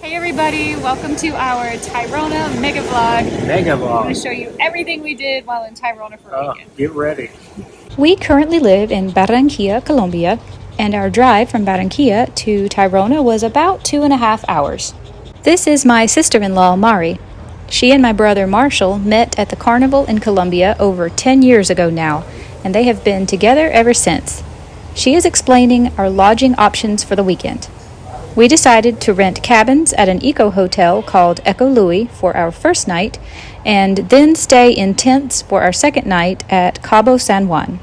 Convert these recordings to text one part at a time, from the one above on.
Hey everybody, welcome to our TAYRONA mega vlog. Mega I'm vlog. going to show you everything we did while in TAYRONA for a weekend. Get ready. We currently live in Barranquilla, Colombia, and our drive from Barranquilla to TAYRONA was about 2.5 hours. This is my sister-in-law, Mari. She and my brother Marshall met at the carnival in Colombia over 10 years ago now, and they have been together ever since. She is explaining our lodging options for the weekend. We decided to rent cabins at an eco-hotel called Eco Louis for our first night, and then stay in tents for our second night at Cabo San Juan.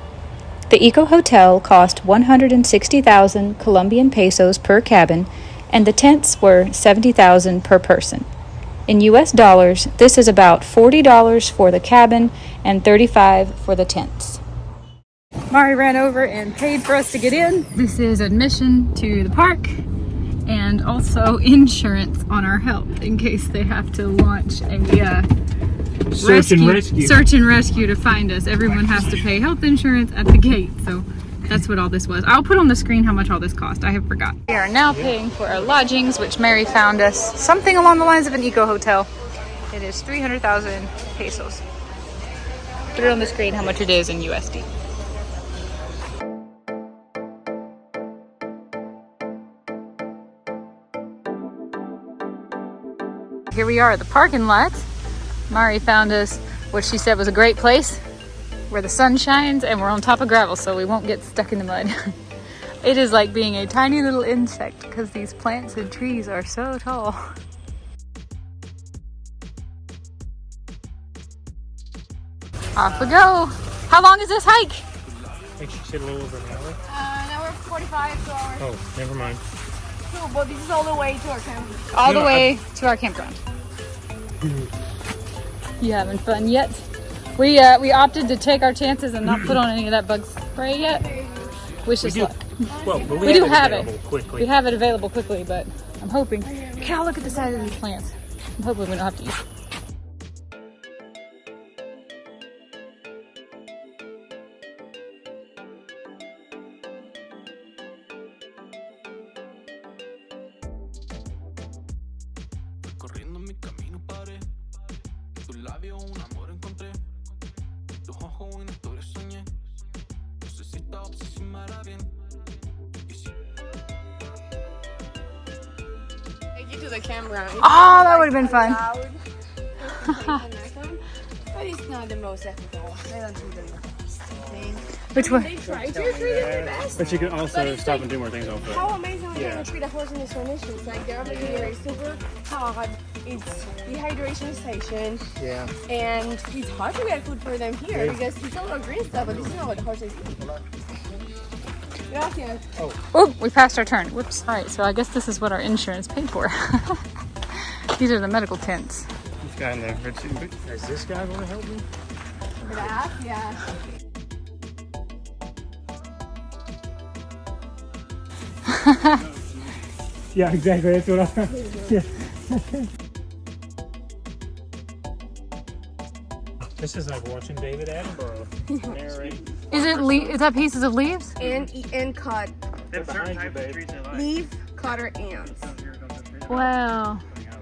The eco-hotel cost 160,000 Colombian pesos per cabin, and the tents were 70,000 per person. In US dollars, this is about $40 for the cabin and $35 for the tents. Mari ran over and paid for us to get in. This is admission to the park and also insurance on our health in case they have to launch a search and rescue to find us. Everyone has to pay health insurance at the gate, so that's what all this was. I'll put on the screen how much all this cost. I have forgot. We are now paying for our lodgings, which Mary found us something along the lines of an eco hotel. It is 300,000 pesos. Put it on the screen how much it is in USD. Here we are at the parking lot. Mari found us what she said was a great place where the sun shines and we're on top of gravel so we won't get stuck in the mud. It is like being a tiny little insect because these plants and trees are so tall. Off we go. How long is this hike? I think she said a little over an hour. An hour 45 to hours. Oh, never mind. Cool, but this is all the way to our camp. All the way to our campground. You having fun yet? We opted to take our chances and not put on any of that bug spray yet. Wish us luck. Well, but We do have it. Quickly. We have it available quickly, but I'm hoping. Cal, look at the size of these plants. I'm hoping we don't have to use it. Corriendo mi camino paré, tu labio un amor encontré, tus ojos una historia soñé, no sé si esta obsesión me hará bien. Take you to the campground. Oh, that would have been fun. But it's not the most ethical. They don't do the thing. Which one? They try to treat it the best. But you can also it's stop like- and do more things on foot. How amazing would Yeah. to treat a horse in these conditions? Like they're making it super hot. It's dehydration station, Yeah. and it's hard to get food for them here Yeah. because it's all green stuff, but this is not what horses eat. Gracias. Oh, we passed our turn. Whoops. All right, so I guess this is what our insurance paid for. These are the medical tents. This guy in the red suit. Is this guy going to help me? That, yeah. Yeah, exactly. That's what I. Yeah. This is like watching David Attenborough narrate. Is that pieces of leaves? And cut. Behind you, babe. Leaf cutter ants. Wow.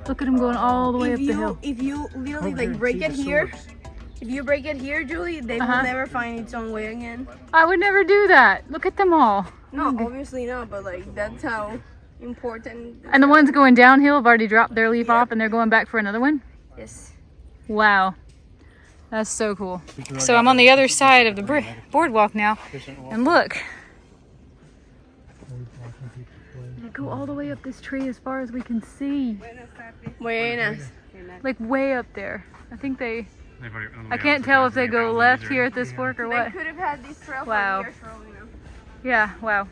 Look at him going all the way up the hill. If you literally Over here, like break see it the here, swords. if you break it here, Julie, they will never find its own way again. I would never do that. Look at them all. No, obviously not, but like that's how important. And the ones going downhill have already dropped their leaf off and they're going back for another one? Yes. Wow. That's so cool. So I'm on the other side of the boardwalk now. And look. They go all the way up this tree as far as we can see. Buenas. Like way up there. I think I can't tell if they go left here at this fork or They what. could have had this trail Wow. for years for all we know. Yeah, wow.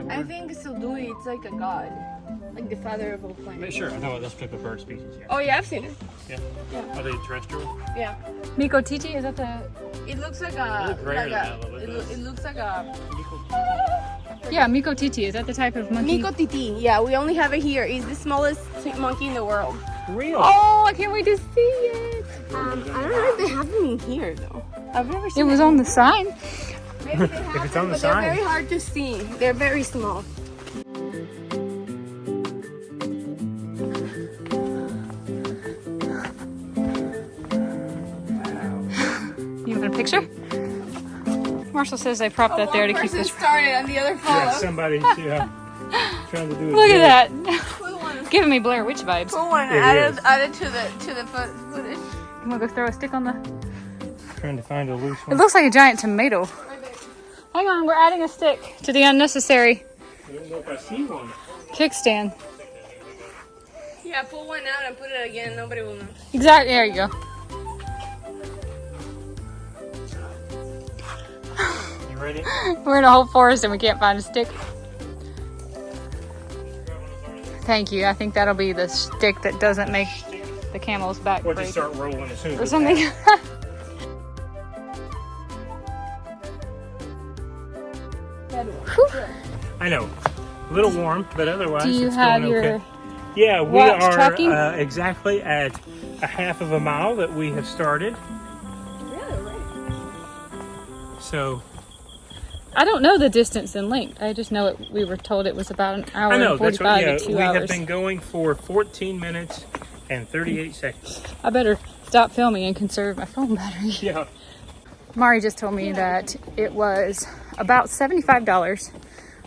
I think Sudui, it's like a god. Like the father of all plants. Sure, I know this type of bird species. Yeah. Oh yeah, I've seen it. Are they terrestrial? Yeah. Miko Titi, is that the... It looks like They a. look grayer Like than a that, though, but it looks like a. Yeah, Miko Titi, is that the type of monkey? Miko Titi. Yeah, we only have it here. It's the smallest monkey in the world. Real. Oh, I can't wait to see it. I don't know if they have them in here though. I've never It seen was on the sign. Maybe Maybe they have If it's on the but they're sign. very hard to see. They're very small. You want a picture? Marshall says they propped that there to keep One person this. started and the other Yeah, followed. somebody's trying to do it. Look at that. Put one, Giving me Blair Witch vibes. put one It is. added to the footage. I'm gonna go throw a stick on the. Trying to find a loose It one. looks like a giant tomato. Right there. Hang on, we're adding a stick to the unnecessary I don't know if I see one. kickstand. Yeah, pull one out and put it again. Nobody will know. Exactly. There you go. You ready? We're in a whole forest and we can't find a stick. Thank you. I think that'll be the stick that doesn't make the camel's back Or break just start rolling as soon as or it's something. out. I know. A little warm, but otherwise Do you it's have going your okay. Yeah, we watch are tracking? exactly at a half of a mile that we have started. So I don't know the distance and length. I just know it. We were told it was about an hour I know and that's 45 what. to 2 We have hours. been going for 14 minutes and 38 seconds. I better stop filming and conserve my phone battery. Yeah. Mari just told me that it was about $75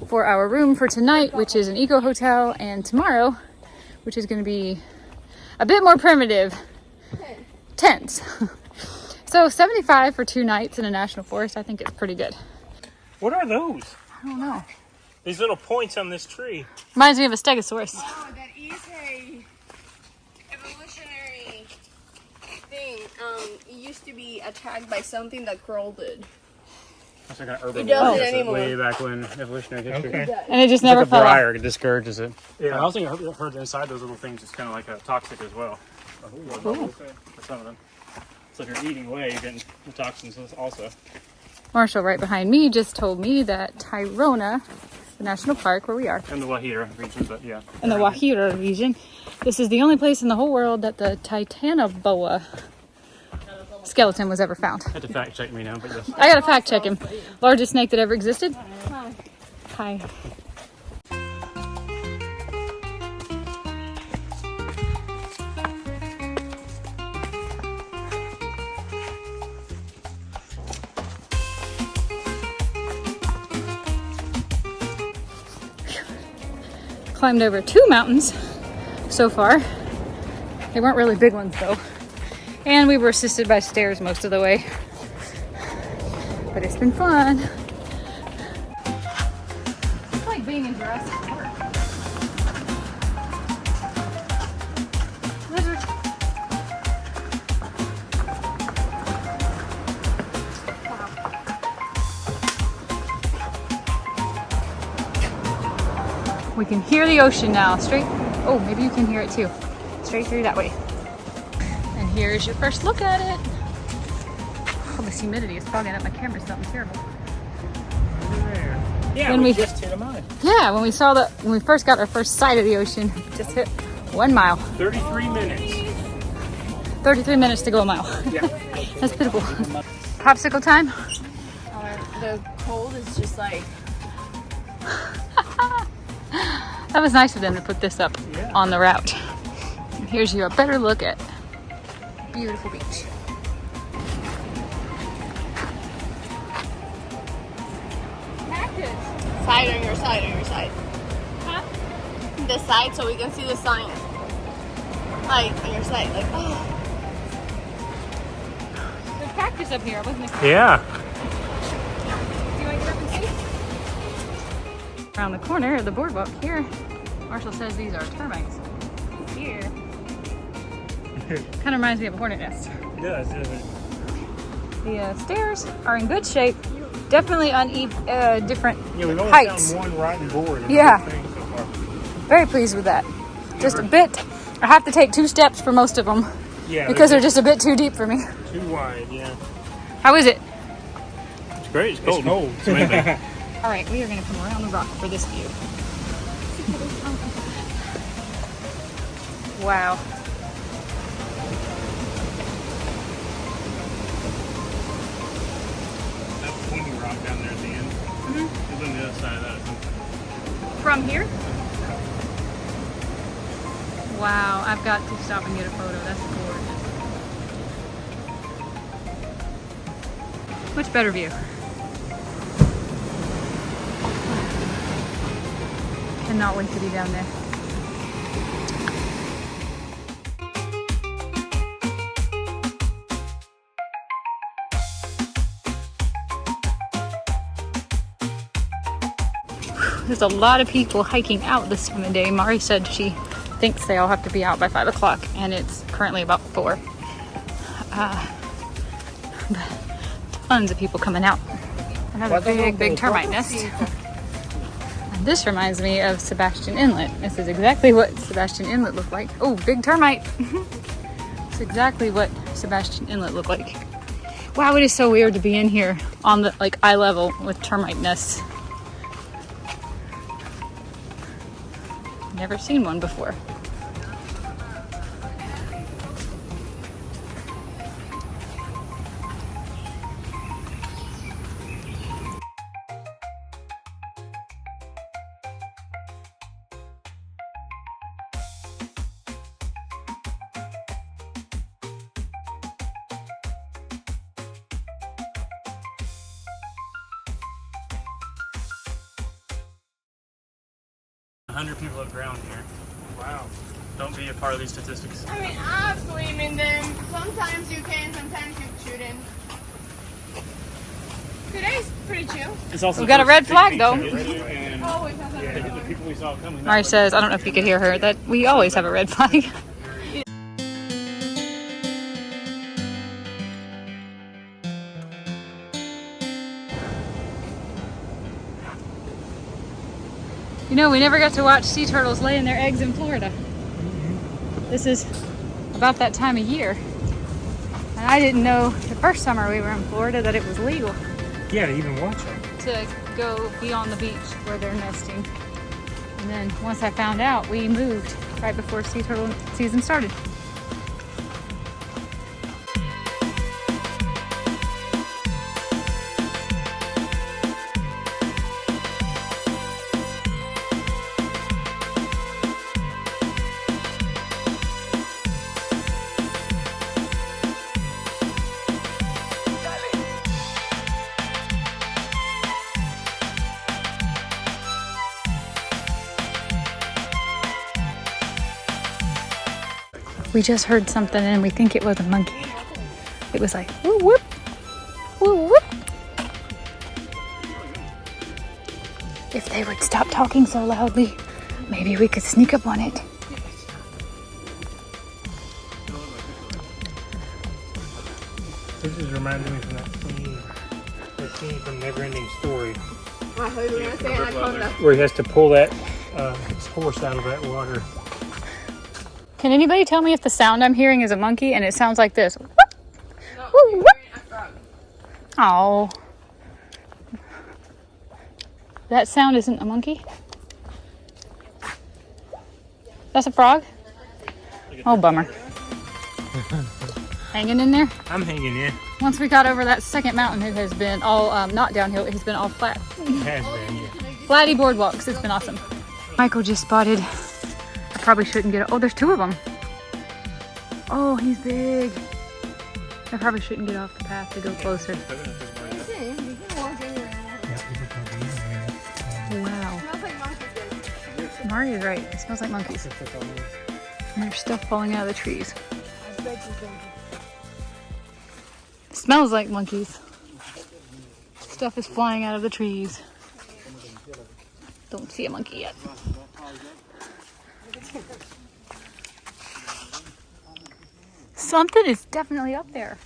for our room for tonight, which is an eco hotel, and tomorrow, which is going to be a bit more primitive, tents. So $75 for 2 nights in a national forest, I think it's pretty good. What are those? I don't know. These little points on this tree. Reminds me of a stegosaurus. Oh, that is a evolutionary thing. It used to be attacked by something that Kroll did. That's like an urban It doesn't wolf anymore. way back when evolutionary history. Okay. And it just It's never like a fell off. briar, it discourages it. Yeah. I also think I heard inside those little things it's kind of like a toxic as well. For some of them. So if you're eating away, you're getting the toxins also. Marshall, right behind me, just told me that TAYRONA, the national park where we are, And the Wahira region, but yeah. in the Wahira region, this is the only place in the whole world that the Titanoboa skeleton was ever found. Had to fact check me now, but yes. I gotta fact check him. Largest snake that ever existed? Hi. Climbed over 2 mountains so far. They weren't really big ones though. And we were assisted by stairs most of the way. But it's been fun. It's like being in Jurassic Park. Lizard. We can hear the ocean now. Straight. Oh, maybe you can hear it too. Straight through that way. And here's your first look at it. Oh, this humidity is fogging up my camera. Something terrible. There. Yeah, When we we- just hit a mile. Yeah, when we first got our first sight of the ocean, we just hit 1 mile. 33 minutes. 33 minutes to go a mile. Yeah. That's pitiful. Popsicle time. The cold is just like That was nice of them to put this up Yeah. on the route. And here's you a better look at beautiful beach. side on your side. Huh? The side so we can see the sign. Like on your side, like oh. There's cactus up here. I wasn't Yeah. Do you want to get up and see? Around the corner of the boardwalk here, Marshall says these are termites. Here. Kind of reminds me of a hornet nest. It does, doesn't it? The stairs are in good shape. Definitely uneven, different Yeah, we've only heights. found one rotten board. in Yeah. the whole thing so far. Very pleased with that. Just a bit. I have to take 2 steps for most of them Yeah, because they're just a bit too deep for me. too wide. Yeah. How is it? It's great, it's cold. It's cold. It's amazing. All right, we are going to come around the rock for this view. Wow. That's 20 rock. rock down there at the end. Mm-hmm. It's on the other side of that. From here? Wow, I've got to stop and get a photo. That's gorgeous. Much better view. Cannot wait to be down there. There's a lot of people hiking out this time of day. Mari said she thinks they all have to be out by 5 o'clock, and it's currently about 4. Tons of people coming out. Another big termite nest. And this reminds me of Sebastian Inlet. This is exactly what Sebastian Inlet looked like. Oh, big termite. It's exactly what Sebastian Inlet looked like. Wow, it is so weird to be in here on the eye level with termite nests. Never seen one before. $100 people have drowned here. Wow. Don't be a part of these statistics. I mean, I swim in them. Sometimes you can, sometimes you shouldn't. Today's pretty chill. It's also We got a red flag, though. Always has a red The flag. people we saw coming. Mari says, I don't know if you could hear her, that we always have a red flag. You know, we never got to watch sea turtles laying their eggs in Florida. This is about that time of year. And I didn't know the first summer we were in Florida that it was legal Yeah, to even watch them. to go be on the beach where they're nesting. And then once I found out, we moved right before sea turtle season started. We just heard something and we think it was a monkey. It was like, whoop, whoop, whoop, whoop. If they would stop talking so loudly, maybe we could sneak up on it. This is reminding me from that scene from Neverending Story, I thought you were going to say anaconda. where he has to pull that horse out of that water. Can anybody tell me if the sound I'm hearing is a monkey and it sounds like this? No, Whoop, you're whoop. hearing a frog. Oh. That sound isn't a monkey? That's a frog? Oh, bummer. Hanging in there? I'm hanging in. Once we got over that second mountain, it has been all, not downhill, it has been all flat. It has been, yeah. Flatty boardwalks, it's been awesome. Michael just spotted, I probably shouldn't get, oh, there's 2 of them. Oh, he's big. I probably shouldn't get off the path to go closer. You can walk anywhere you want. Wow. It smells like monkeys, guys. Mario's right, it smells like monkeys. And there's stuff falling out of the trees. I bet you can. Smells like monkeys. Stuff is flying out of the trees. Don't see a monkey yet. Something is definitely up there.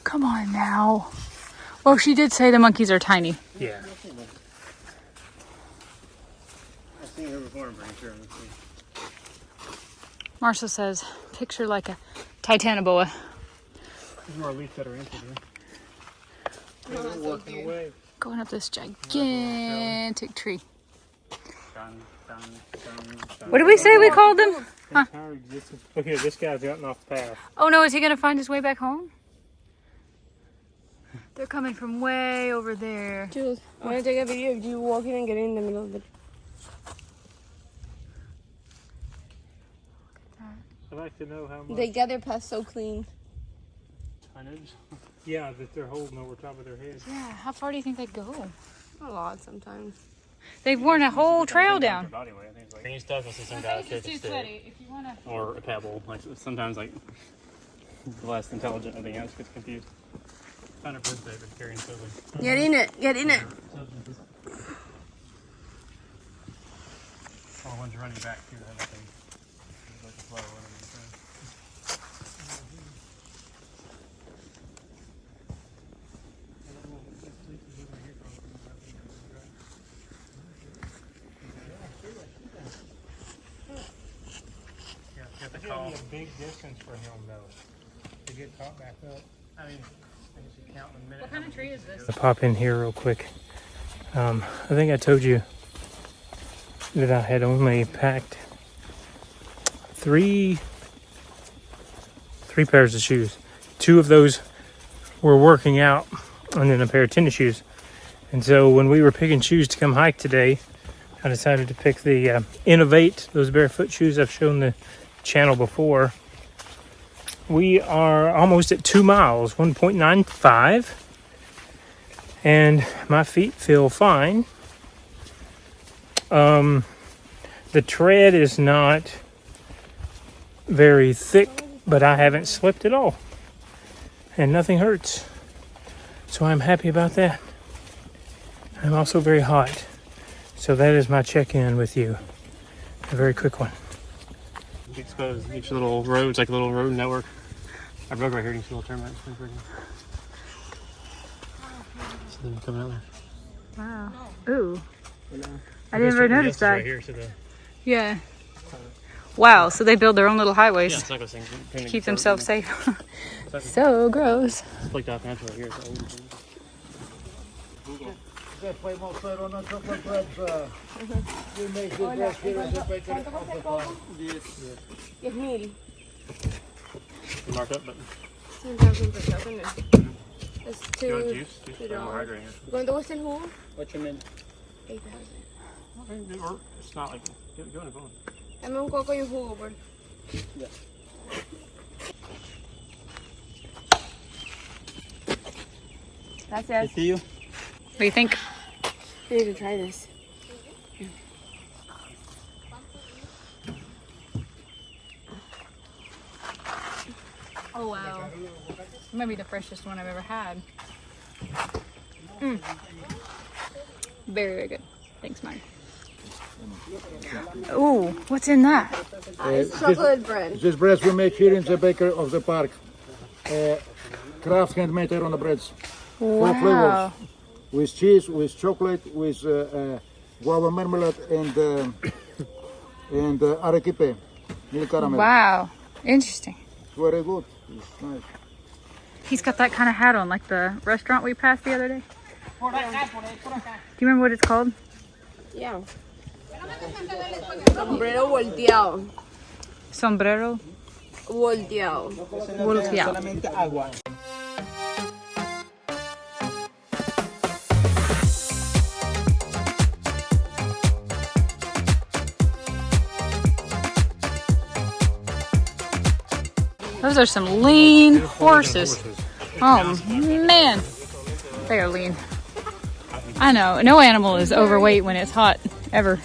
Come on now. Well, she did say the monkeys are tiny. Yeah. I've seen her before, I'm pretty sure. Marshall says, picture like a titanoboa. There's more leaves that are empty here. They're walking away. Going up this gigantic tree. What did we say we called them? Huh. Okay, this guy's gotten off the path. Oh no, is he gonna find his way back home? They're coming from way over there. Jules, I want to take a video of you walking and getting in the middle of it. I'd like to know how much They got their path so clean. tonnage. Yeah, that they're holding over top of their heads. Yeah, how far do you think they go? A lot sometimes. They've worn a whole trail down. Body weight, I think it's like green stuff. You'll see some guys take a stick If you wanna. or a pebble. Like sometimes, like the less intelligent anything else gets confused. 100% David carrying substance. Get in it. Get in it. Oh, one's running back to that thing. Like a flow running in front. It's gonna be a big distance for him though to get caught back up. I mean, I should count in a minute. What kind of tree is this? I'll pop in here real quick. I think I told you that I had only packed three pairs of shoes. 2 of those were working out, and then a pair of tennis shoes. And so when we were picking shoes to come hike today, I decided to pick the Innovate, those barefoot shoes I've shown the channel before. We are almost at 2 miles, 1.95, and my feet feel fine. The tread is not very thick, but I haven't slipped at all, and nothing hurts, so I'm happy about that. I'm also very hot, so that is my check-in with you. A very quick one. Expose each little road. It's like a little road network. I broke right here. You see little termites. So they're coming out there. Wow. Ooh. I didn't ever notice that. Right here to the, Yeah. Wow, so they build their own little highways it's like those things to keep themselves safe. So gross. It's flicked off naturally here. We make the best here in the bakery of the farm. Yes. 10,000. Mark up, but 100,000 pesos. ¿No? Es you want two. juice? Juice is more hydrating. ¿Cuánto cuesta el jugo? 8,000. 8,000. Or it's not like go in the phone. Dame un coco y un jugo, por. Gracias. What do you think? I need to try this. Oh wow. Maybe the freshest one I've ever had. Very, very good. Thanks, Mike. Ooh, what's in that? It's chocolate bread. This bread we make here in the bakery of the park. Craft handmade TAYRONA breads. 4 flavors. Wow. With cheese, with chocolate, with guava marmalade and arequipe, milk caramel. Wow. Interesting. Very good. It's nice. He's got that kind of hat on, like the restaurant we passed the other day. Do you remember what it's called? Yeah. Sombrero volteado. Sombrero Volteado. volteado. Those are some lean horses. Oh man, they are lean. I know, no animal is overweight when it's hot, ever.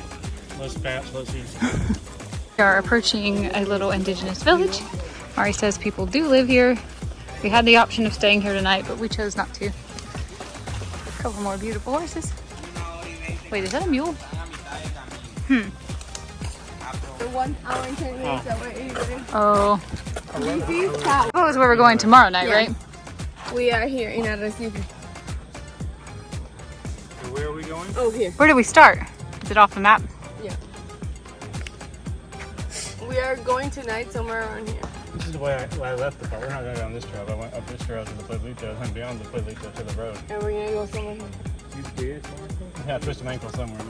Less fat, less easy. We are approaching a little indigenous village. Mari says people do live here. We had the option of staying here tonight, but we chose not to. A couple more beautiful horses. Wait, is that a mule? The 1 hour and 10 minutes that we're eating. Oh. This is how That was where we're going tomorrow night, right? we are here in Arrecife. And where are we going? Oh, here. Where did we start? Is it off the map? Yeah. We are going tonight somewhere around here. This is the way I left the park. We're not going down this trail. I went up this trail to the Pueblito and beyond the Pueblito to the road. And we're gonna go somewhere here. You did, Marshall? Yeah, I twisted my ankle somewhere.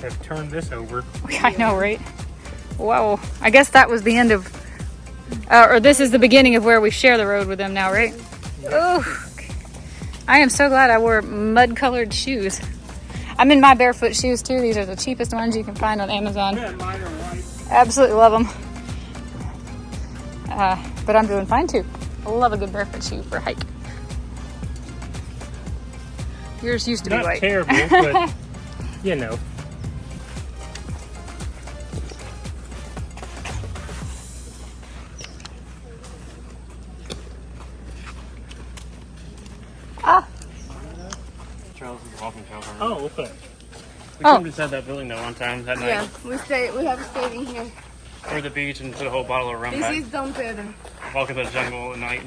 Have turned this over. I know, right? Whoa. I guess that was the end of, or this is the beginning of where we share the road with them now, right? Oh, I am so glad I wore mud-colored shoes. I'm in my barefoot shoes too. These are the cheapest ones you can find on Amazon. Yeah, mine are white. Absolutely love them. But I'm doing fine too. I love a good barefoot shoe for a hike. Yours used to be Not white. terrible, but you know. Ah, Charles is walking trail. Oh, okay. We Oh. camped inside that building though one time that night. Yeah, we have stayed in here. Or the beach and put a whole bottle of rum This back. is Don Pedro. Walking through the jungle at night.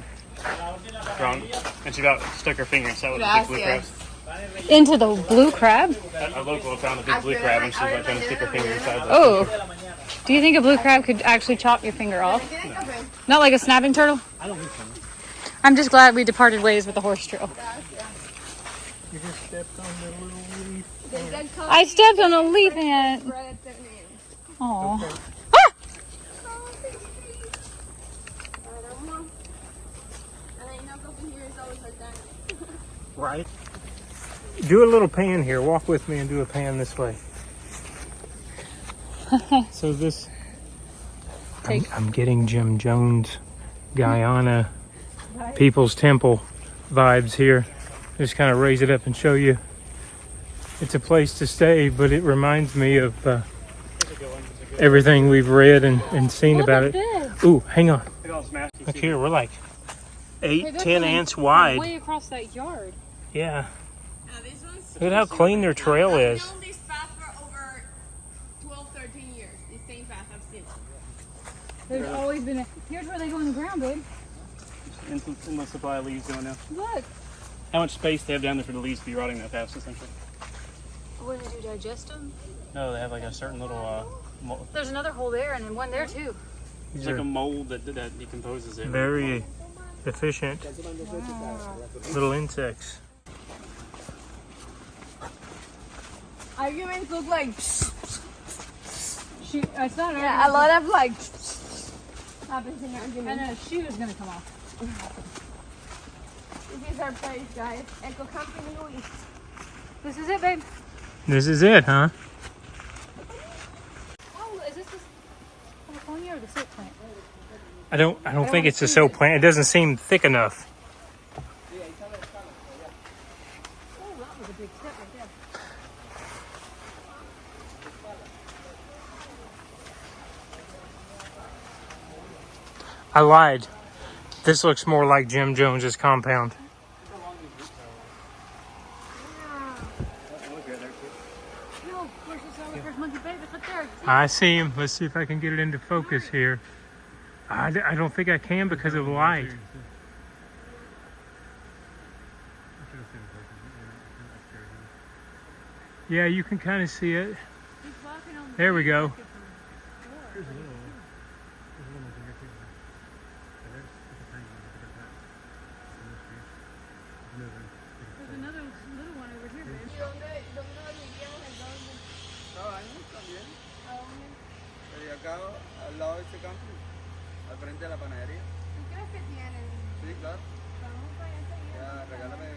Drunk. And she about stuck her finger inside with a big blue crab. Gracias. into the blue crab? A local found a big blue crab and she was like trying to stick her finger inside. Oh. Do you think a blue crab could actually chop your finger off? Not like a snapping turtle? I don't think so. I'm just glad we departed ways with the horse trail. You just stepped on the little leaf. I stepped on a leaf ant. Aw. Right. Do a little pan here. Walk with me and do a pan this way. So this, I'm getting Jim Jones, Guyana, People's Temple vibes here. Just kind of raise it up and show you. It's a place to stay, but it reminds me of everything we've read and seen about it. Ooh, hang on. Look here, we're like 8-10 ants wide. Way across that yard. Yeah. Look at how clean their trail is. I've known this path for over 12, 13 years. The same path I've seen. There's always been a... Here's where they go in the ground, babe. Endless supply of leaves going now. Look. How much space they have down there for the leaves to be rotting that fast, essentially? When did you digest them? No, they have like a certain little mold. There's another hole there and then one there too. It's like a mold that decomposes it. Very efficient little insects. Arguments look like It's not an a lot of like happens in arguments. And a shoe is going to come off. This is our place, guys. Eco Camping Luis. This is it, babe. This is it, huh? Oh, is this the California or the silk plant? I don't think it's a soap plant. It doesn't seem thick enough. Oh, that was a big step right there. I lied. This looks more like Jim Jones's compound. No, where's the Salvador's monkey, babe? It's up there. I see him. Let's see if I can get it into focus here. I don't think I can because of light. Yeah, you can kind of see it. There we go. There's another little one over here, babe. Y acá, al lado de ese campo, al frente de la panadería. ¿Crees que tienen? Sí, claro. Vamos para allá enseguida. Ya, regálame,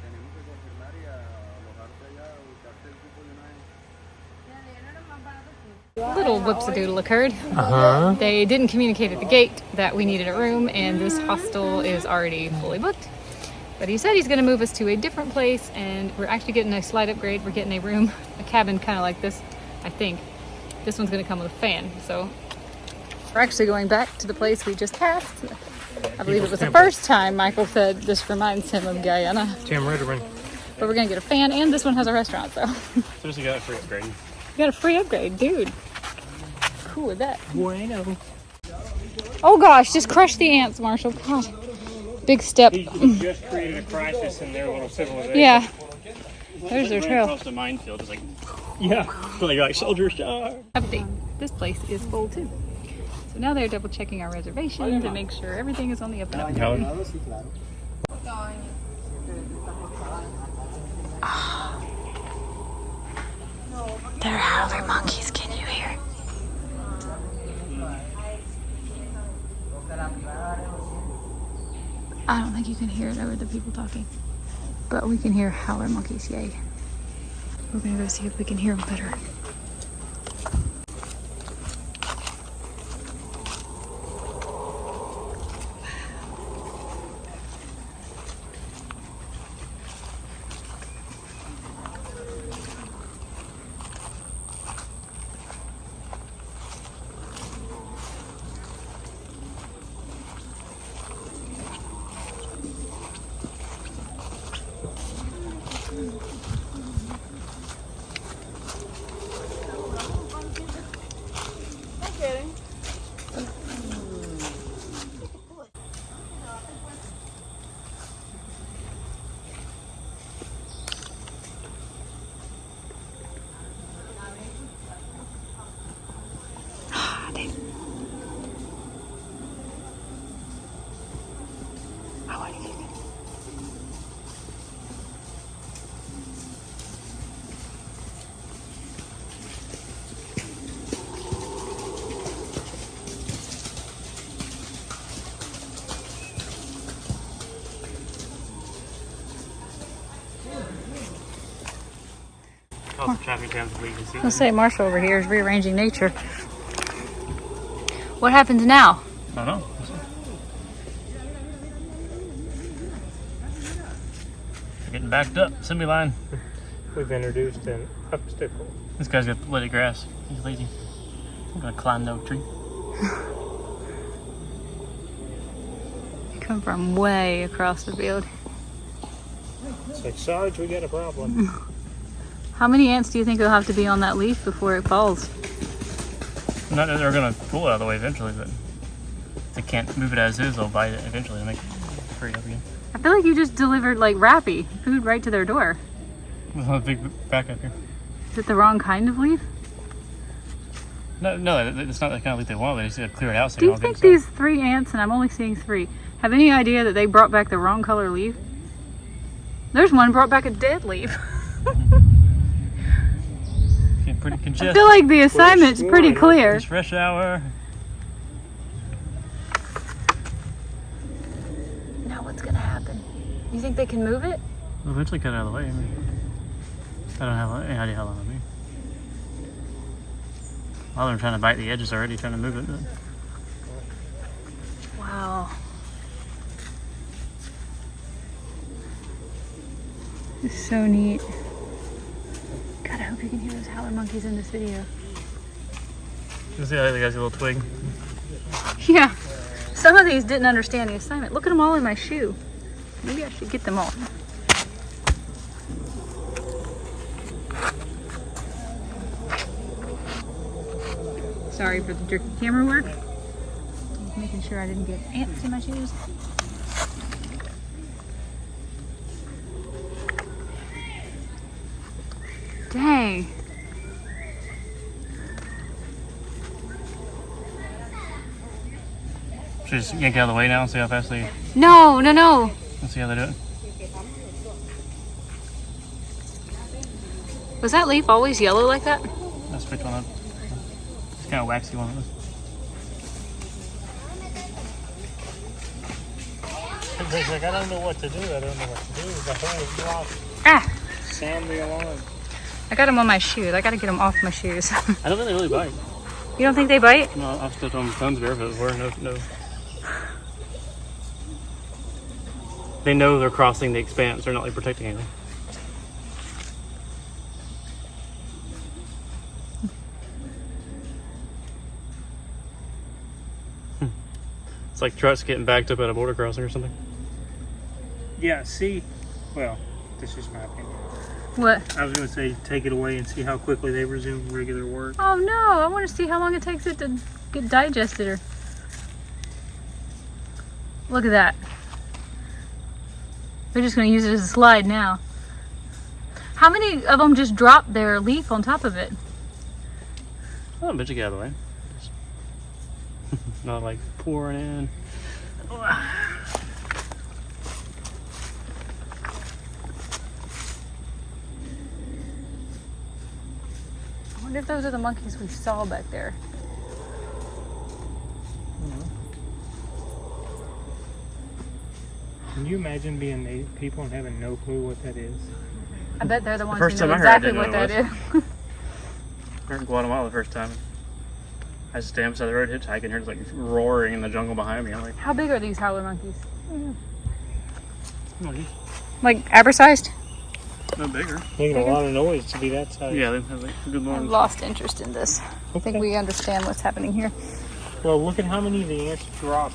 tenemos que confirmar y alojarte allá, ubicarte el cupo de una vez. Ya, de no más barato que. Little whoops-a-doodle occurred. Uh-huh. They didn't communicate at the gate that we needed a room, and this hostel is already fully booked. But he said he's going to move us to a different place, and we're actually getting a slight upgrade. We're getting a room, a cabin kind of like this, I think. This one's going to come with a fan, so we're actually going back to the place we just passed. I believe it was the first time Michael said this reminds him of Guyana. Tim Ritterman. But we're going to get a fan, and this one has a restaurant, so Seriously got a free upgrade. you got a free upgrade, dude. Cool with that. Bueno. Oh gosh, just crush the ants, Marshall. God, big step. He just created a crisis in their little civilization. Yeah. There's their Running trail. across the minefield, it's like, Yeah. like soldier star. Update. This place is full too. So now they're double checking our reservations to make sure everything is on the up and up. There are howler monkeys, can you hear? I don't think you can hear it over the people talking, but we can hear howler monkeys, yay. We're gonna go see if we can hear them better. Cause traffic jams so you can see. Let's say Marshall over here is rearranging nature. What happens now? I don't know. They're getting backed up. Semi-line. We've introduced an obstacle. This guy's got bloody grass. He's lazy. I'm gonna climb the oak tree. You come from way across the field. It's like, Sarge, we got a problem. How many ants do you think will have to be on that leaf before it falls? Not that they're gonna pull it out of the way eventually, but if they can't move it as is, they'll bite it eventually to make it free up again. I feel like you just delivered like Rappy food right to their door. There's a big back up here. Is it the wrong kind of leaf? No, it's not the kind of leaf they want. They just gotta clear it out. So Do they you don't think get these 3 ants, and I'm only seeing 3, have any idea that they brought back the wrong color leaf? There's one brought back a dead leaf. getting pretty congested. I feel like the assignment's pretty clear. It's fresh hour. Now what's gonna happen? You think they can move it? We'll eventually cut it out of the way. I mean, I don't have any idea how long it'll be. A lot of them are trying to bite the edges already, trying to move it. Wow. This is so neat. God, I hope you can hear those howler monkeys in this video. You see how the guy's a little twig? Yeah. Some of these didn't understand the assignment. Look at them all in my shoe. Maybe I should get them all. Sorry for the jerky camera work. Just making sure I didn't get ants in my shoes. Dang. Should we just yank it out of the way now and see how fast they... No, no, no. Let's see how they do it. Was that leaf always yellow like that? Let's pick one up. It's kind of waxy one of those. He's like, I don't know what to do. I don't know what to do. The whole block. Ah! Sound the alarm. I got them on my shoes. I gotta get them off my shoes. I don't think they really bite. You don't think they bite? No, I've stepped on tons barefoot before. No. They know they're crossing the expanse. They're not like protecting anything. It's like trucks getting backed up at a border crossing or something. Yeah, see, well, this is my opinion. What? I was going to say, take it away and see how quickly they resume regular work. Oh no, I want to see how long it takes it to get digested. Or look at that. They're just going to use it as a slide now. How many of them just drop their leaf on top of it? Oh, but you get out of the way. Not like pouring in. I wonder if those are the monkeys we saw back there. Can you imagine being native people and having no clue what that is? I bet they're the ones first who know time I heard, I exactly didn't what know that what is. I heard in Guatemala the first time. I just stand beside the road hitchhiking and heard like roaring in the jungle behind me. I'm like, How big are these howler monkeys? monkeys? Like average-sized? No bigger. Making a lot of noise to be that size. Yeah, they have like good I've lungs. lost interest in this. I think we understand what's happening here. Well, look at how many of the ants drop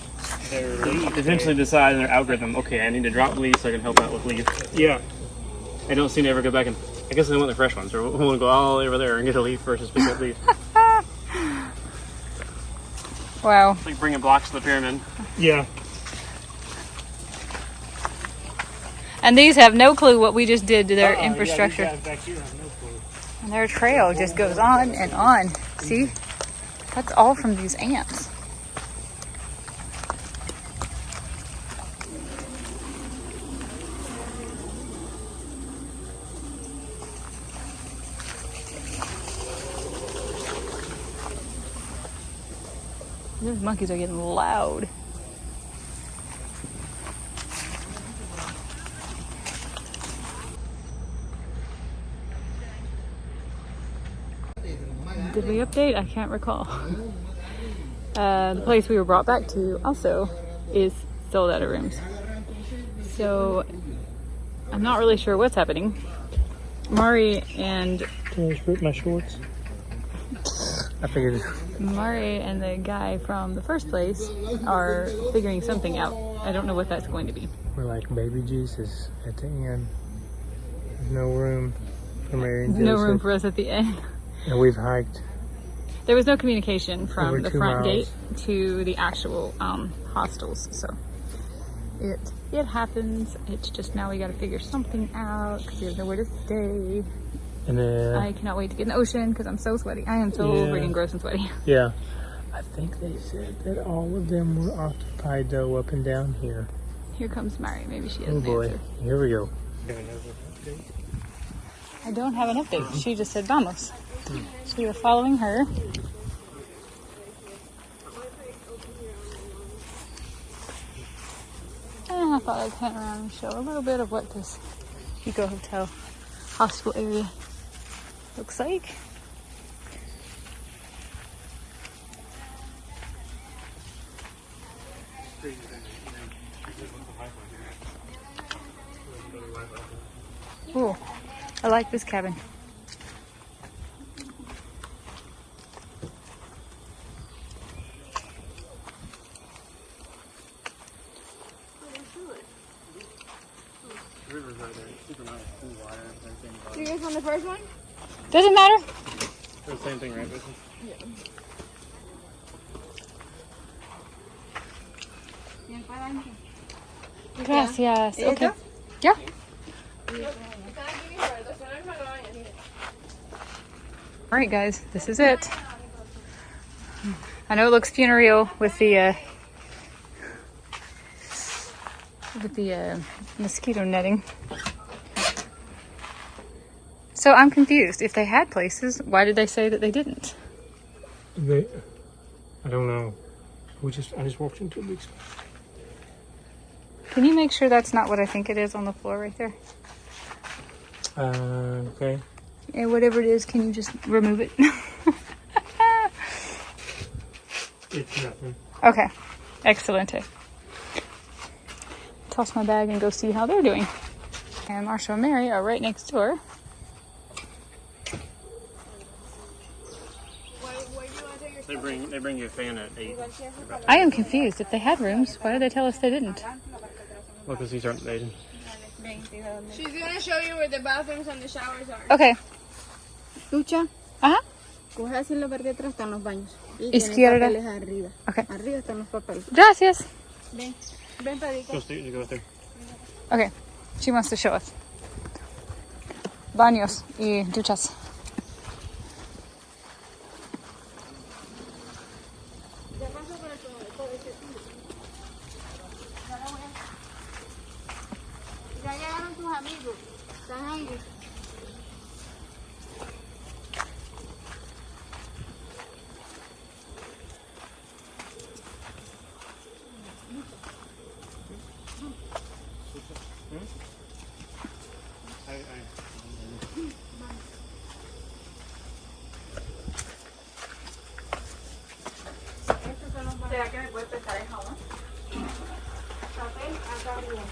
their leaves. They eventually decide in their algorithm, okay, I need to drop leaves so I can help out with leaves. Yeah. I don't seem to ever go back and, I guess they want the fresh ones, or we want to go all over there and get a leaf versus pick up leaves. Wow. It's like bringing blocks to the pyramid. Yeah. And these have no clue what we just did to their infrastructure. Yeah, these guys back here have no clue. And their trail just goes on and on. See? That's all from these ants. Those monkeys are getting loud. Did we update? I can't recall. The place we were brought back to also is sold out of rooms. So I'm not really sure what's happening. Mari and Can I just rip my shorts? I figured. Mari and the guy from the first place are figuring something out. I don't know what that's going to be. We're like baby Jesus at the end. There's no room for Mary and Joseph. No room for us at the end. And we've hiked. There was no communication from Over the 2 front miles. gate to the actual hostels, so it happens. It's just now we got to figure something out because we have nowhere to stay. And then, I cannot wait to get in the ocean because I'm so sweaty. I am so Yeah. freaking gross and sweaty. yeah. I think they said that all of them were occupied though up and down here. Here comes Mari. Maybe she has Oh an boy. answer. Here we go. I don't have an update. She just said vamos. So we are following her. And I thought I'd pan around and show a little bit of what this Eco Hotel hostel area looks like. Ooh, I like this cabin. River's right there. Super nice. Cool water. Everything. Do you guys want the first one? Doesn't matter. The same thing, right? Gracias. Okay. Yeah. All right, guys, this is it. I know it looks funereal with the mosquito netting. So I'm confused. If they had places, why did they say that they didn't? I don't know. I just walked into a big spot. Can you make sure that's not what I think it is on the floor right there? Okay. And whatever it is, can you just remove it? It's nothing. Okay. Excellent. Toss my bag and go see how they're doing. And Marsha and Mary are right next door. They bring you a fan at 8. I am confused. If they had rooms, why did they tell us they didn't? Well, because these aren't made. She's gonna show you where the bathrooms and the showers are. Okay. Lucha, Ajá. coge así en la parte de atrás están los baños. Y Izquierda. tienen papeles arriba. Okay. Arriba están los papeles. Gracias. Ven, ven Pedrito. You go there. Okay. She wants to show us. Baños y duchas. amigos. Están aire. ¿Será que me puede prestar el jabón? Papel acá arriba.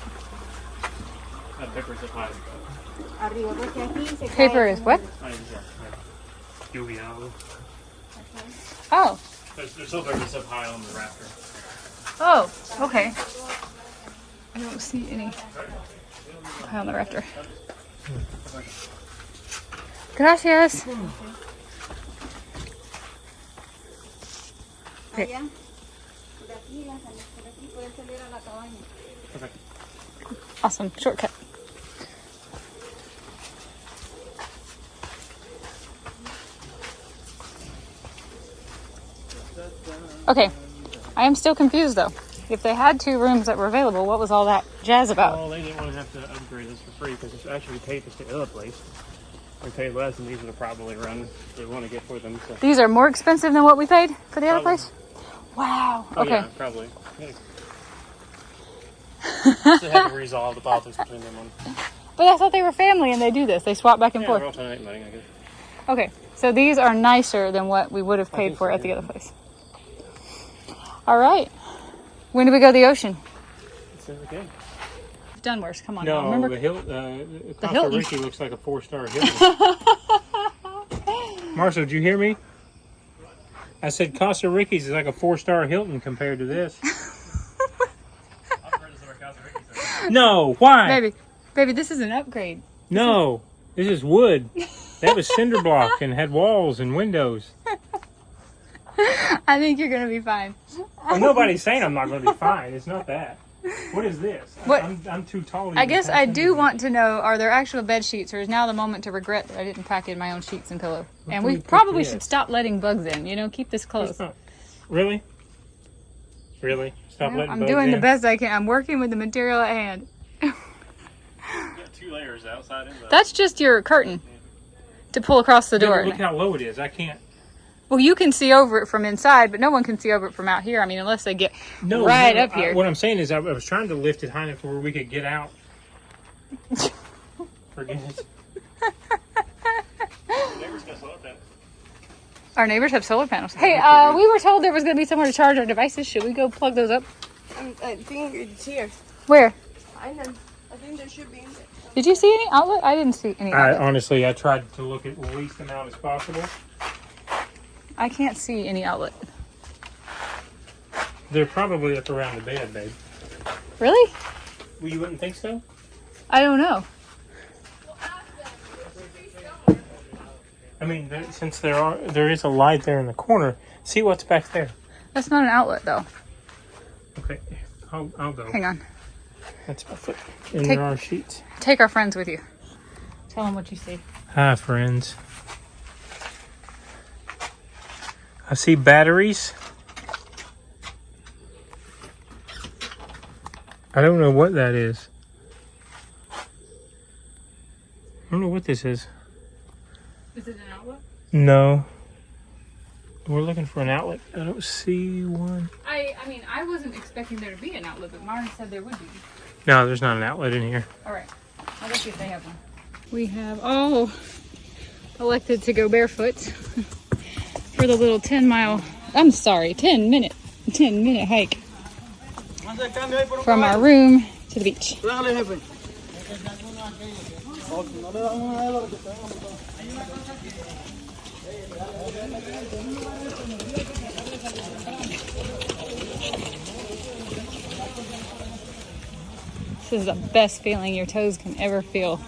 That paper's up high. Arriba, porque aquí se cae. Paper is what? UVO. Oh. There's still papers up high on the rafter. Oh, okay. I don't see any high on the rafter. Gracias. Allá. Por aquí, por aquí pueden salir a la cabaña. Awesome. Shortcut. Okay. I am still confused though. If they had 2 rooms that were available, what was all that jazz about? Well, they didn't want to have to upgrade this for free because it's actually paid to stay at the other place. They paid less, and these would have probably run they want to get for them. So. These are more expensive than what we paid for the other place? Wow. Oh, Okay. yeah, probably. Yeah. They had to resolve the politics between them. But I thought they were family and they do this. They swap back and They're forth. all tonight money, I guess. Okay. So these are nicer than what we would have paid for at the other place. All right. When do we go to the ocean? It's okay. We've done worse. Come on. No, now. Remember? the Hilton. Costa Hilton. Rica looks like a 4-star Hilton. Marshall, did you hear me? I said Costa Rica's is like a 4-star Hilton compared to this. No, why? Baby, this is an upgrade. No, this is wood. That was cinder block and had walls and windows. I think you're gonna be fine. Well, nobody's saying I'm not going to be fine. It's not that. What is this? What? I'm too tall. I guess I do want to know, are there actual bed sheets, or is now the moment to regret that I didn't pack in my own sheets and pillow? And we probably should stop letting bugs in, you know, keep this closed. Really? Really? Stop letting I'm bugs doing in? the best I can. I'm working with the material at hand. You got 2 layers outside and inside. That's just your curtain to pull across the Yeah, but door. look how low it is. I can't. Well, you can see over it from inside, but no one can see over it from out here. I mean, unless they get up here. What I'm saying is I was trying to lift it high enough to where we could get out. Forget it. Our neighbors have solar panels. Hey, we were told there was going to be somewhere to charge our devices. Should we go plug those up? I think it's here. Where? I know. I think there should be in there. Did you see any outlet? I didn't see any outlet. Honestly, I tried to look at the least amount as possible. I can't see any outlet. They're probably up around the bed, babe. Really? Well, you wouldn't think so? I don't know. I mean, since there is a light there in the corner, see what's back there. That's not an outlet, though. Okay, I'll go. Hang on. That's my foot. And there are sheets. Take our friends with you. Tell them what you see. Hi, friends. I see batteries. I don't know what that is. I don't know what this is. Is it an outlet? No. We're looking for an outlet. I don't see one. I mean, I wasn't expecting there to be an outlet, but Mara said there would be. No, there's not an outlet in here. All right. I'll go see if they have one. We have all elected to go barefoot for the little 10 minute hike from our room to the beach. This is the best feeling your toes can ever feel.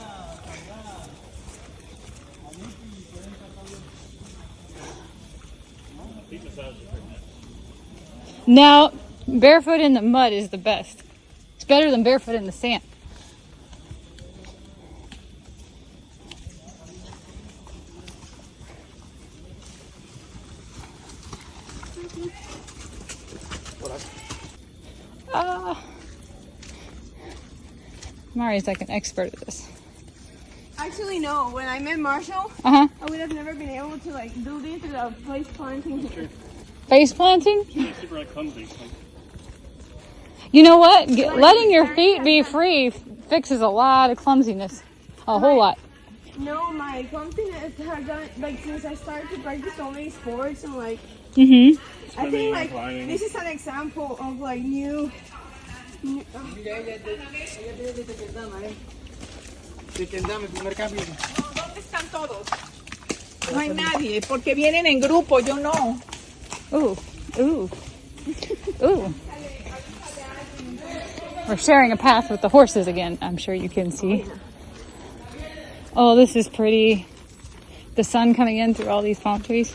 Now, barefoot in the mud is the best. It's better than barefoot in the sand. Mari's like an expert at this. Actually, no. When I met Marshall, Uh-huh. I would have never been able to like do this without place planting here. Face planting? It's super like clumsy. You know what? Letting your feet be free fixes a lot of clumsiness. A whole lot. No, my clumsiness has done like since I started to practice so many sports and like. Mm-hmm. I think like this is an example of like new ¿Dónde están todos? No hay nadie, porque vienen en grupo, yo no. Ooh, ooh, ooh. We're sharing a path with the horses again, I'm sure you can see. Oh, this is pretty. The sun coming in through all these palm trees.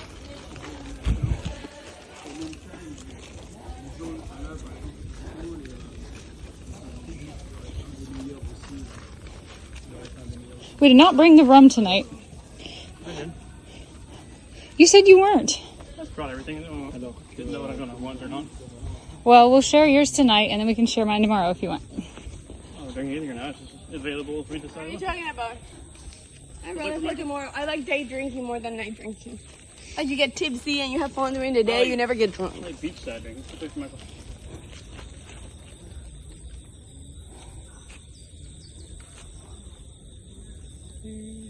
We did not bring the rum tonight. I did. You said you weren't. That's probably everything. I didn't know what I'm gonna want or not. Well, we'll share yours tonight, and then we can share mine tomorrow if you want. I'll bring anything or not. It's just available if we decide. What are you talking about? I'd rather take it more. I like day drinking more than night drinking. Like you get tipsy and you have fun during the day, you never get drunk. I like beach diving. It's a place for Michael.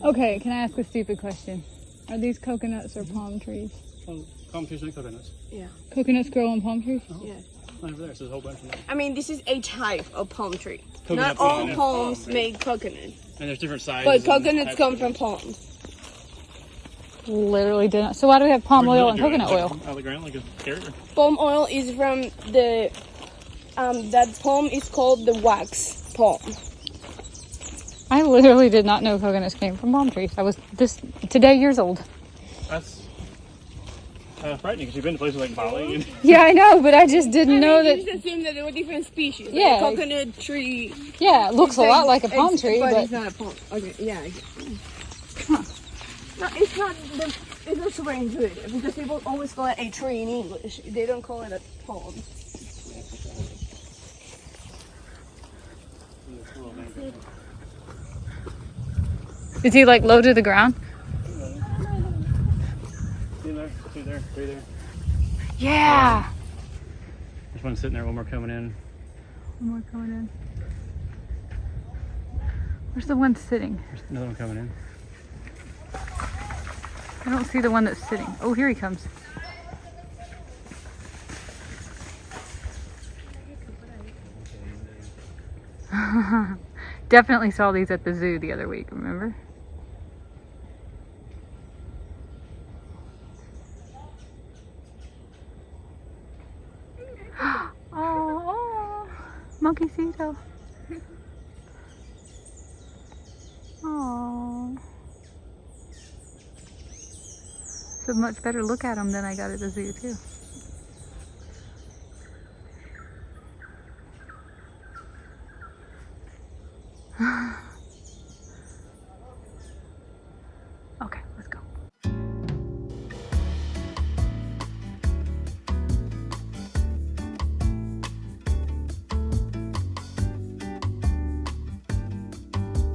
Okay, can I ask a stupid question? Are these coconuts or palm trees? Palm trees and coconuts. Yeah. Coconuts grow on palm trees? Yeah. Over there, so there's a whole bunch of them. I mean, this is a type of palm tree. Coconut Not all palm. palms make coconut. And there's different sizes. But coconuts come from palms. Literally did not. So why do we have palm oil and coconut oil? Out of the ground, like a carrot. Palm oil is from the, that palm is called the wax palm. I literally did not know coconuts came from palm trees. I was today years old. That's frightening because you've been to places like Bali. And Yeah, I know, but I just didn't know You that. just assume that there were different species. Yeah. Like a coconut tree. Yeah, it looks a lot like a palm tree, but but it's not a palm. Okay, yeah. No, it's not. It's not super intuitive because people always call it a tree in English. They don't call it a palm. is he like low to the ground? two there, three there. Yeah. There's one sitting there, one more coming in. One more coming in. Where's the one sitting? There's another one coming in. I don't see the one that's sitting. Oh, here he comes. Definitely saw these at the zoo the other week, remember? Oh, monkeycito. Oh. It's a much better look at them than I got at the zoo too. Okay, let's go.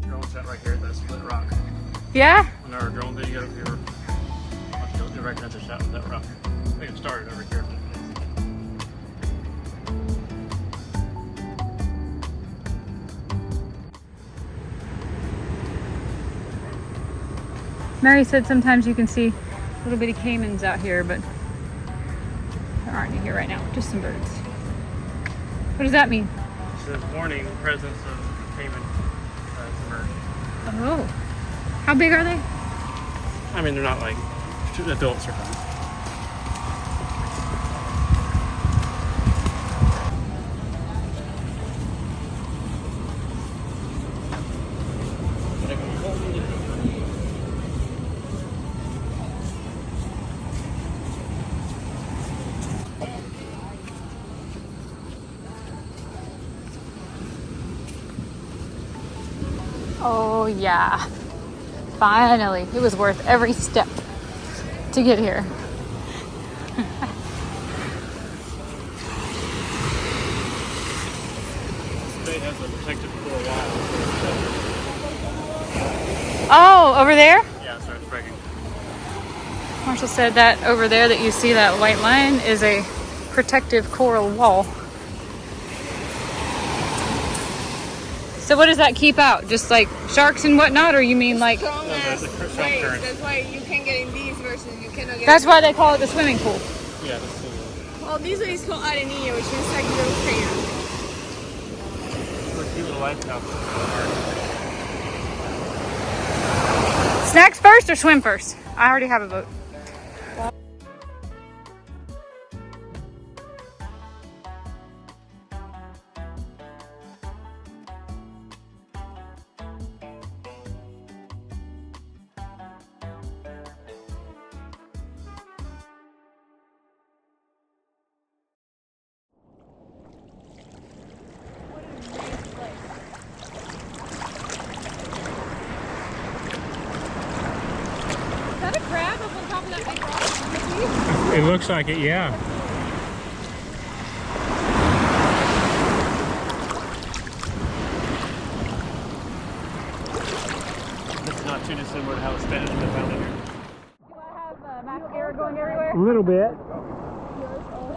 Drone set right here at that split rock. Yeah? On our drone video, if you're you'll recognize the shot with that rock. I think it started over here. Mary said sometimes you can see little bitty caimans out here, but there aren't any here right now, just some birds. What does that mean? It says warning, presence of caiman emerged. Oh. How big are they? I mean, they're not like adults are fine. Oh yeah. Finally. It was worth every step to get here. State has a protected coral wall. Oh, over there? Yeah, it starts breaking. Marshall said that over there that you see that white line is a protective coral wall. So what does that keep out? Just like sharks and whatnot, or you mean like... Strong ass the waves. current. That's why you can get in these versus you cannot get That's in why they call it the swimming pool. Yeah, that's cool. Well, these are called arenilla, which is like little crayons. Cute little lighthouse. Snacks first or swim first? I already have a vote. Is that a crab up on top of that big rock? It looks like it, yeah. This is not too dissimilar to how it's been in the found in here. Do I have mascara going everywhere? A little bit.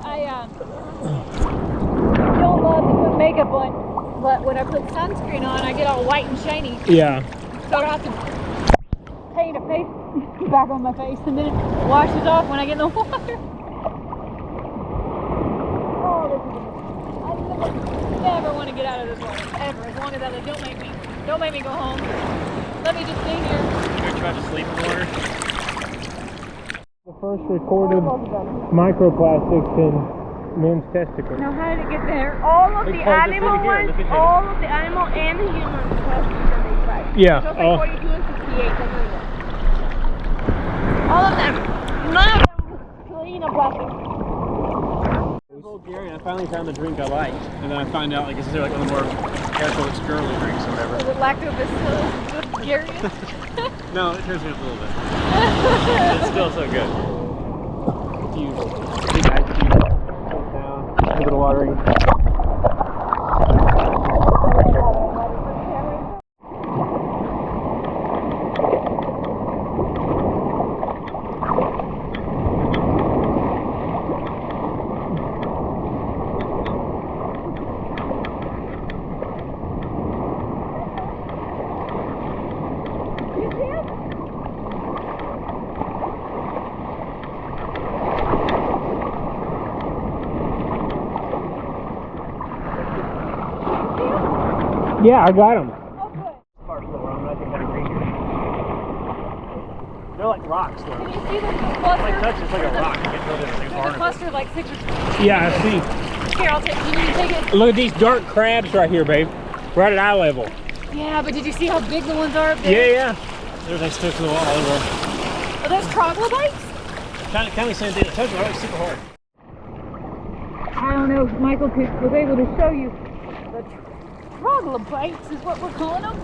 I don't love to put makeup on, but when I put sunscreen on, I get all white and shiny. Yeah. So I have to paint a face back on my face, and then it washes off when I get in the water. Oh, this is I never want to get out of this water ever. As long as I live, don't make me go home. Let me just stay here. You ever tried to sleep in the water? The first recorded microplastics in men's testicles. Now, how did it get there? All of They the call this animal over here, ones, look at you. all of the animal and the human plastics that they tried. Yeah. Just like 42 and 68, something like that. All of them. None of them was clean of plastic. Bulgarian, I finally found the drink I like, and then I find out like it's like one of the more alcoholic girly drinks or whatever. Is it lactobacillus Bulgarian? No, it turns me up a little bit. It's still so good. If you big ice cube, put it down, a little bit of watering. Yeah, I got them. They're like rocks though. Can you see the Like cluster? touch, it's like a rock. You get really There's a barnacle. cluster of like 6 or... Yeah, I see. Here, I'll take... You need to take it? Look at these dark crabs right here, babe. Right at eye level. Yeah, but did you see how big the ones are up there? Yeah. They're like stuck to the wall all over. Are those troglodytes? Kind of the same thing. It touches me right super hard. I don't know if Michael was able to show you. The troglodytes is what we're calling them.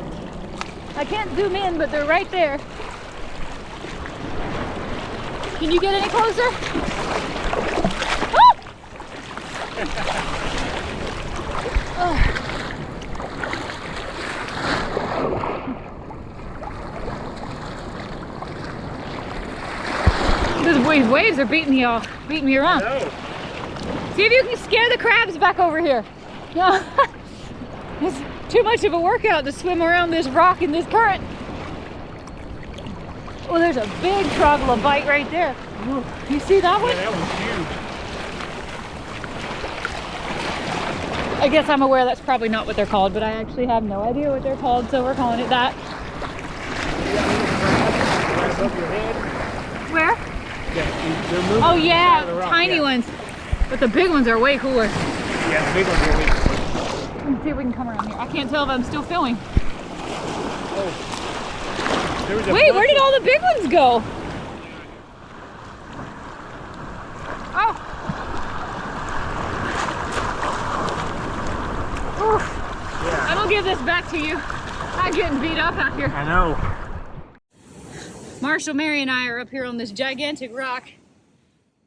I can't zoom in, but they're right there. Can you get any closer? Ah! These waves are beating me around. See if you can scare the crabs back over here. No, it's too much of a workout to swim around this rock in this current. Oh, there's a big troglobite right there. You see that one? Yeah, that one's huge. I guess I'm aware that's probably not what they're called, but I actually have no idea what they're called, so we're calling it that. Where? Yeah, Oh yeah, tiny ones. But the big ones are way cooler. Yeah, the big ones are way cooler. Let's see if we can come around here. I can't tell if I'm still filming. Wait, where did all the big ones go? Oh. Oof. Yeah. I will give this back to you. I'm getting beat up out here. I know. Marshall, Mary, and I are up here on this gigantic rock.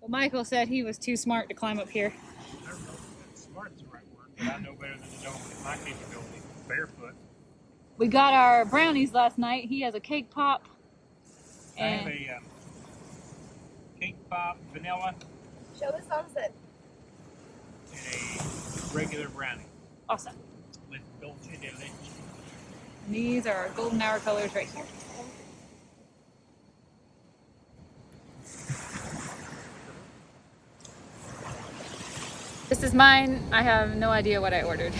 Well, Michael said he was too smart to climb up here. I don't know if smart is the right word, but I know better than to know my capability. Barefoot. We got our brownies last night. He has a cake pop. I have a cake pop, vanilla, Show the sunset. and a regular brownie Awesome. with dolce de leche. And these are our golden hour colors right here. This is mine. I have no idea what I ordered.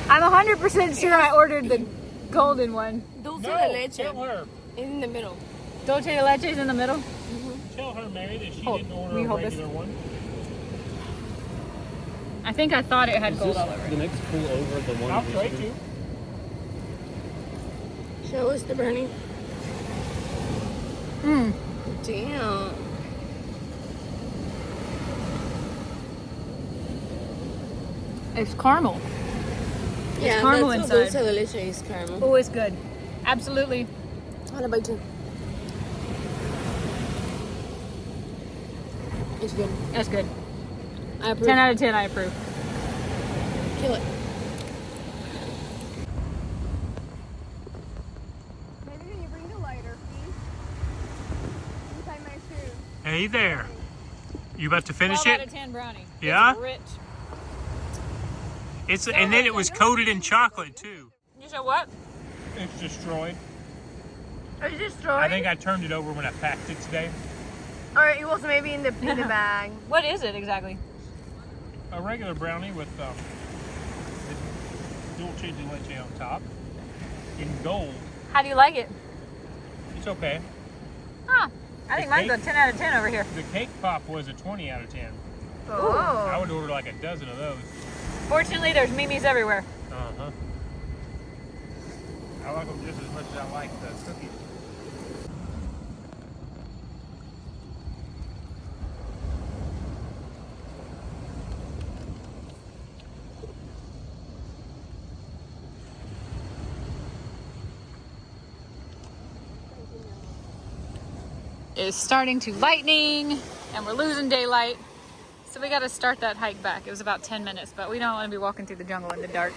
I'm 100% sure I ordered the golden one. Dulce de leche. Tell her. In the middle. Dolce de leche is in the middle. Tell her, Mary, that she Hold. didn't Will order you a hold this? regular one. I think I thought it had Is gold this all over the it. next pull over the one? I'll recently? trade you. Show us the brownie. Mmm. Damn. It's caramel. Yeah, caramel that's inside. what dulce de leche is caramel. Oh, it's good. Absolutely. I want to bite too. It's good. That's good. I approve. 10 out of 10, I approve. Kill it. Maybe can you bring the lighter, please? Inside my shoe. Hey there. You about to finish 12 out it? of 10 brownie. Yeah? It's rich. It's and then it was coated in chocolate too. You said what? It's destroyed. Are you destroyed? I think I turned it over when I packed it today. Or it was maybe in the bag. What is it exactly? A regular brownie with dolce de leche on top in gold. How do you like it? It's okay. Huh. I think mine's a 10 out of 10 over here. The cake pop was a 20 out of 10. Oh. I would order like a dozen of those. Fortunately, there's Mimi's everywhere. Uh-huh. I like them just as much as I like the cookies. It's starting to lightning and we're losing daylight. So we got to start that hike back. It was about 10 minutes, but we don't want to be walking through the jungle in the dark.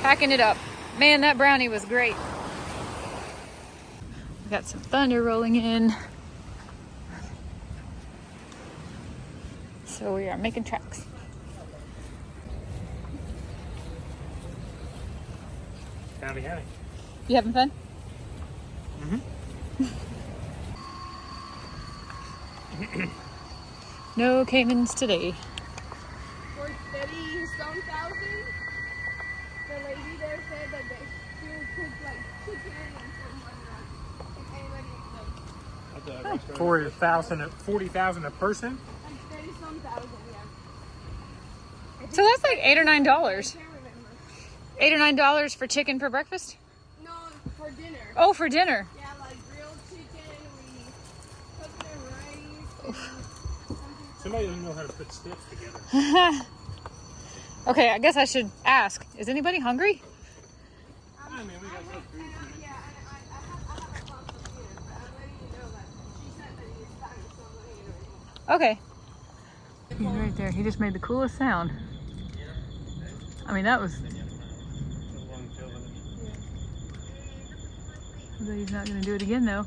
Packing it up. Man, that brownie was great. We got some thunder rolling in. So we are making tracks. Howdy, howdy. You having fun? No caimans today. For 30-some thousand, the lady there said that she would cook like chicken and some already like 40,000 a person. like 30-some thousand, yeah. So that's like $8 or $9. I can't remember. $8 or $9 for chicken for breakfast? No, for dinner. Oh, for dinner. Yeah, like grilled chicken, we cooked the rice. Somebody doesn't know how to put sticks together. Okay, I guess I should ask. Is anybody hungry? I mean, we got some food. Yeah, I have a box of peanuts, but I'm letting you know that she said that it's Spanish, so I'm letting you know. Okay. He's right there. He just made the coolest sound. I mean, that was... I bet he's not going to do it again, though.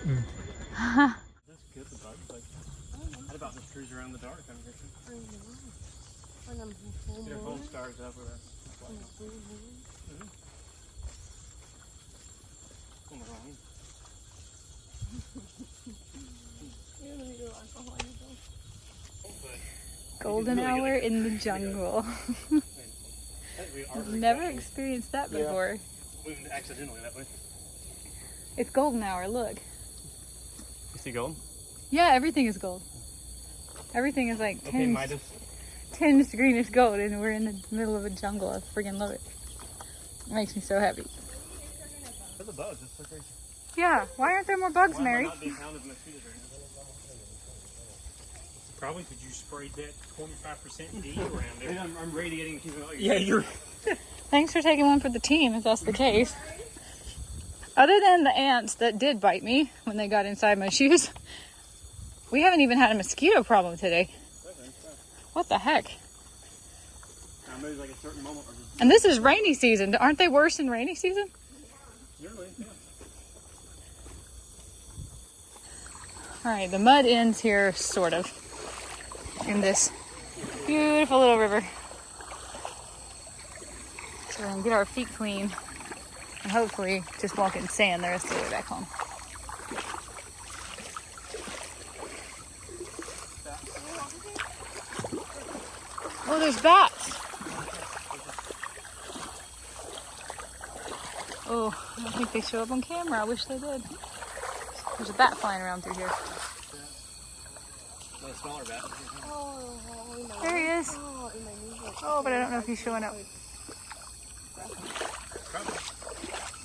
That's good, the bugs. Like, how about the trees around the dark? I'm guessing. Their whole stars up with us. Oh my God. Golden hour in the jungle. Never experienced that before. We went accidentally that way. It's golden hour, look. You see gold? Yeah, everything is gold. Everything is like Okay, tinged, Midas. tinged greenish gold, and we're in the middle of a jungle. I freaking love it. It makes me so happy. Look at the bugs. It's so crazy. Yeah, why aren't there more bugs, Why Mary? am I not being hounded with mosquitoes right now? Probably because you sprayed that 25% D around there. And I'm radiating keeping it like Yeah, you're. Thanks for taking one for the team, if that's the case. Other than the ants that did bite me when they got inside my shoes, we haven't even had a mosquito problem today. What the heck? There's like a certain moment where And this is rainy season. Aren't they worse in rainy season? really, yeah. All right, the mud ends here, sort of, in this beautiful little river. So we're gonna get our feet clean and hopefully just walk in sand the rest of the way back home. Oh, there's bats. Oh, I don't think they show up on camera. I wish they did. There's a bat flying around through here. A smaller bat. There he is. Oh, but I don't know if he's showing up.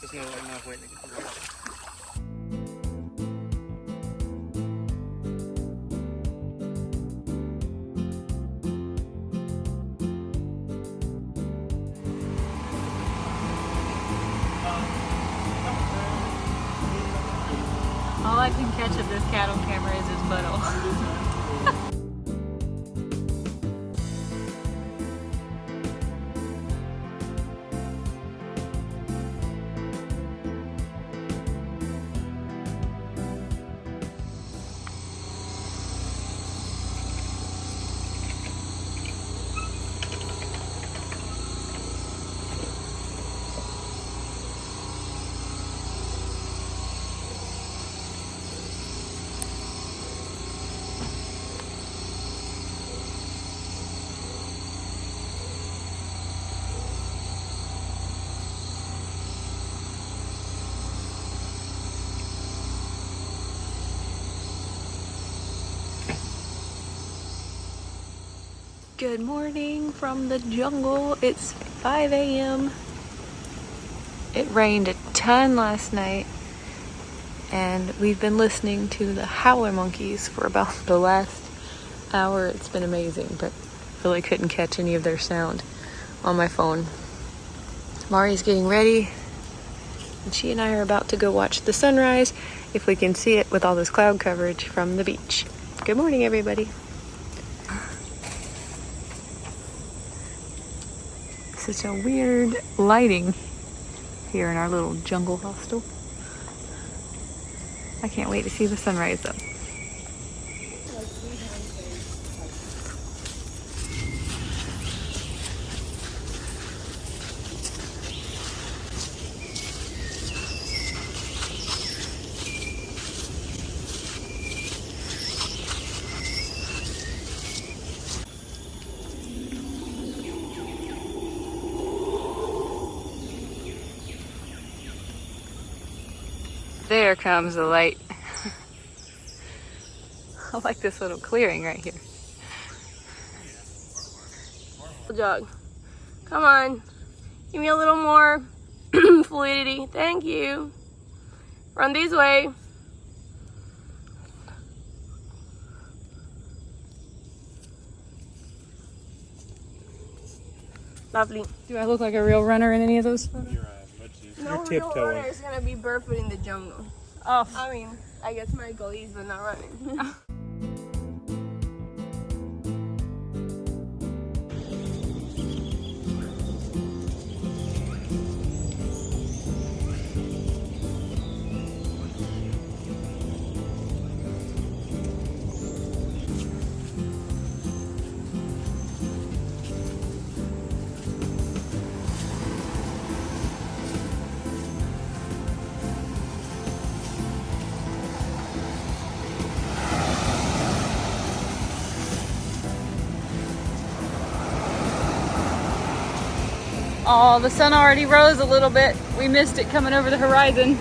There's no enough waiting to get the water. All I can catch of this cat on camera is his butthole. Good morning from the jungle. It's 5 a.m. It rained a ton last night, and we've been listening to the howler monkeys for about the last hour. It's been amazing, but really couldn't catch any of their sound on my phone. Mari's getting ready, and she and I are about to go watch the sunrise if we can see it with all this cloud coverage from the beach. Good morning, everybody. Such a weird lighting here in our little jungle hostel. I can't wait to see the sunrise though. There comes the light. I like this little clearing right here. Jog. Come on. Give me a little more fluidity. Thank you. Run this way. Lovely. Do I look like a real runner in any of those photos? No real runner is gonna be barefoot in the jungle. Oh. I mean, I guess my goal is but not running. Oh, the sun already rose a little bit. We missed it coming over the horizon.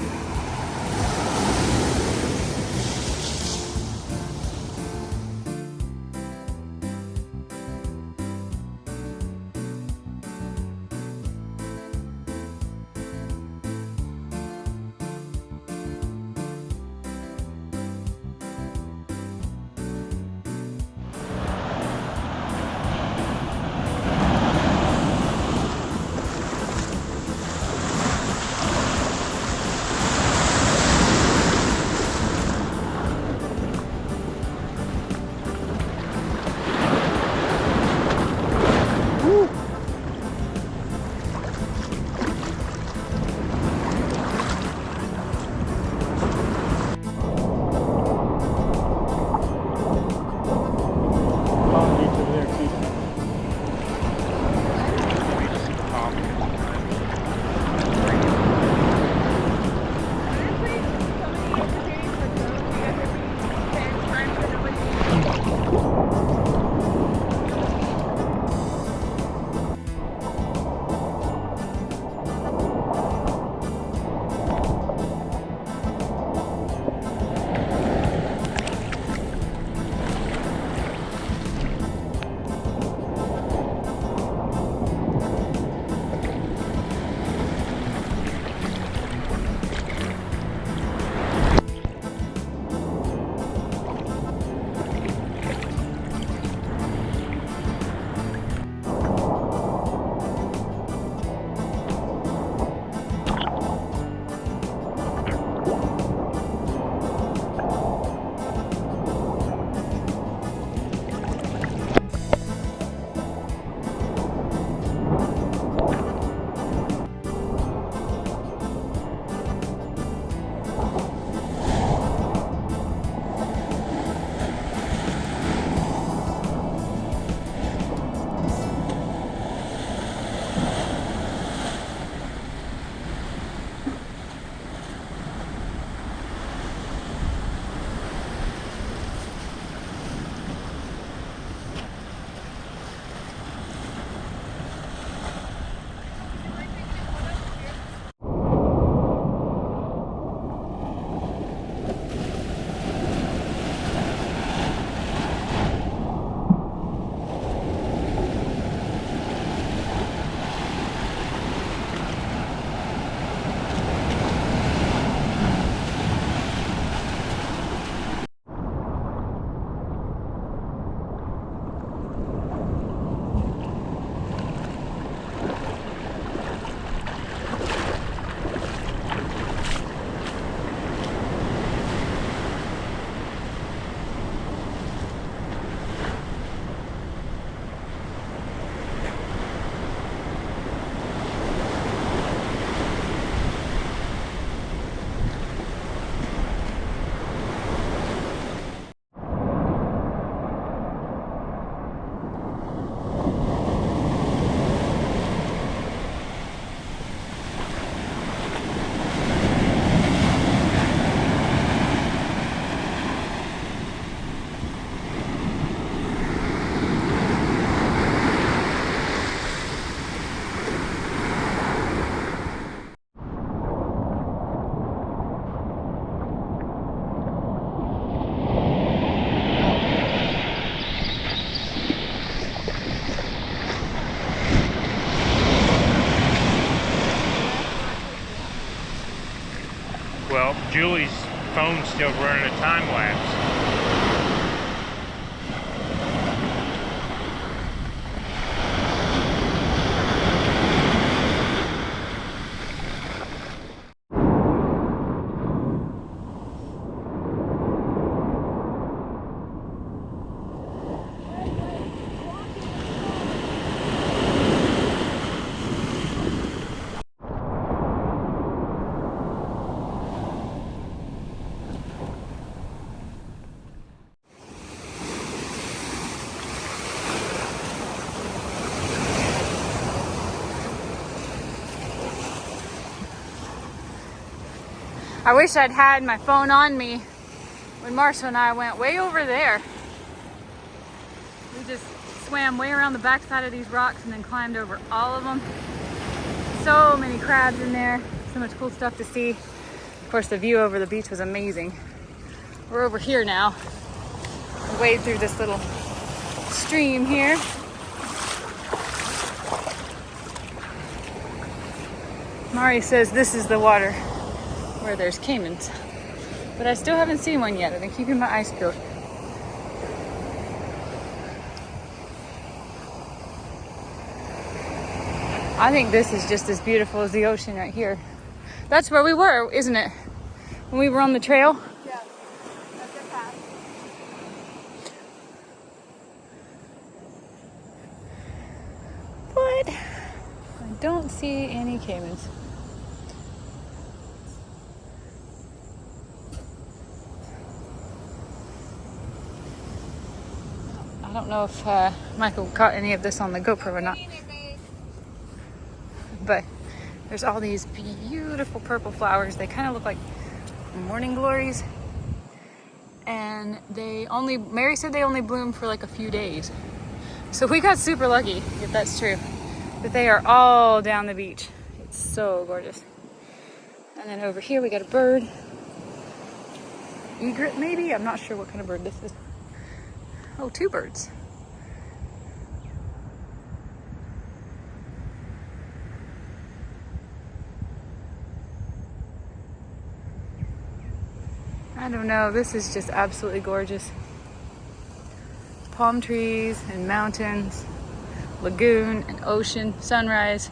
Julie's phone's still running a time lapse. I wish I'd had my phone on me when Marshall and I went way over there. We just swam way around the backside of these rocks and then climbed over all of them. So many crabs in there, so much cool stuff to see. Of course, the view over the beach was amazing. We're over here now. We wade through this little stream here. Mari says this is the water where there's caimans, but I still haven't seen one yet. I've been keeping my eyes peeled. I think this is just as beautiful as the ocean right here. That's where we were, isn't it? When we were on the trail? Yeah, that's the path. But I don't see any caimans. I don't know if Michael caught any of this on the GoPro or not. But there's all these beautiful purple flowers. They kind of look like morning glories. And Mary said they only bloom for like a few days. So we got super lucky, if that's true. But they are all down the beach. It's so gorgeous. And then over here we got a bird. Egret maybe? I'm not sure what kind of bird this is. Oh, two birds. I don't know, this is just absolutely gorgeous. Palm trees and mountains, lagoon and ocean, sunrise,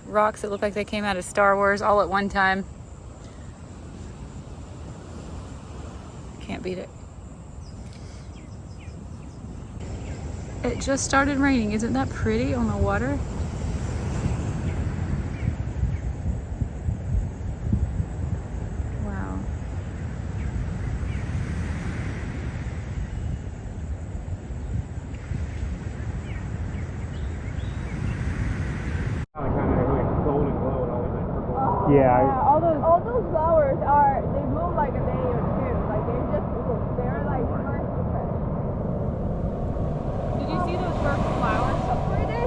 rocks that look like they came out of Star Wars all at one time. Can't beat it. It just started raining. Isn't that pretty on the water? Wow. Yeah. All those flowers they bloom like a day or two. Like they're like fresh. Did you see those purple flowers? So pretty.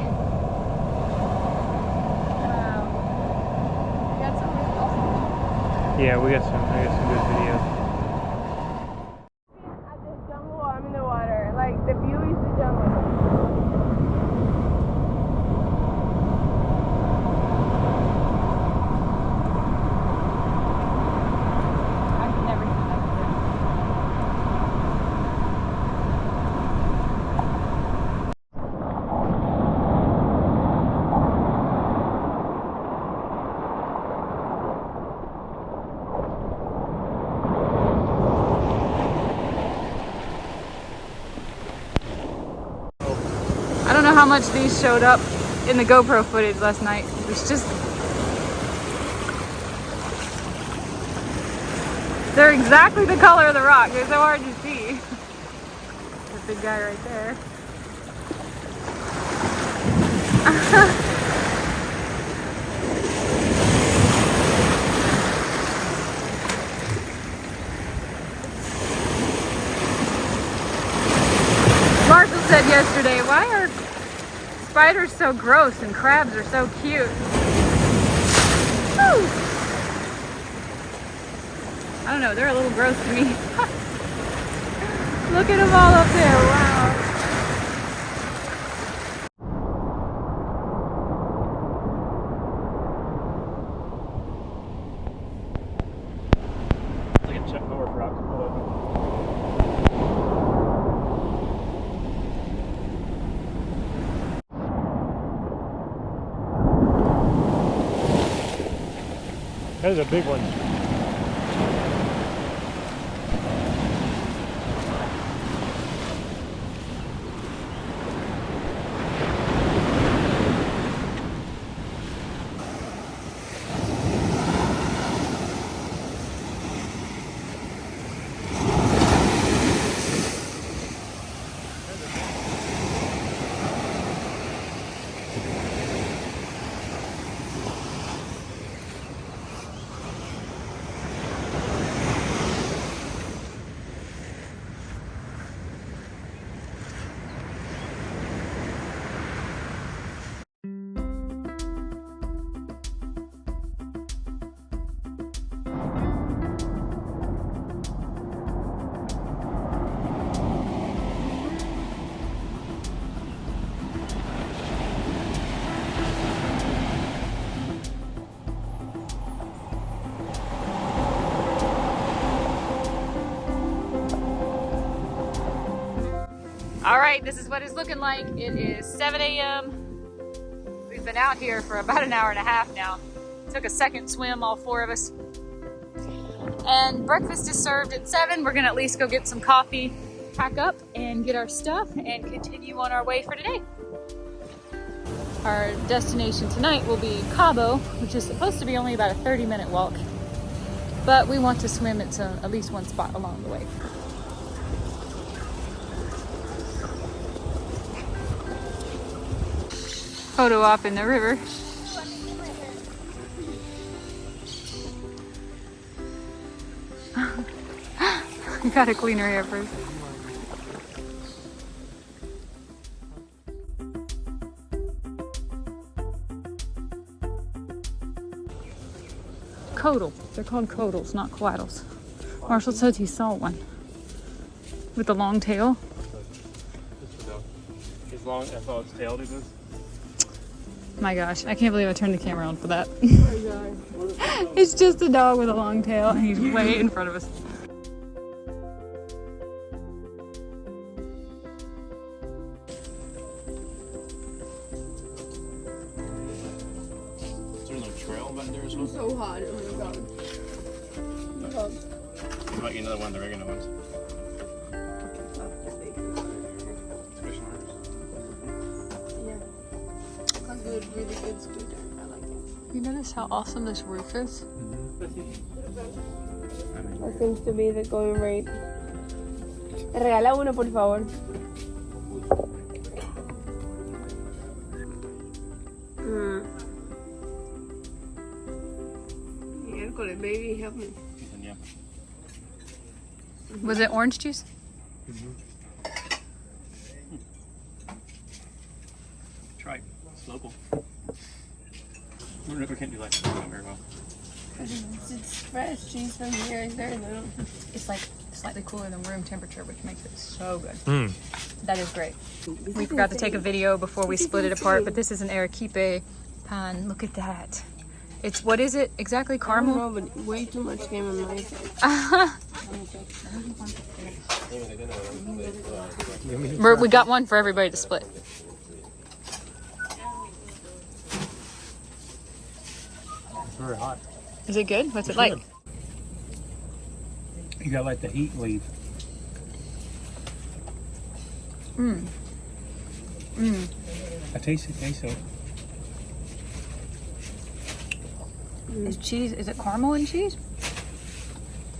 Wow. We got some really awesome. Yeah, I got some good videos. At this jungle, I'm in the water. Like the view is the jungle. I don't know how much these showed up in the GoPro footage last night. It was just... They're exactly the color of the rock. They're so hard to see. The big guy right there. Marshall said yesterday, why are spiders so gross and crabs are so cute? Woo! I don't know, they're a little gross to me. Look at them all up there, wow. That was a big one. All right, this is what it's looking like. It is 7 a.m. We've been out here for about an hour and a half now. Took a second swim, all four of us. And breakfast is served at 7. We're gonna at least go get some coffee, pack up and get our stuff and continue on our way for today. Our destination tonight will be Cabo, which is supposed to be only about a 30-minute walk. But we want to swim at least one spot along the way. Photo op in the river. You gotta clean her hair first. Codal. They're called codals, not coatls. Marshall said he saw one with a long tail. As long as all its tail do this. My gosh, I can't believe I turned the camera on for that. It's just a dog with a long tail and he's way in front of us. Is there no trail back there as well? It's so hot. Oh my god. What about another one of the regular ones? Good, really good scooter. I like it. You notice how awesome this roof is? That seems to be the going rate. Me regala uno, por favor. Miércoles, baby, help me. Yeah. Was it orange juice? Try it. It's local. I wonder if we can't do like very well. It's fresh cheese from here. Is there though? It's like slightly cooler than room temperature, which makes it so good. Mm. That is great. We forgot to take a video before we split it apart, but this is an arequipe pan. Look at that. It's, what is it exactly? Caramel? I don't know, but way too much came in my face. We got one for everybody to split. It's very hot. Is it good? What's it It's like? good. You gotta let the heat leave. Mmm. Mmm. I taste the queso. Is cheese, is it caramel and cheese?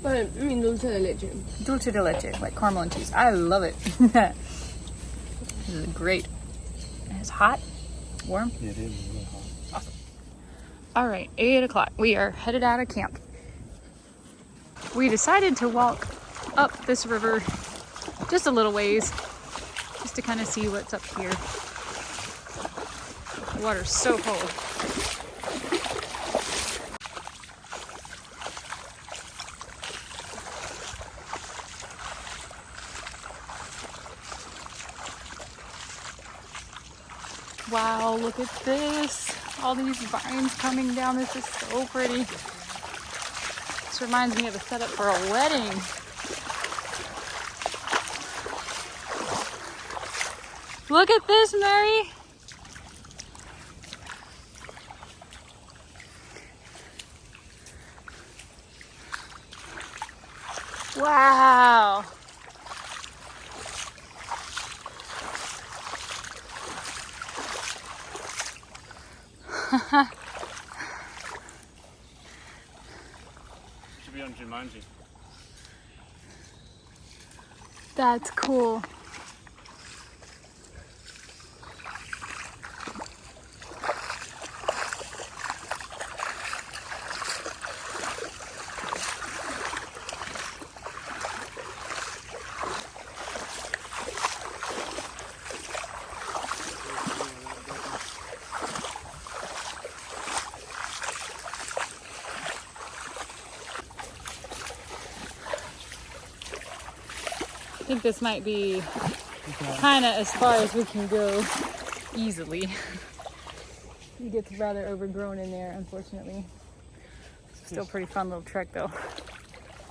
But I mean, dulce de leche. Dulce de leche, like caramel and cheese. I love it. This is great. And it's hot, warm. Yeah, it is really hot. Awesome. All right, 8 o'clock. We are headed out of camp. We decided to walk up this river just a little ways, just to kind of see what's up here. The water's so cold. Wow, look at this. All these vines coming down. This is so pretty. This reminds me of a setup for a wedding. Look at this, Mary. Wow. Should be on Jumanji. That's cool. I think this might be kind of as far as we can go easily. It gets rather overgrown in there, unfortunately. Still pretty fun little trek though.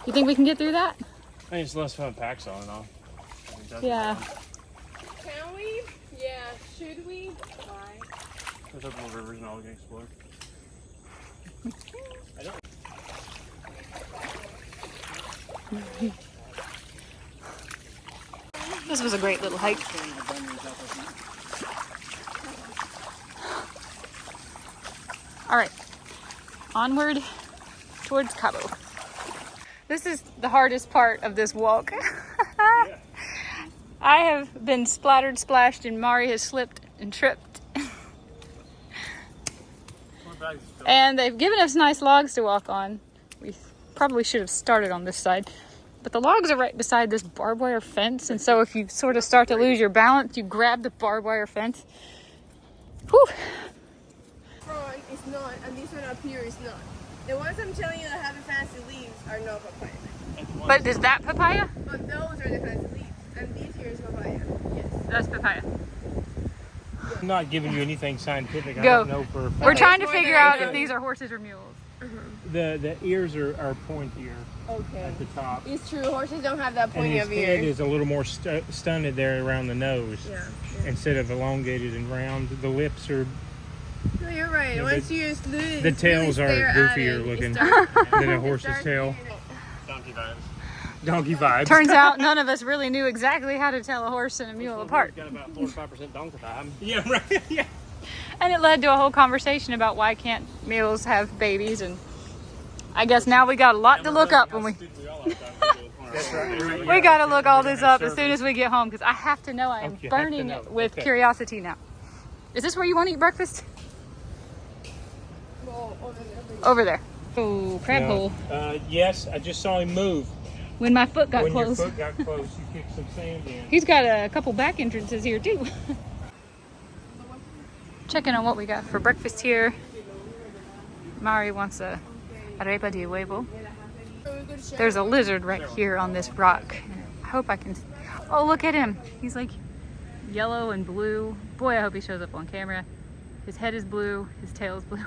You think we can get through that? I think it's less fun packs on and all. Yeah. Can we? Yeah. Should we? Why? There's a couple of rivers and all we can explore. I don't. This was a great little hike. All right, onward towards Cabo. This is the hardest part of this walk. I have been splattered, splashed, and Mari has slipped and tripped. And they've given us nice logs to walk on. We probably should have started on this side. But the logs are right beside this barbed wire fence, and so if you sort of start to lose your balance, you grab the barbed wire fence. Whew. Front is not, and this one up here is not. The ones I'm telling you that have the fancy leaves are not papaya. But is that papaya? But those are the fancy leaves, and this here is papaya. Yes. That's papaya. I'm not giving you anything scientific. I Go. don't know for a fact. We're trying to figure out if these are horses or mules. The ears are pointier Okay. at the top. It's true, horses don't have that And pointy his of head ear. is a little more stunted there around the nose. Yeah. Instead of elongated and round. The lips are, No, you're right. Yeah, Once you lose, the tails are stare at goofier it, looking you start- than a you horse's start tail. doing it. Donkey vibes. Donkey vibes. Turns out none of us really knew exactly how to tell a horse and a mule apart. Got about 4 to 5% donkey vibe. Yeah, right. Yeah. And it led to a whole conversation about why can't mules have babies, and I guess now we got a lot to look up when we That's right. we got to look all this up as soon as we get home, because I have to know. I am Okay, have to burning know. it with Okay. curiosity now. Is this where you want to eat breakfast? Well, Over there. Oh, crab hole. Yes, I just saw him move. When my foot got When close. your foot got close, you kicked some sand in. He's got a couple back entrances here too. Checking on what we got for breakfast here. Mari wants a arepa de huevo. There's a lizard right here on this rock. I hope I can. Oh, look at him. He's like yellow and blue. Boy, I hope he shows up on camera. His head is blue. His tail is blue.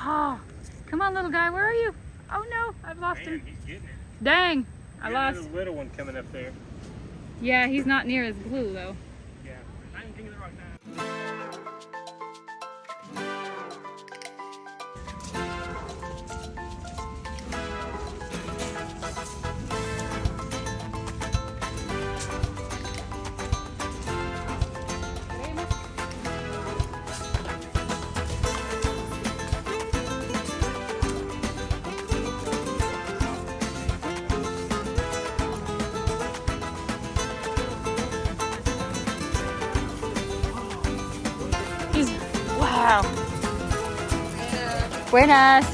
Oh, come on, little guy. Where are you? Oh no, I've lost him. He's getting it. Dang, I lost. There's a little one coming up there. Yeah, he's not near as blue though. Yeah. I'm thinking of the rock now. He's wow. Buenas.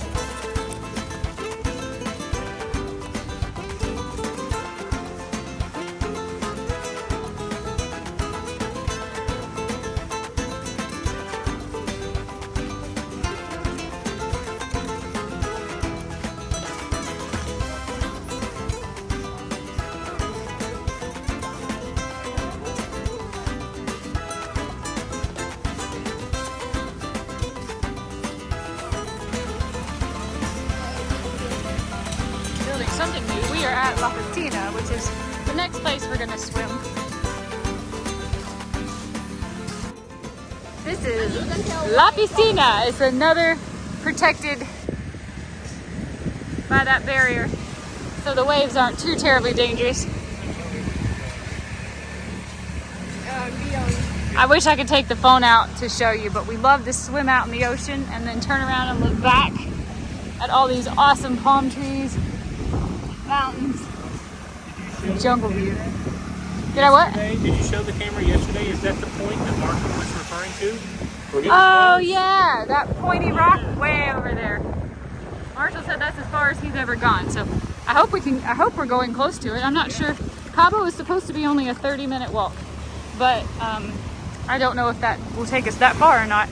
Building something new. We are at La Piscina, which is the next place we're gonna swim. This is La Piscina. It's another protected by that barrier so the waves aren't too terribly dangerous. I wish I could take the phone out to show you, but we love to swim out in the ocean and then turn around and look back at all these awesome palm trees, mountains, jungle view. Did I what? Did you show the camera yesterday? Is that the point that Marshall was referring to? Oh yeah, that pointy rock way over there. Marshall said that's as far as he's ever gone. So I hope we're going close to it. I'm not sure. Cabo is supposed to be only a 30-minute walk, but I don't know if that will take us that far or not.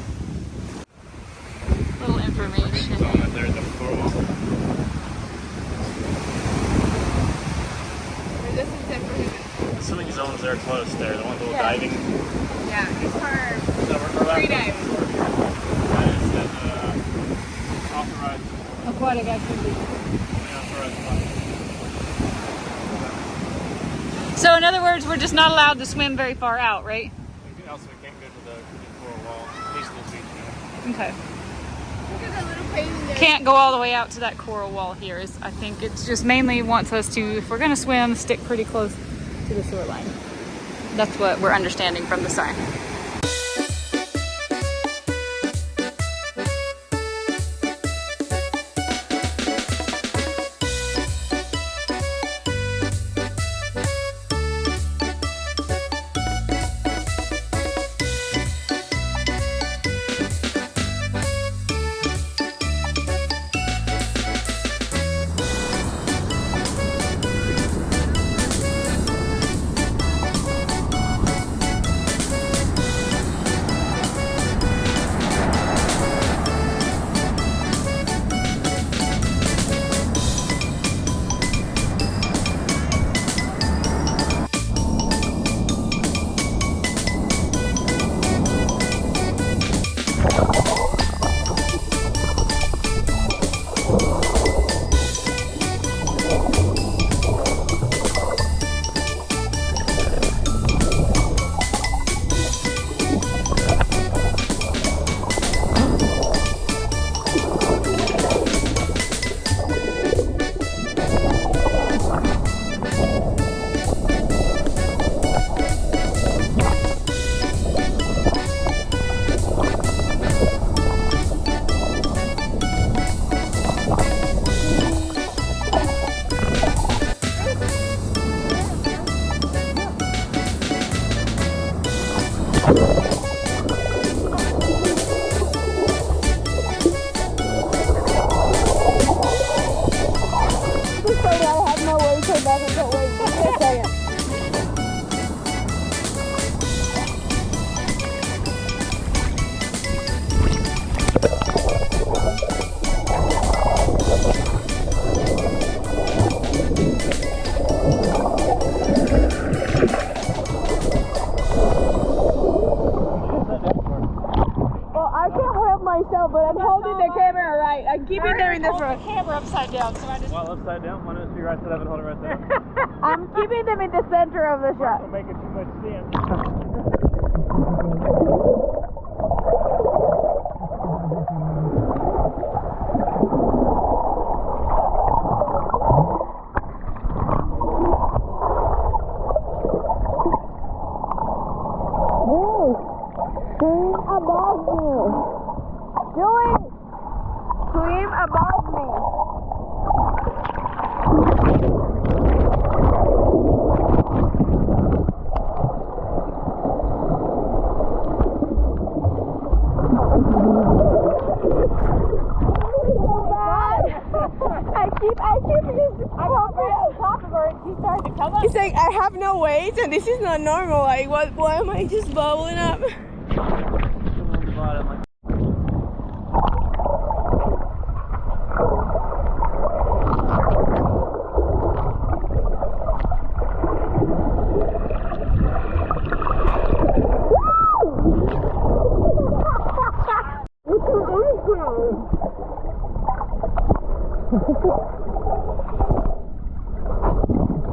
Little information. Swimming zones there close there, the ones that were diving. Yeah, it's for So we're free diving. That is authorized. Aquatic activity. So in other words, we're just not allowed to swim very far out, right? Also, we can't go to the coral wall, at least this week. Okay. Look at the little painting there. Can't go all the way out to that coral wall here. I think it's just mainly wants us to, if we're gonna swim, stick pretty close to the shoreline. That's what we're understanding from the sign. But I'm holding the camera right. I'm keeping them in the front. The camera upside down, so I just. While upside down, why don't you right side up and hold it right there? I'm keeping them in the center of the shot. Don't make it too much sense. Swim above me. Do it. Swim above me. I keep just on top of her and she's starting to come up. It's like I have no weight and this is not normal. Like why am I just bubbling up?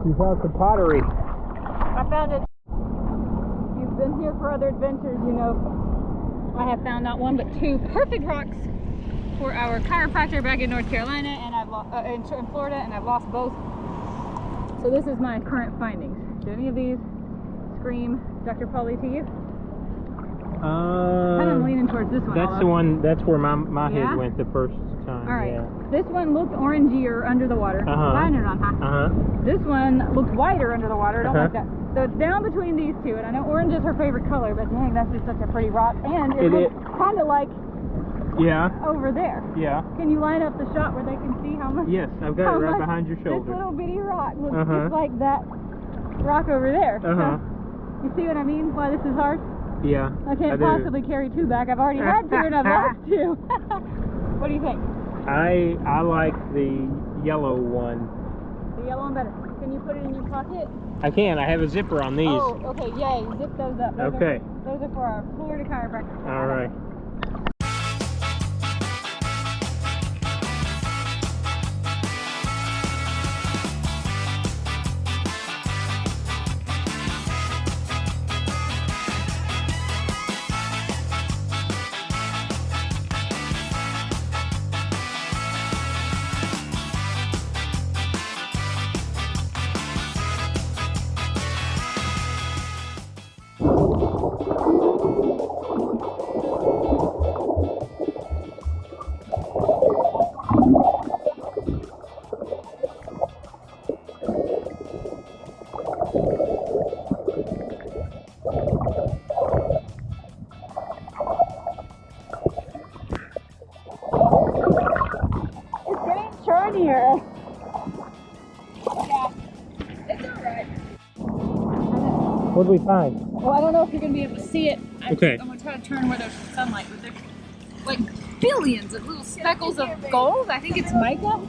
You found some pottery. I found it. If you've been here for other adventures, you know I have found not one but two perfect rocks for our chiropractor back in North Carolina, and I've lost in Florida, and I've lost both So this is my current findings. Do any of these scream Dr. Polly to you? Kind of leaning towards this one. That's the one. That's where my Yeah? head went the first time. All right. Yeah. This one looked orangier under the water. Find it on high. This one looked whiter under the water. I don't like that. So it's down between these two, and I know orange is her favorite color, but dang, that's just such a pretty rock. And it looks kind of like over there. Yeah. Can you line up the shot where they can see how much? Yes, I've got it right behind your shoulder. This little bitty rock looks just like that rock over there. So, you see what I mean? Why this is hard? Yeah. I can't possibly carry two back. I've already had two and I've lost two. What do you think? I like the yellow one. The yellow one better. Can you put it in your pocket? I can. I have a zipper on these. Oh, okay. Yay. Zip those up. Those Okay. Those are for our Florida chiropractor. All right. Churnier. Yeah, it's alright. What did we find? Well, I don't know if you're going to be able to see it. I'm going to try to turn where there's sunlight, but there's like billions of little speckles of gold. I think it's mica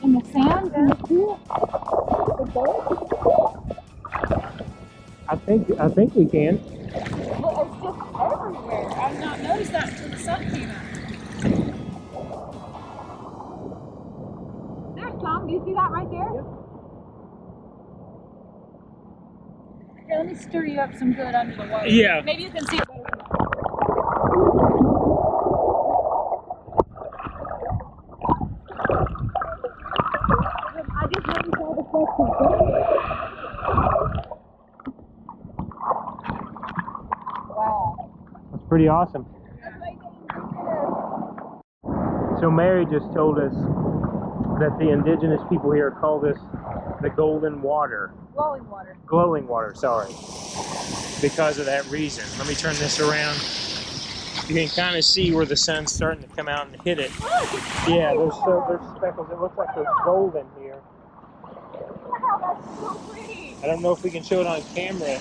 in the sand in the pool. The gold. I think we can. Well, it's just everywhere. I've not noticed that until the sun came out. There's Tom. Do you see that right there? Yep. Here, let me stir you up some good under the water. Yeah. Maybe you can see it better than that. I just noticed all the flecks of gold. Wow. That's pretty awesome. So Mary just told us that the indigenous people here call this the golden water. Glowing water. Glowing water, sorry. Because of that reason. Let me turn this around. You can kind of see where the sun's starting to come out and hit it. Yeah, there's speckles. It looks like there's gold in here. Wow, that's so pretty. I don't know if we can show it on camera,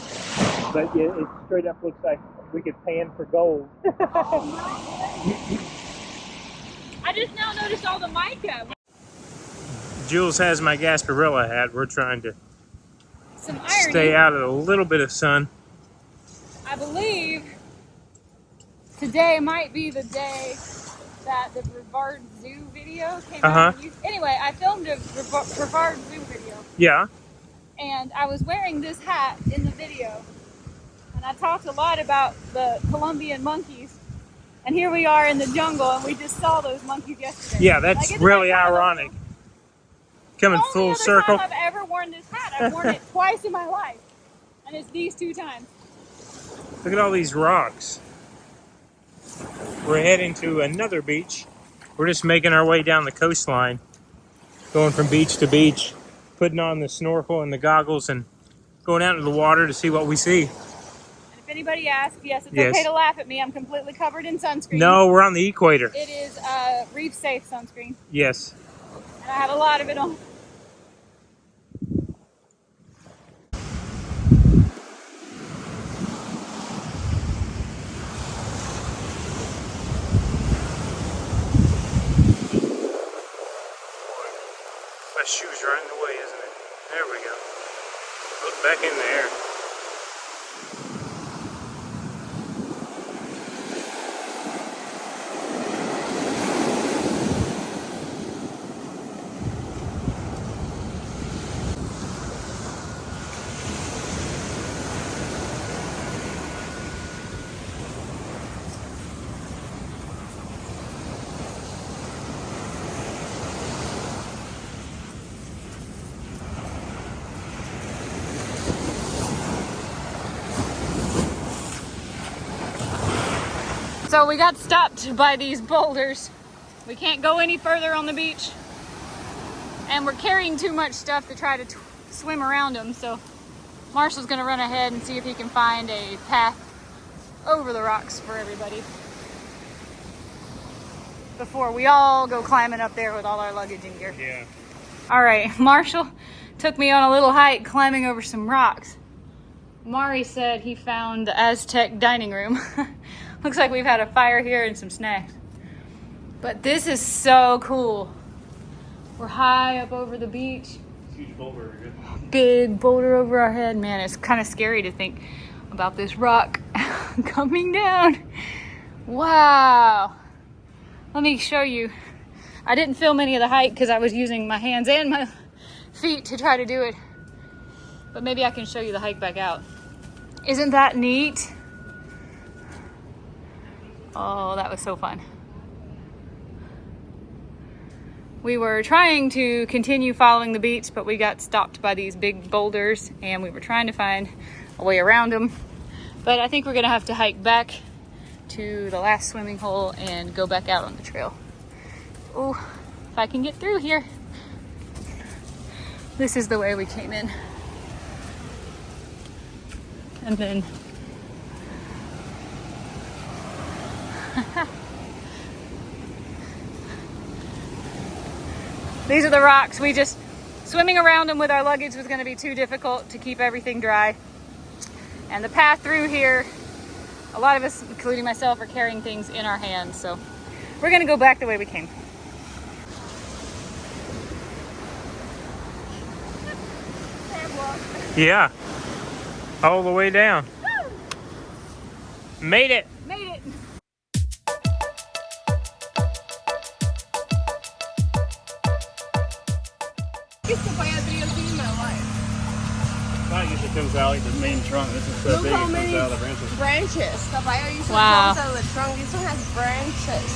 but it straight up looks like we could pan for gold. I just now noticed all the mica. Jules has my Gasparilla hat. We're trying to Some irony. stay out of a little bit of sun. I believe today might be the day that the Brevard Zoo video came out. Anyway, I filmed a Brevard Zoo video. Yeah. And I was wearing this hat in the video. And I talked a lot about the Colombian monkeys. And here we are in the jungle, and we just saw those monkeys yesterday. Yeah, that's really ironic. Coming full circle. It's the only other time I've ever worn this hat. I've worn it twice in my life. And it's these two times. Look at all these rocks. We're heading to another beach. We're just making our way down the coastline. Going from beach to beach. Putting on the snorkel and the goggles and going out into the water to see what we see. And if anybody asks, yes, it's okay to laugh at me. I'm completely covered in sunscreen. No, we're on the equator. It is reef safe sunscreen. Yes. And I have a lot of it on. My shoe's right in the way, isn't it? There we go. Look back in there. So we got stopped by these boulders. We can't go any further on the beach. And we're carrying too much stuff to try to swim around them. So Marshall's gonna run ahead and see if he can find a path over the rocks for everybody before we all go climbing up there with all our luggage and gear. Yeah. All right, Marshall took me on a little hike climbing over some rocks. Mari said he found the Aztec dining room. Looks like we've had a fire here and some snacks. But this is so cool. We're high up over the beach. Huge boulder. Big boulder over our head. Man, it's kind of scary to think about this rock coming down. Wow. Let me show you. I didn't film any of the hike because I was using my hands and my feet to try to do it. But maybe I can show you the hike back out. Isn't that neat? Oh, that was so fun. We were trying to continue following the beach, but we got stopped by these big boulders and we were trying to find a way around them. But I think we're gonna have to hike back to the last swimming hole and go back out on the trail. Oh, if I can get through here. This is the way we came in. And then these are the rocks. We just, swimming around them with our luggage was gonna be too difficult to keep everything dry. And the path through here, a lot of us, including myself, are carrying things in our hands. So we're gonna go back the way we came. Yeah. All the way down. Made it. Made it. It's the papaya tree I've seen in my life. That usually comes out like the main trunk. This is so Look big, how it many comes out of the branches. branches. Papaya usually Wow. comes out of the trunk. This one has branches.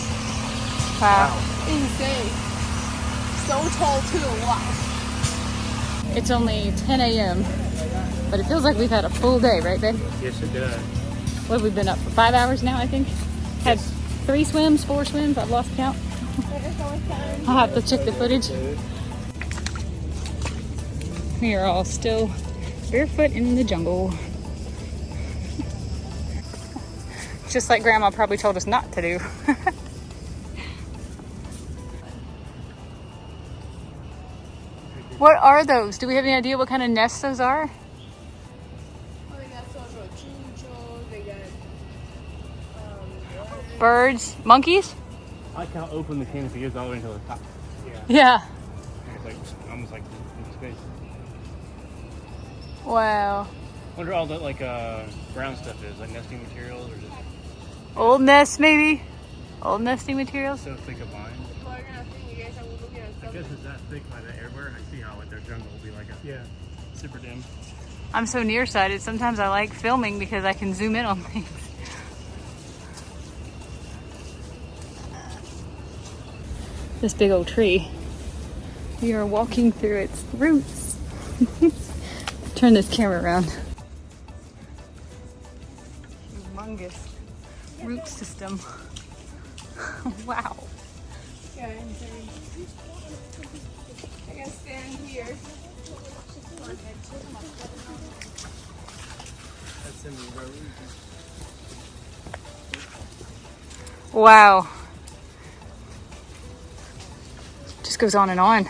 Wow. Insane. So tall too. Wow. It's only 10 a.m., but it feels like we've had a full day, right, babe? Yes, it does. What have we been up for? 5 hours now, I think? Had 3 swims, 4 swims, I've lost count. I'll have to check the footage. We are all still barefoot in the jungle. Just like Grandma probably told us not to do. What are those? Do we have any idea what kind of nests those are? Oh, they got some chuchos. They got Birds? Monkeys? I like how open the canopy is all the way until the top. Yeah. It's like almost like in space. Wow. Wonder all the like brown stuff is, like nesting materials or just Old nests, maybe? Old nesting materials? so thick of vines. I guess it's that thick by the everywhere. I see how like their jungle will be like a super dim. I'm so nearsighted. Sometimes I like filming because I can zoom in on things. This big old tree. We are walking through its roots. Turn this camera around. Humongous root system. Wow. Yeah, insane. I can stand here. That's in the road. Wow. Just goes on and on.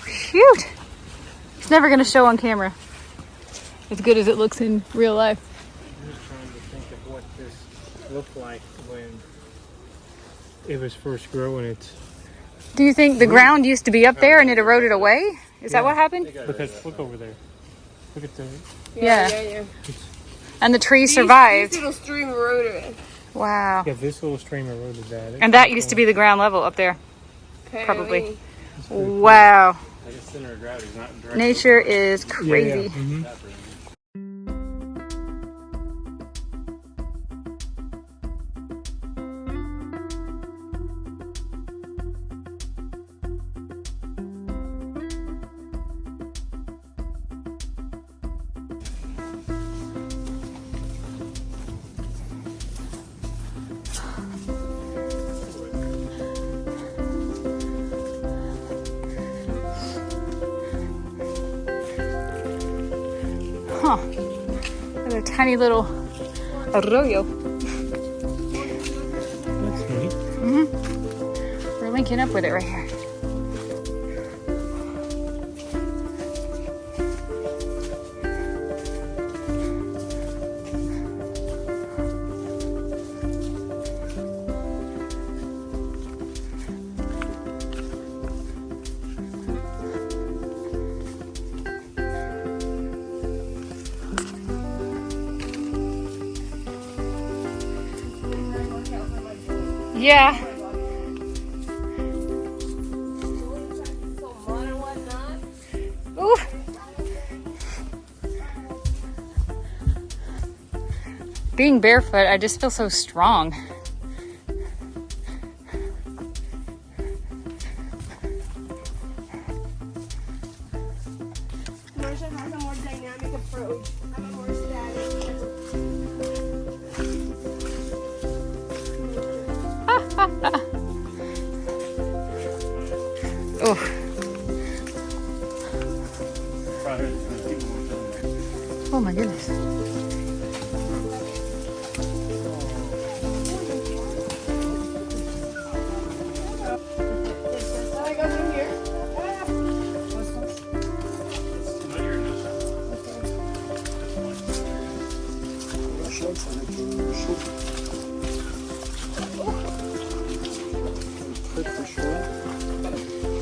Shoot! It's never gonna show on camera as good as it looks in real life. I'm just trying to think of what this looked like when it was first growing. Do you think the ground used to be up there and it eroded away? Is that what happened? Because look over there. Look at the. Yeah. And the tree survived. This little stream eroded it. Wow. Yeah, this little stream eroded that. And that used to be the ground level up there. Probably. Cool. Wow. Like the center of gravity is not directly. Nature is crazy. Mhm. tiny little arroyo. That's neat. We're linking up with it right here. Yeah. Ooh. Being barefoot, I just feel so strong. Marsha has a more dynamic approach. I'm a more static. Oh. Oh my goodness. I go through here.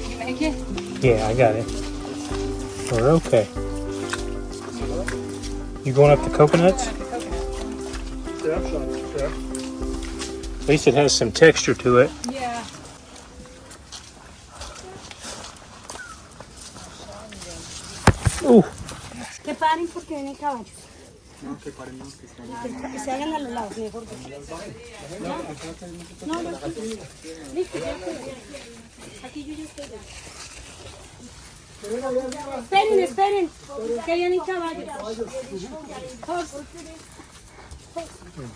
You make it? Yeah, I got it. We're okay. You going up the coconuts? At least it has some texture to it. Yeah. Ooh. Que paren porque vienen caballos. Que se hagan a los lados, mejor. No, no. Listo, ya estoy. Aquí yo ya estoy. Esperen, esperen. Que vienen caballos.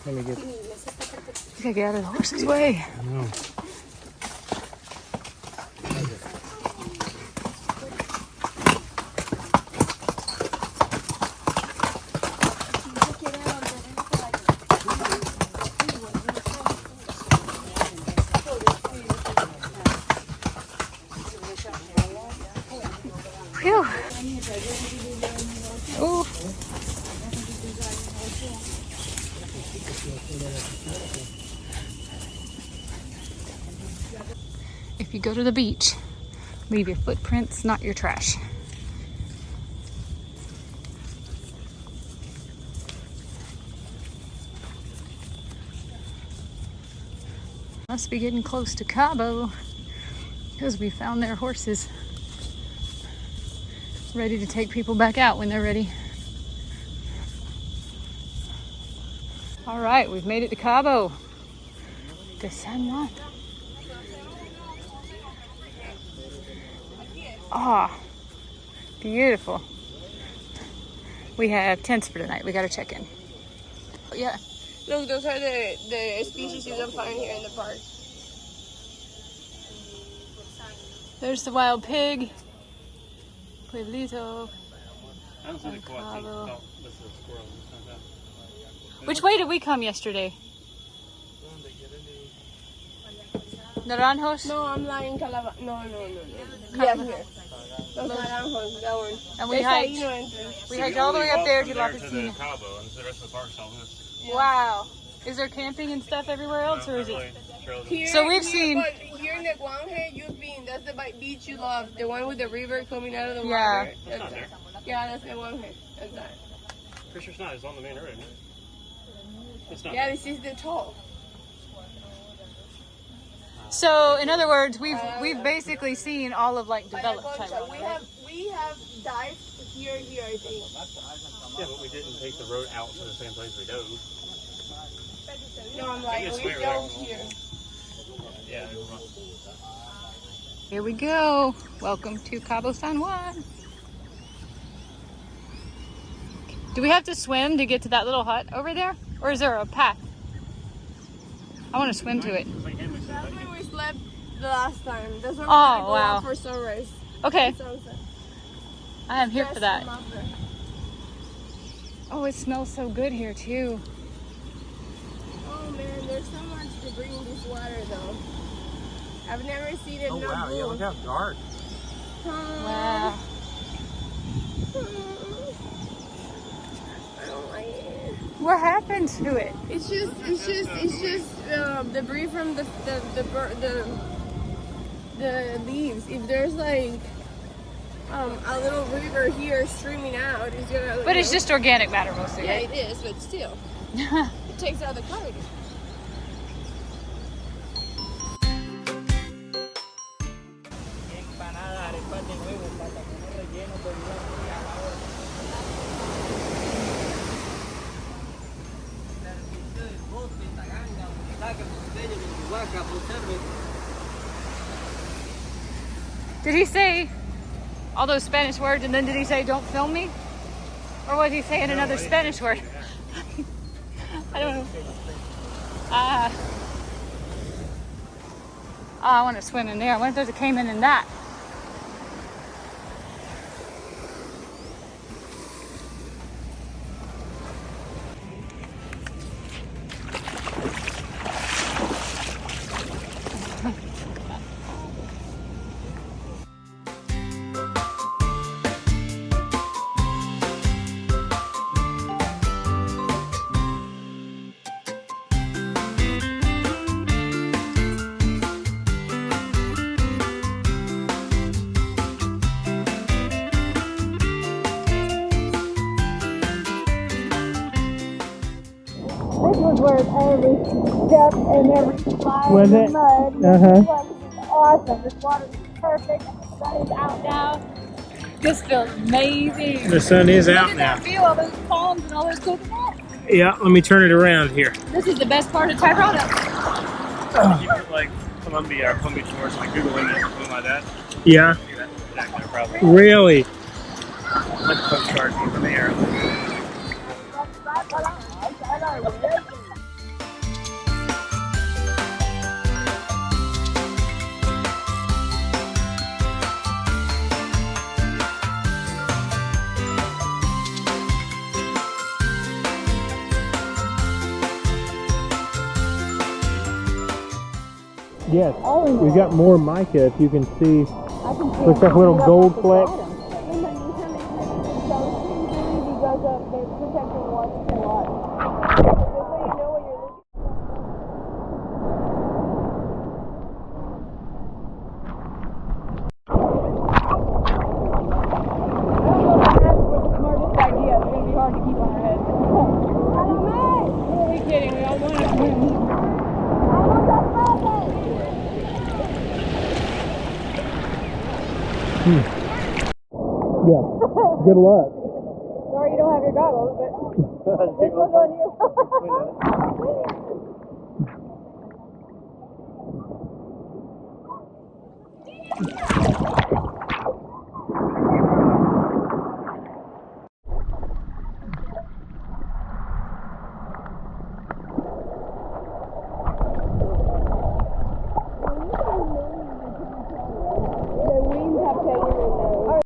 Let me get. You gotta get out of the horse's way. I know. Phew. Ooh. If you go to the beach, leave your footprints, not your trash. Must be getting close to Cabo because we found their horses ready to take people back out when they're ready. All right, we've made it to Cabo de San Juan. Ah, beautiful. We have tents for tonight. We got to check in. Yeah. Look, those are the species you can find here in the park. There's the wild pig. Pueblito. I don't see the coati. Cabo. Oh, this is a squirrel. Which way did we come yesterday? Naranjos? No, I'm lying. No. Yeah, here. Those naranjos, that one. And we hiked. We hiked all the way up there to La To the Piscina. Cabo, and the rest of the park's all this. Wow. Is there camping and stuff everywhere else, or is it? Here, So we've seen- But here in the Guanje, you've been. That's the beach you love. The one with the river coming out of the Yeah. water. It's not there. Yeah, that's the Guanje. That's that. Pretty sure it's not. It's on the main road, isn't it? It's not. Yeah, this is the toll. So, in other words, we've basically seen all of like developed Tyrona, right? We have dived here, I think. Yeah, but we didn't take the road out to the same place we dove. No, I'm like, It's we way dove over. here. Yeah. Here we go. Welcome to Cabo San Juan. Do we have to swim to get to that little hut over there? Or is there a path? I want to swim to it. That's where we slept the last time. That's where we're Oh, gonna go wow. out for sunrise. Okay, Sunset. I am here for that. Oh, it smells so good here too. Oh man, there's so much debris in this water though. I've never seen it Oh not wow, yeah, look how dark. Wow. I don't like it. What happened to it? It's just debris from the leaves. If there's like a little river here streaming out, it's gonna. But it's just organic matter mostly, Yeah, right? it is, but still, it takes out the color. Did he say all those Spanish words and then did he say don't film me? Or was he saying another Spanish word? I don't know. I want to swim in there. I wonder if there's a caiman in that. This was worth every step and every slide Was in the it? mud. Uh-huh. This was awesome. This water is perfect. The sun is out now. This feels amazing. The sun is Look out at now. that view, all those palms and all those coconuts. Yeah, let me turn it around here. This is the best part of Tayrona. You put like Columbia or Columbia Shores, like Google Images or something like that. Yeah, See that back there probably. really. Like the postcard view from the air. Yes, we got more mica. If you can see, looks like little gold flecks. In the meantime, they because they're protecting water a lot. This way you know when you're looking. Smartest idea. It's going to be hard to keep on our heads. Who are we kidding? We all want to swim. Yeah, good luck. Sorry you don't have your goggles, but this was on you. The winds have taken it now.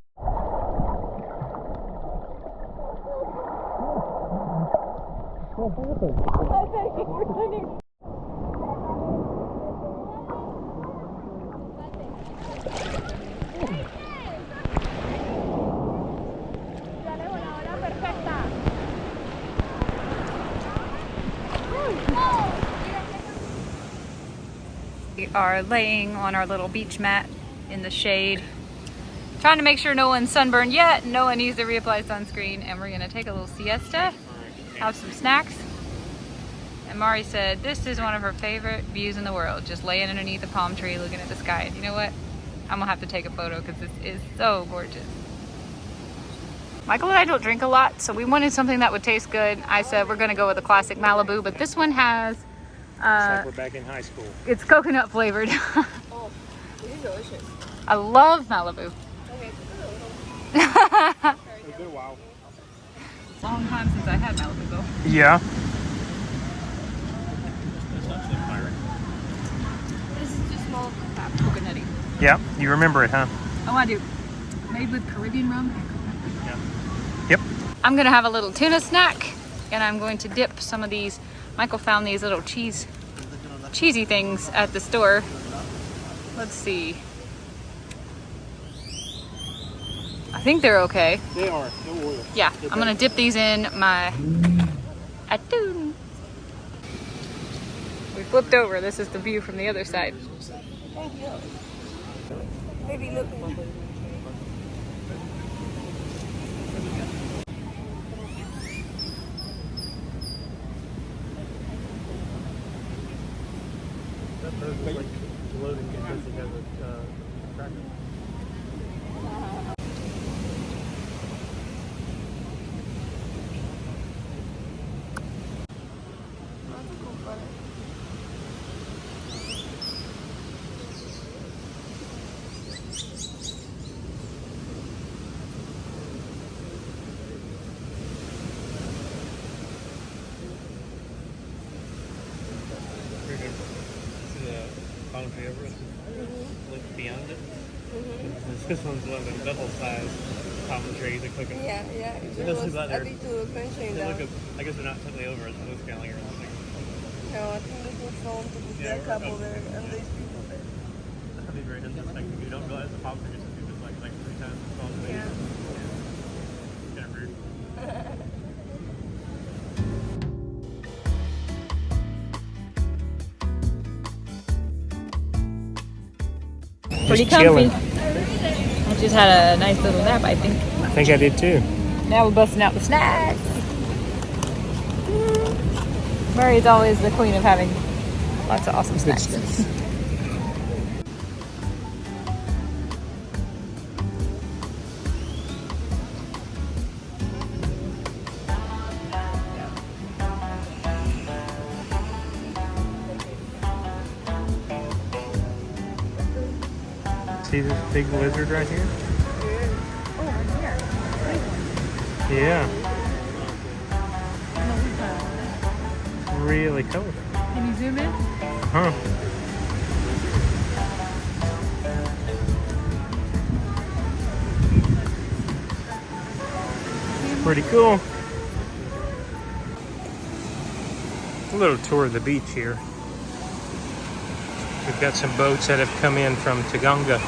We are laying on our little beach mat in the shade, trying to make sure no one's sunburned yet, no one needs to reapply sunscreen, and we're gonna take a little siesta, have some snacks. And Mari said this is one of her favorite views in the world, just laying underneath a palm tree looking at the sky. And you know what? I'm gonna have to take a photo because this is so gorgeous. Michael and I don't drink a lot, so we wanted something that would taste good. I said we're gonna go with a classic Malibu, but this one has It's like we're back in high school. it's coconut flavored. Oh, this is delicious. I love Malibu. Okay, It's been a while. Long time since I had Malibu though. Yeah. This is just small coconutty. Yeah, you remember it, huh? Oh, I do. Made with Caribbean rum and coconut. Yep. I'm gonna have a little tuna snack, and I'm going to dip some of these. Michael found these little cheesy things at the store. Let's see. I think they're okay. They are. No oil. Yeah, I'm gonna dip these in my atún. We flipped over. This is the view from the other side. Thank you. Maybe look. Look beyond it. This one's one of them double sized palm trees they're cooking. Yeah. It doesn't look like they're, Crunching down. I guess they're not totally over. It's looks kind of like everything. No, I think they put foam to put that couple there and these people there. That'd be very interesting. You don't realize the palm trees are just like 3 times as tall as they are. Kind of rude. Pretty Just comfy. chilling. I just had a nice little nap, I think. I think I did too. Now we're busting out the snacks. Murray's always the queen of having lots of awesome snacks. See this big lizard right here? Oh, right here. Yeah. Really colorful. Can you zoom in? Huh. Pretty cool. A little tour of the beach here. We've got some boats that have come in from Taganga.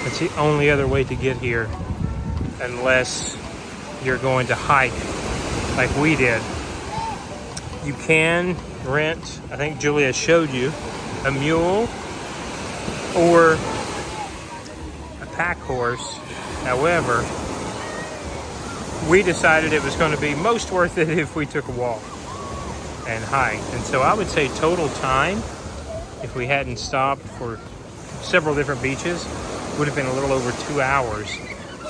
It's the only other way to get here unless you're going to hike like we did. You can rent, I think Julia showed you, a mule or a pack horse. However, we decided it was going to be most worth it if we took a walk and hiked. And so I would say total time, if we hadn't stopped for several different beaches, would have been a little over 2 hours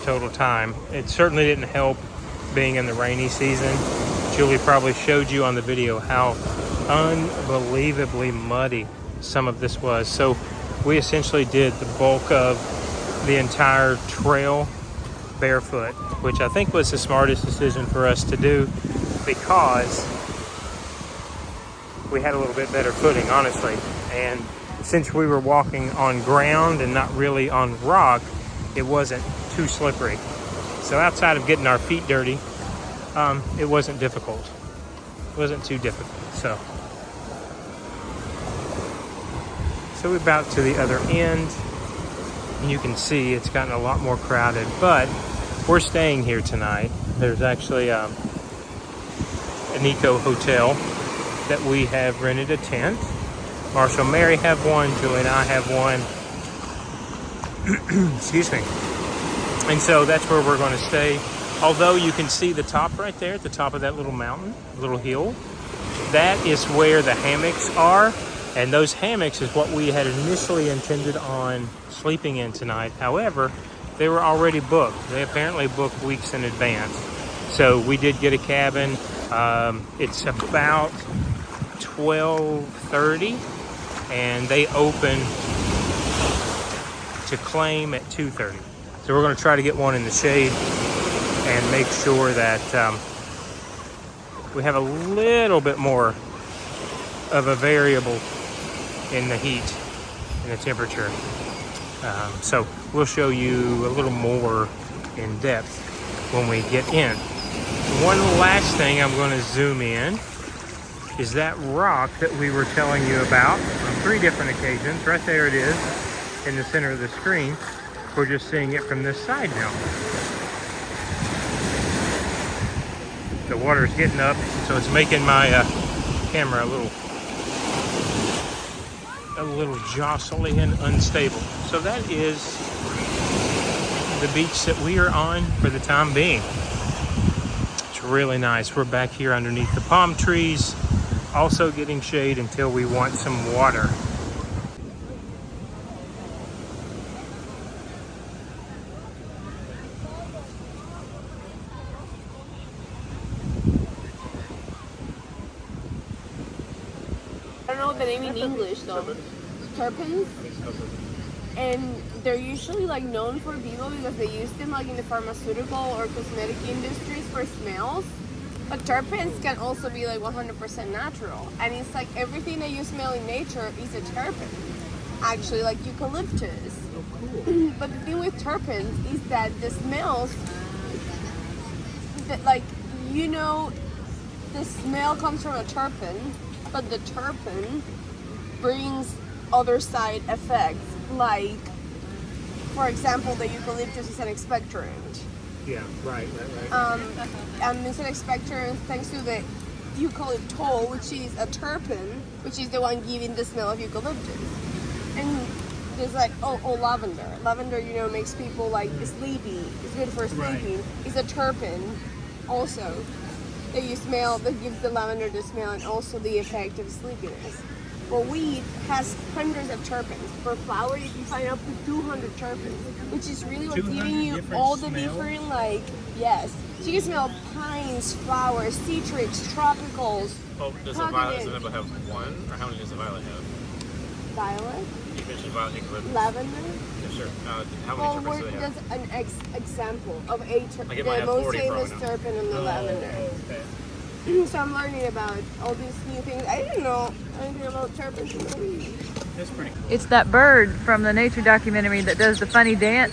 total time. It certainly didn't help being in the rainy season. Julie probably showed you on the video how unbelievably muddy some of this was. So we essentially did the bulk of the entire trail barefoot, which I think was the smartest decision for us to do because we had a little bit better footing, honestly. And since we were walking on ground and not really on rock, it wasn't too slippery. So outside of getting our feet dirty, it wasn't difficult. It wasn't too difficult. So we're about to the other end, and you can see it's gotten a lot more crowded, but we're staying here tonight. There's actually an eco hotel that we have rented a tent. Marshall and Mary have one, Julie and I have one. Excuse me. And so that's where we're going to stay. Although you can see the top right there at the top of that little mountain, little hill, that is where the hammocks are. And those hammocks is what we had initially intended on sleeping in tonight. However, they were already booked. They apparently booked weeks in advance. So we did get a cabin. It's about 12:30 and they open to claim at 2:30. So we're going to try to get one in the shade and make sure that we have a little bit more of a variable in the heat and the temperature. So we'll show you a little more in depth when we get in. One last thing I'm going to zoom in is that rock that we were telling you about on 3 different occasions. Right there it is in the center of the screen. We're just seeing it from this side now. The water's getting up, so it's making my camera a little jostly and unstable. So that is the beach that we are on for the time being. It's really nice. We're back here underneath the palm trees, also getting shade until we want some water. I don't know the name in English though. Terpenes. And they're usually like known for Vivo because they use them like in the pharmaceutical or cosmetic industries for smells. But terpenes can also be like 100% natural. And it's like everything that you smell in nature is a terpene. Actually, like eucalyptus. Oh, cool. But the thing with terpenes is that the smells that, like, you know, the smell comes from a terpene, but the terpene brings other side effects, like, for example, the eucalyptus is an expectorant. Yeah, right. And it's an expectorant thanks to the eucalyptol, which is a terpene, which is the one giving the smell of eucalyptus. And there's like, lavender. Lavender, you know, makes people like sleepy. It's good for sleeping. Right. It's a terpene also that you smell, that gives the lavender the smell and also the effect of sleepiness. Well, weed has hundreds of terpenes. For flower, you can find up to 200 terpenes, which is really what's giving you all the different, like, yes. So you can smell pines, flowers, citrus, tropicals. Oh, does a violet have one, or how many does a violet have? Violet? You mentioned violet, eucalyptus. Lavender? Yeah, sure. How many terpenes do they have? That's an example of a Like the most famous terpene in the lavender. Okay. So I'm learning about all these new things. I didn't know anything about terpenes in the weed. That's pretty cool. It's that bird from the nature documentary that does the funny dance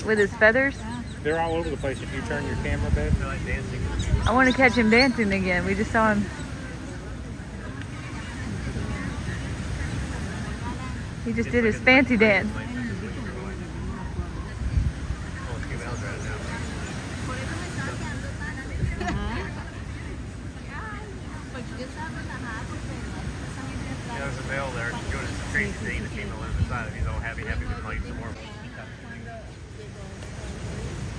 with his feathers. They're all over the place if you turn your camera, babe. They're like dancing. I want to catch him dancing again. We just saw him. He just did his fancy dance. There's a male there doing his crazy thing. The female lives inside him. He's all happy to like some more.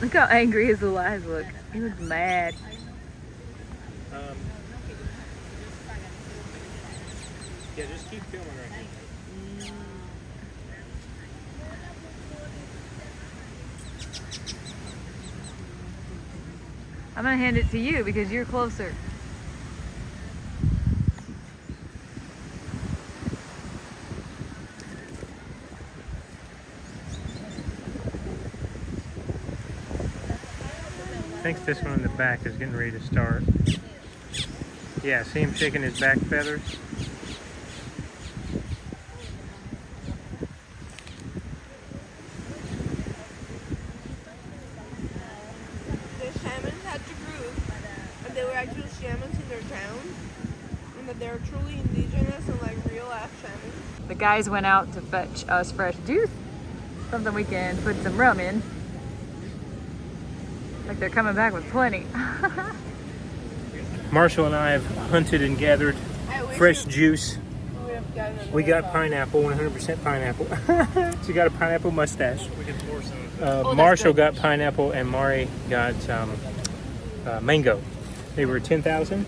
Look how angry his little eyes look. He looks mad. Yeah, just keep filming right here. I'm gonna hand it to you because you're closer. I think this one in the back is getting ready to start. Yeah, see him shaking his back feathers? The shamans had to prove that they were actual shamans in their town and that they're truly indigenous and like real ass shamans. The guys went out to fetch us fresh juice, something we can put some rum in. Like they're coming back with plenty. Marshall and I have hunted and gathered fresh juice. We got pineapple, 100% pineapple. She got a pineapple mustache. We can pour some. Marshall got pineapple and Mari got mango. They were 10,000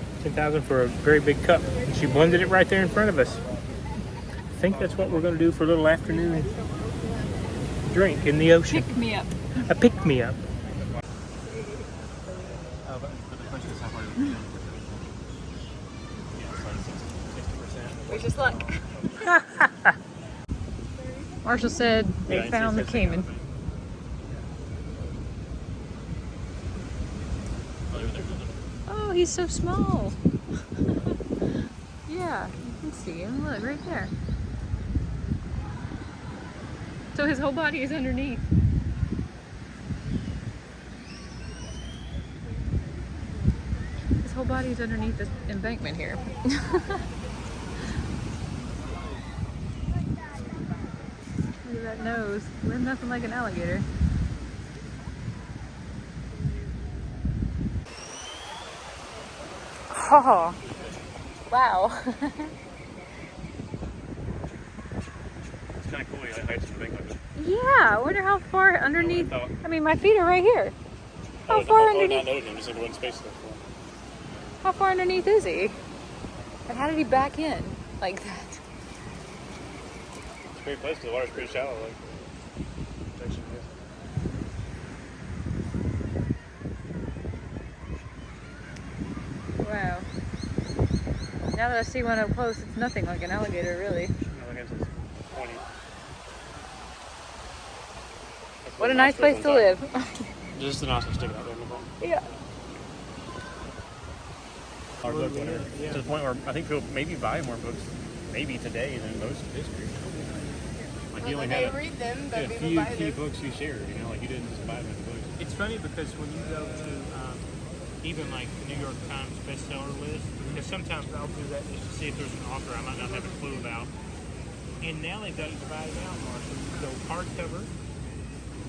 for a very big cup. And she blended it right there in front of us. I think that's what we're going to do for a little afternoon drink in the ocean. Pick me up. A pick me up. Wish us luck. Marshall said they found the caiman. Oh, he's so small. Yeah, you can see him. Look, right there. So his whole body is underneath. whole body is underneath this embankment here. Look at that nose. There's nothing like an alligator. Oh, wow. It's kind of cool. You heights from embankment. Yeah, I wonder how far underneath. I mean, my feet are right here. How far underneath? Just like one space there. How far underneath is he? And how did he back in like that? It's a great place. The water's pretty shallow. Like, protection is. Wow. Now that I see one up close, it's nothing like an alligator, really. What a nice place to live. Just an awesome stick out there in the bottom. Yeah. Our book winner. To the point where I think he'll maybe buy more books, maybe today, than most of history. Like he only had read them, but a few key books he shared. You know, like you didn't just buy them as books. It's funny because when you go to even like the New York Times bestseller list, because sometimes I'll do that just to see if there's an author I might not have a clue about. And now they've got it divided out, Marshall. You go hardcover,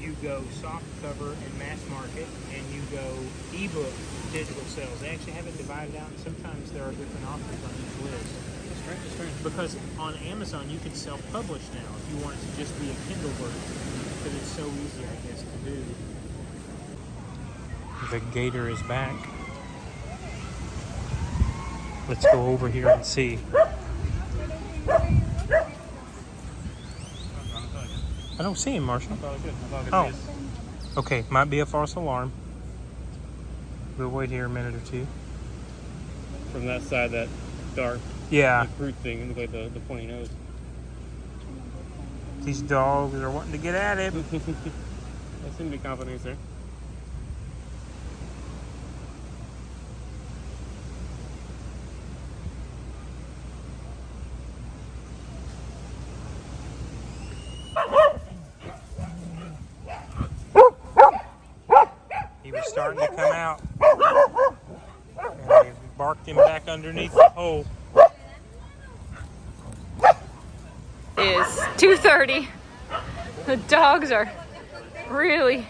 you go soft cover and mass market, and you go ebook digital sales. They actually have it divided out, and sometimes there are different authors on each list. It's strange. Because on Amazon you can self-publish now if you want it to just be a Kindle version, because it's so easy, I guess, to do. The gator is back. Let's go over here and see. I don't see him, Marshall. Oh, okay. Might be a false alarm. We'll wait here a minute or two. From that side, that dark fruit thing, it looked like the pointy nose. These dogs are wanting to get at him. There seems to be confidence there. He was starting to come out. And they barked him back underneath the hole. It is 2:30. The dogs are really...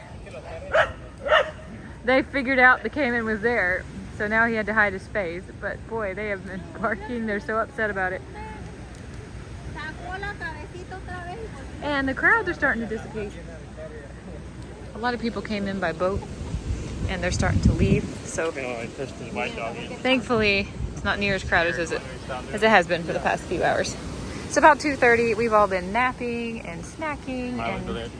They figured out the caiman was there, so now he had to hide his face. But boy, they have been barking. They're so upset about it. And the crowds are starting to dissipate. A lot of people came in by boat, and they're starting to leave. So thankfully, it's not near as crowded as it has been for the past few hours. It's about 2:30. We've all been napping and snacking and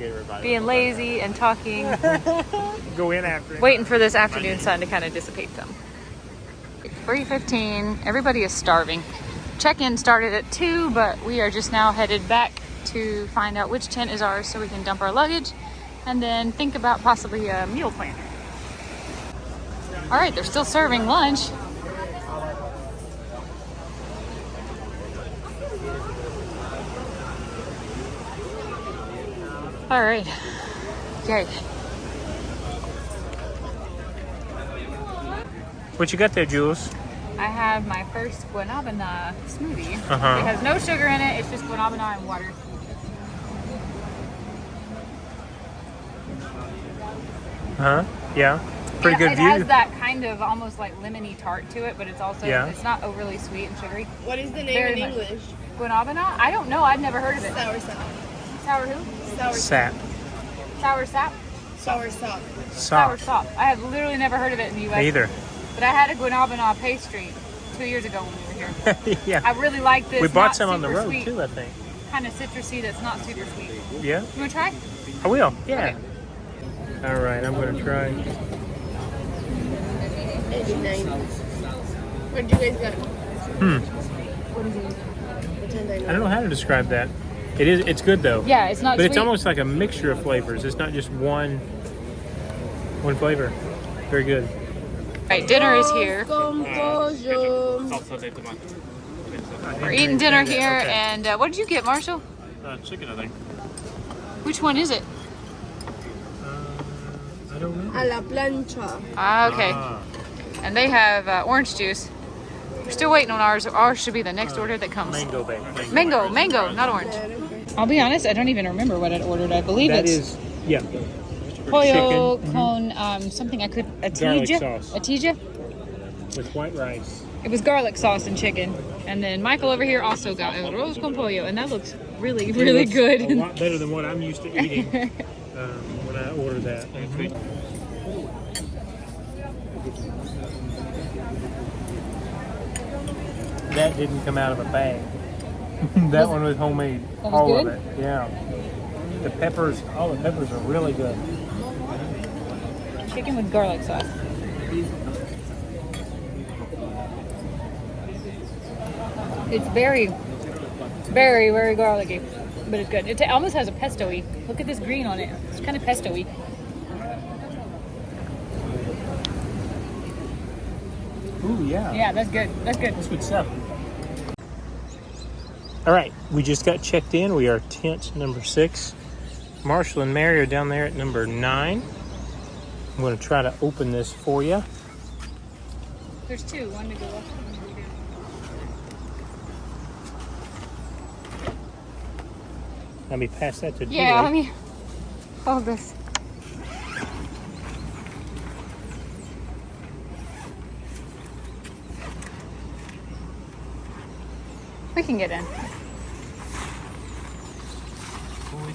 being lazy and talking. Go in after him. Waiting for this afternoon sun to kind of dissipate some. 3:15. Everybody is starving. Check-in started at 2, but we are just now headed back to find out which tent is ours so we can dump our luggage and then think about possibly a meal plan. All right, they're still serving lunch. All right, yay. What you got there, Jules? I have my first guanabana smoothie. It Uh-huh. has no sugar in it, it's just guanabana and water. Huh? Yeah. Pretty good it view. It has that kind of almost like lemony tart to it, but it's also, it's not overly sweet and sugary. What is the name Very in much. English? Guanabana? I don't know, I've never heard of it. Sour sap. Sour who? Sour Sap. Sour sap? Sour sap. Sour sop. I have literally never heard of it in the U.S. Me either. But I had a guanabana pastry 2 years ago when we were here. Yeah. I really like this. We bought not some on the super road sweet, too, I think. kind of citrusy that's not super sweet. Yeah? You want to try? I will. Yeah. Okay. All right, I'm going to try. What did you guys get? I don't know how to describe that. It's good though. Yeah, it's not But sweet. it's almost like a mixture of flavors. It's not just one flavor. Very good. All right, dinner is here. We're eating dinner here, and what did you get, Marshall? Chicken, I think. Which one is it? I don't know. A la plancha. Ah, okay. and they have orange juice. We're still waiting on ours. Ours should be the next order that comes. Mango, baby. Mango, not orange. I'll be honest, I don't even remember what I ordered. I believe That it's is, yeah. pollo chicken. con something I could Garlic sauce. atija. With white rice. It was garlic sauce and chicken, and then Michael over here also got el arroz con pollo, and that looks really good. A lot better than what I'm used to eating when I order that. That didn't come out of a bag. That one was homemade. That was all good? of it. Yeah. The peppers, all the peppers are really good. Chicken with garlic sauce. It's very garlicky, but it's good. It almost has a pesto-y. Look at this green on it. It's kind of pesto-y. Ooh, yeah. Yeah, that's good. That's good. That's good stuff. All right, we just got checked in. We are tent number 6. Marshall and Mary are down there at number 9. I'm going to try to open this for you. There's 2. One to go up. Let me pass that to Julie. Yeah, let me hold this. We can get in.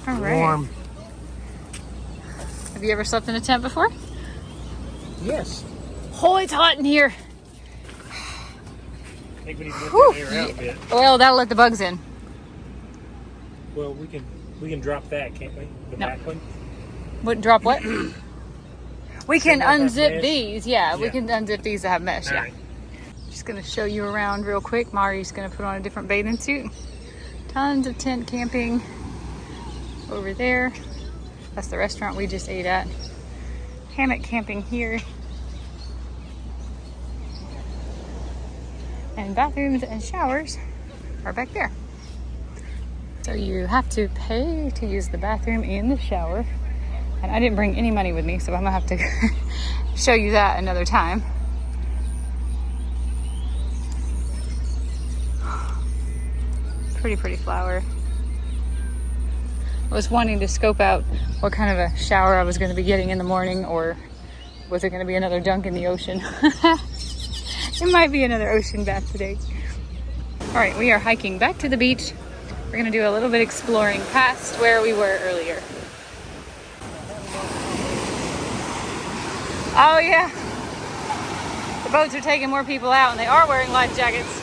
All right. Warm. Have you ever slept in a tent before? Yes. Oh, it's hot in here. I think we need to get the air out a bit. Well, that'll let the bugs in. Well, we can drop that, can't we? The No. back one? What, drop what? We can Some of that unzip mesh? these. Yeah, we Yeah. can unzip these that have mesh. All Yeah. right. Just gonna show you around real quick. Mari's gonna put on a different bathing suit. Tons of tent camping over there. That's the restaurant we just ate at. Hammock camping here. And bathrooms and showers are back there. So you have to pay to use the bathroom and the shower. And I didn't bring any money with me, so I'm gonna have to show you that another time. Pretty flower. I was wanting to scope out what kind of a shower I was going to be getting in the morning, or was it going to be another dunk in the ocean? It might be another ocean bath today. All right, we are hiking back to the beach. We're going to do a little bit exploring past where we were earlier. Oh yeah, the boats are taking more people out, and they are wearing life jackets.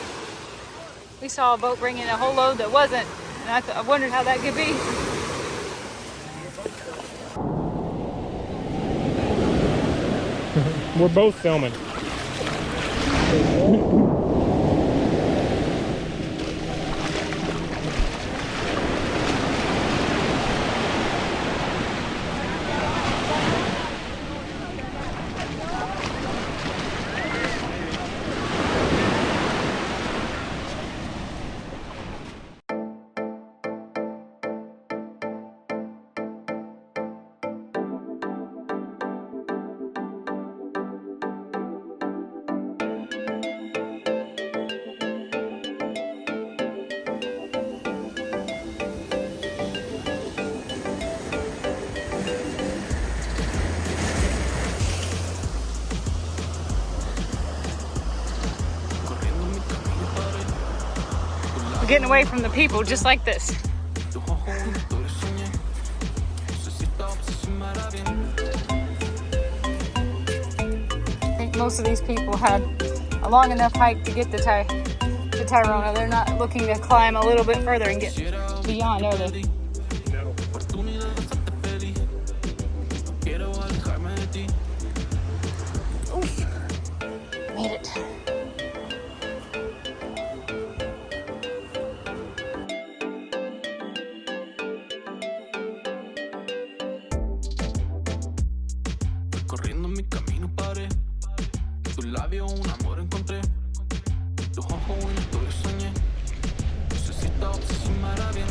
We saw a boat bring in a whole load that wasn't, and I wondered how that could be. We're both filming. We're getting away from the people just like this. I think most of these people had a long enough hike to get to TAYRONA. They're not looking to climb a little bit further and get beyond, are they? No. Oof. Made it. Corriendo mi camino paré. Tu labio un amor encontré. Tus ojos una historia soñé. Necesito si me hará bien.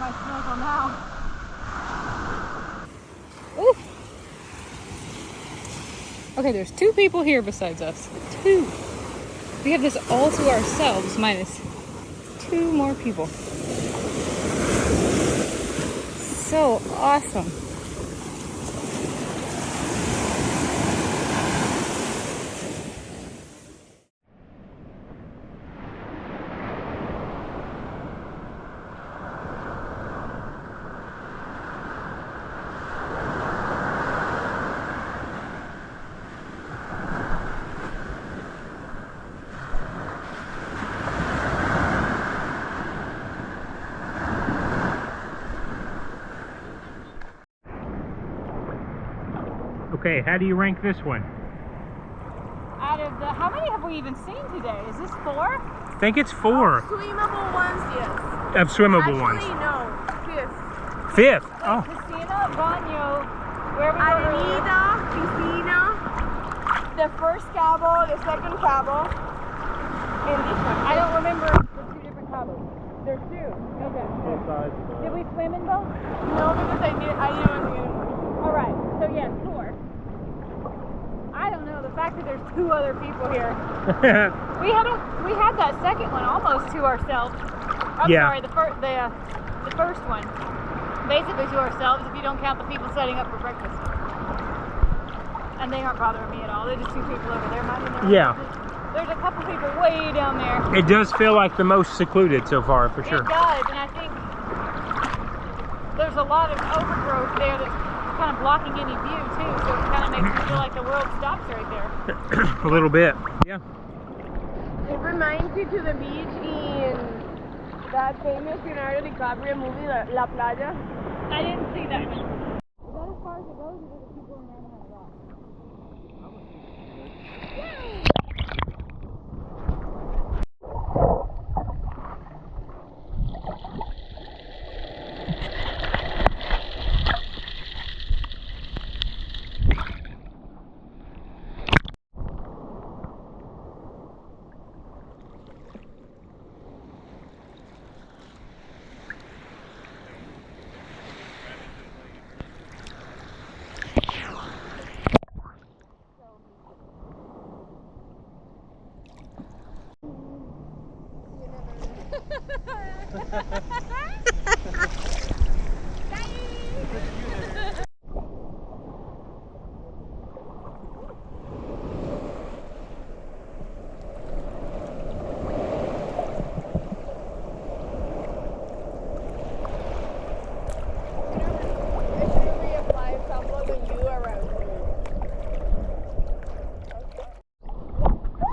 my snorkel now. Ooh. Okay, there's 2 people here besides us. 2. We have this all to ourselves, minus 2 more people. So awesome. Okay, how do you rank this one? Out of the, how many have we even seen today? Is this 4? I think it's 4. Swimmable ones, yes. Of swimmable ones. Actually, no. 5th. 5th. Oh. Piscina, Baño, where we go Avenida, Piscina, the first cabo, the second cabo, and this one. I don't remember the 2 different cabos. There's 2. Okay. Both sides of Did we swim in both? No, because I didn't want to get in. Alright, so yes, 4. I don't know, the fact that there's 2 other people here. We had that second one almost to ourselves. I'm sorry, the first one. Basically to ourselves if you don't count the people setting up for breakfast. And they aren't bothering me at all. They're just 2 people over there minding their own business. There's a couple people way down there. It does feel like the most secluded so far, for sure. It does, and I think there's a lot of overgrowth there that's kind of blocking any view too, so it kind of makes me feel like the world stops right there. A little bit, yeah. It reminds you to the beach in that famous Leonardo DiCaprio movie, La Playa. I didn't see that one. Is that as far as it goes, or does it keep going around that rock?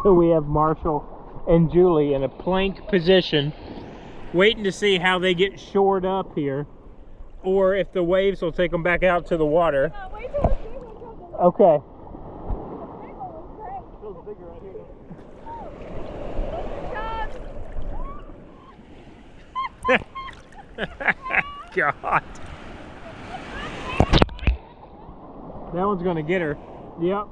So we have Marshall and Julie in a plank position, waiting to see how they get shored up here, or if the waves will take them back out to the water. Okay. God. That one's gonna get her. Yep.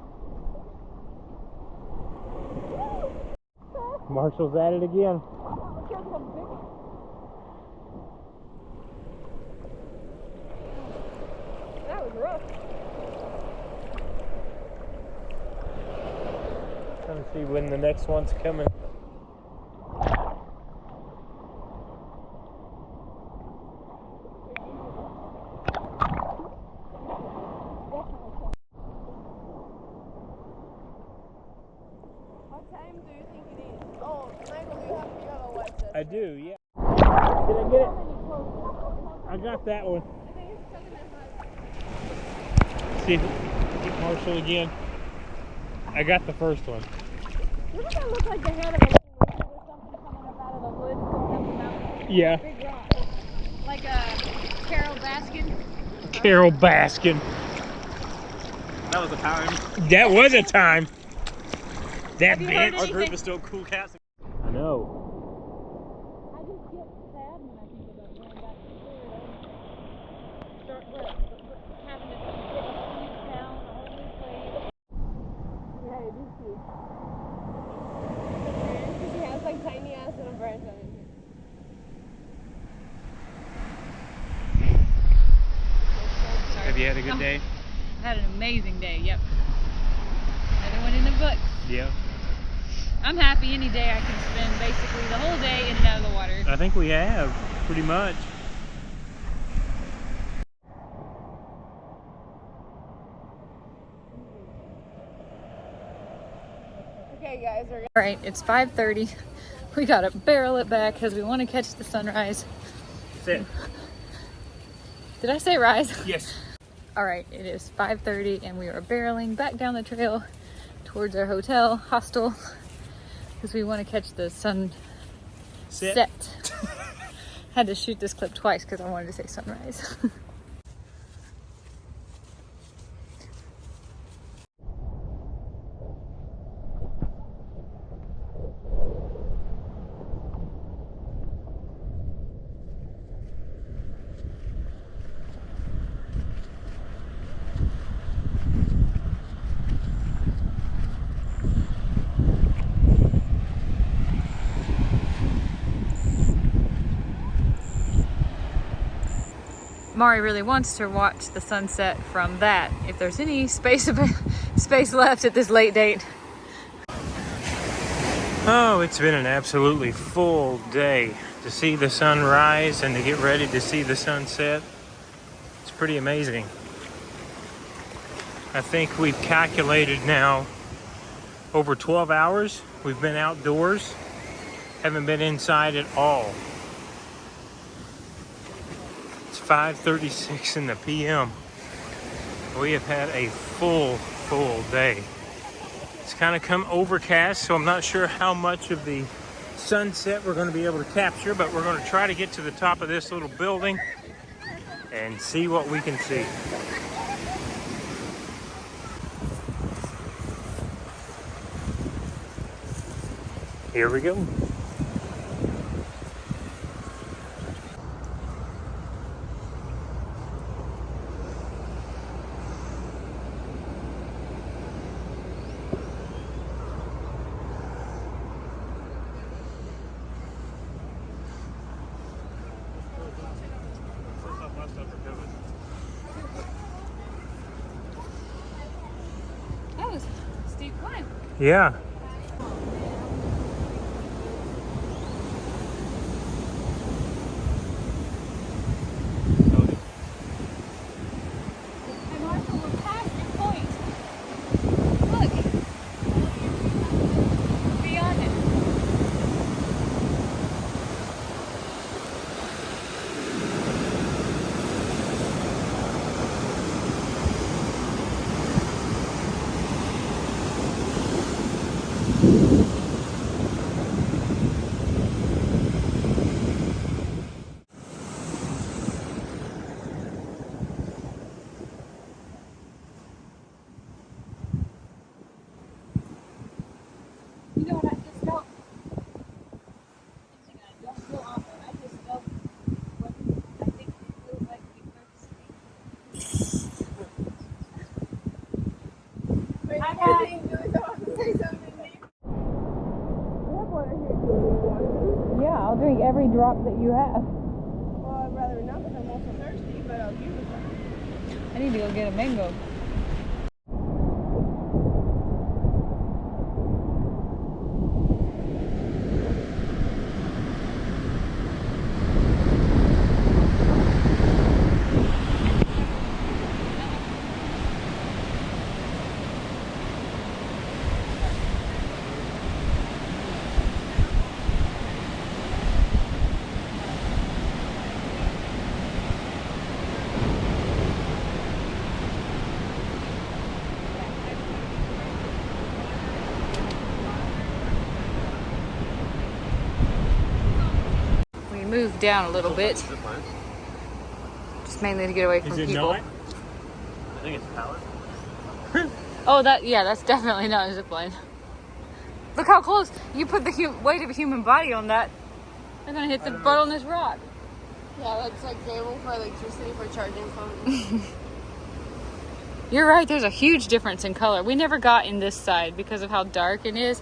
Marshall's at it again. That was rough. Trying to see when the next one's coming. I do, yeah. Did I get it? I got that one. See, get Marshall again. I got the first one. Doesn't that look like the head of a little lizard or something coming up out of the wood going up the mountain? Yeah. Big rock. Like a Carol Baskin. Carol Baskin. That was a time. That was a time. That Our group is still cool cats. I know. I just get sad when I think about going back to Florida. Start having to pick a whole new town, a whole new place. Yeah, it is cute. She has like tiny ass little branch on it. had a good day? Had an amazing day, yep. Another one in the books. Yeah. I'm happy any day I can spend basically the whole day in and out of the water. I think we have, pretty much. Okay, guys, we're All right, it's 5:30. We gotta barrel it back because we want to catch the sunrise. Sit. Did I say rise? Yes. All right, it is 5:30 and we are barreling back down the trail towards our hostel because we want to catch the sun set. Had to shoot this clip twice because I wanted to say sunrise. Mari really wants to watch the sunset from that, if there's any space left at this late date. Oh, it's been an absolutely full day. To see the sun rise and to get ready to see the sunset, it's pretty amazing. I think we've calculated now over 12 hours we've been outdoors, haven't been inside at all. 5:36 in the PM. We have had a full day. It's kind of come overcast, so I'm not sure how much of the sunset we're going to be able to capture, but we're going to try to get to the top of this little building and see what we can see. Here we go. That was a steep climb. Yeah. Hey, Marshall, we're past your point. Look. Beyond it. You know what I just felt? Something I don't feel often. I just felt what I think it feels like to be purposely. Hi guys! Yeah, I'll drink every drop that you have. Well, I'd rather not because I'm also thirsty, but I'll give it back. I need to go get a mango. Moved down a little bit, just mainly to get away from people. I think it's powered. Oh, that's definitely not a zip line. Look how close. You put the weight of a human body on that, they're gonna hit the butt on this rock. Yeah, that's like cable for electricity for charging phones. You're right, there's a huge difference in color. We never got in this side because of how dark it is.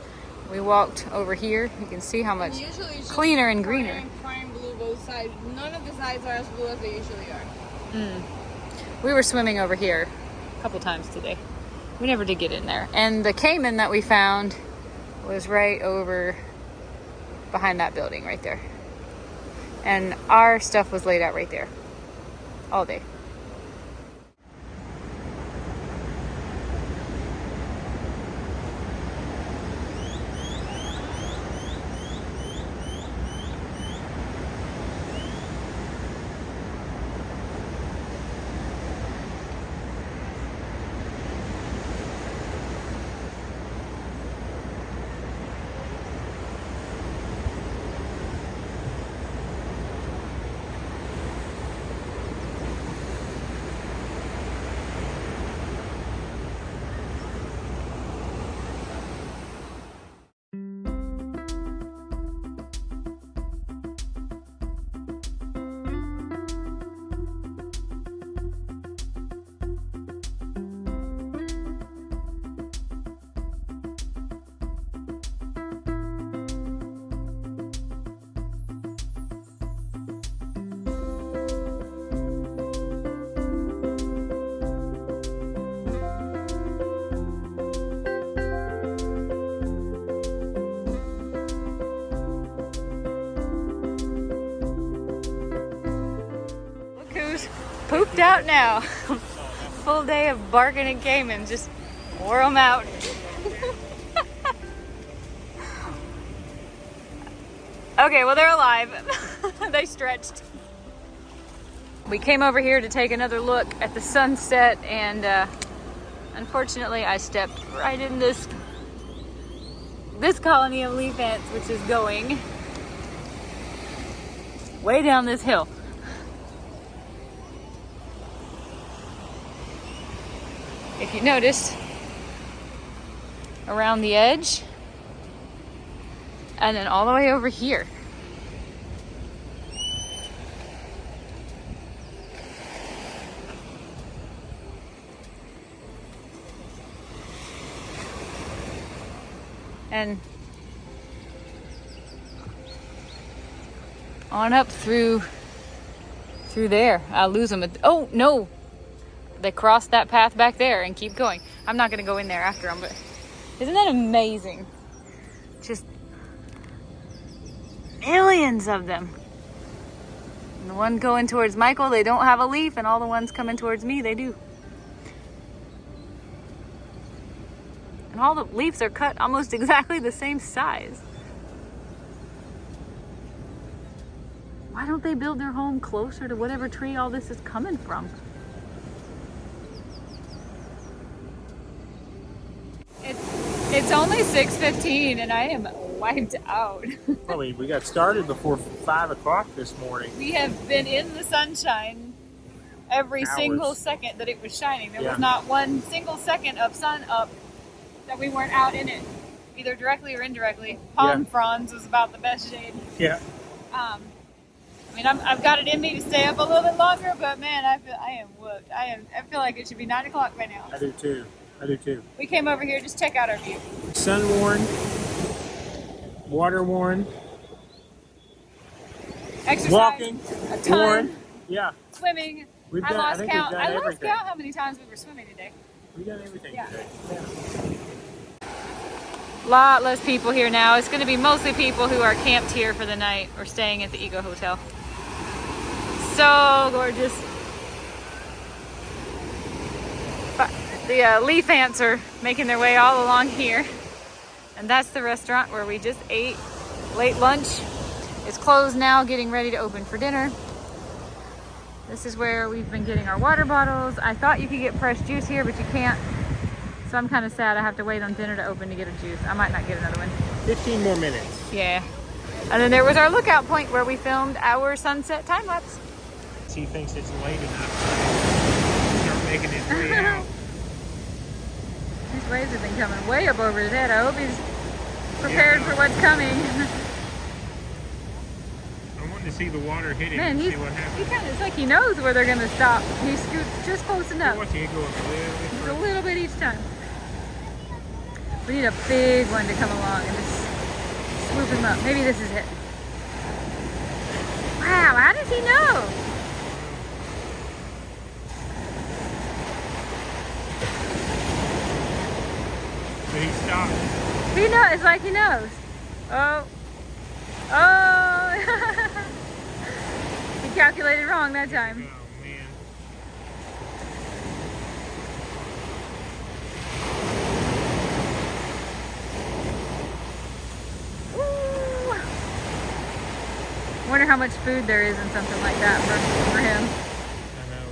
We walked over here. You can see how much cleaner and greener. Prime blue both sides. None of the sides are as blue as they usually are. We were swimming over here a couple times today. We never did get in there. And the caiman that we found was right over behind that building right there. And our stuff was laid out right there all day. Pooped out now. Full day of barking and caimans, just wore them out. Okay, well, they're alive. They stretched. We came over here to take another look at the sunset, and unfortunately I stepped right in this colony of leaf ants, which is going way down this hill. If you notice, around the edge, and then all the way over here. And on up through there. I'll lose them. Oh, no. They cross that path back there and keep going. I'm not going to go in there after them, but isn't that amazing? Just millions of them. And the one going towards Michael, they don't have a leaf, and all the ones coming towards me, they do. And all the leaves are cut almost exactly the same size. Why don't they build their home closer to whatever tree all this is coming from? It's only 6:15 and I am wiped out. Well, we got started before 5 o'clock this morning. We have been in the sunshine every single second that it was shining. There was not one single second of sun up that we weren't out in it, either directly or indirectly. Palm fronds was about the best shade. Yeah. I mean, I've got it in me to stay up a little bit longer, but man, I am whooped. I feel like it should be 9 o'clock by now. I do too. I do too. We came over here just check out our view. Sun worn, water worn, Exercise, walking, a ton, worn. Yeah. Swimming. I lost count how many times we were swimming today. We've done everything today. A lot less people here now. It's going to be mostly people who are camped here for the night or staying at the Eco Hotel. So gorgeous. But the leaf ants are making their way all along here. And that's the restaurant where we just ate late lunch. It's closed now, getting ready to open for dinner. This is where we've been getting our water bottles. I thought you could get fresh juice here, but you can't. So I'm kind of sad I have to wait on dinner to open to get a juice. I might not get another one. 15 more minutes. Yeah. And then there was our lookout point where we filmed our sunset time lapse. He thinks it's late enough to start making his way out. These waves have been coming way up over his head. I hope he's prepared for what's coming. I want to see the water hit him Man, and see what happens. It's like he knows where they're going to stop. He scoots just close enough. Watch it go Just a little bit each time. We need a big one to come along and just swoop him up. Maybe this is it. Wow, how does he know? it's like he knows. Oh. Oh. He calculated wrong that time. Oh, man. Wonder how much food there is in something like that for him. I know.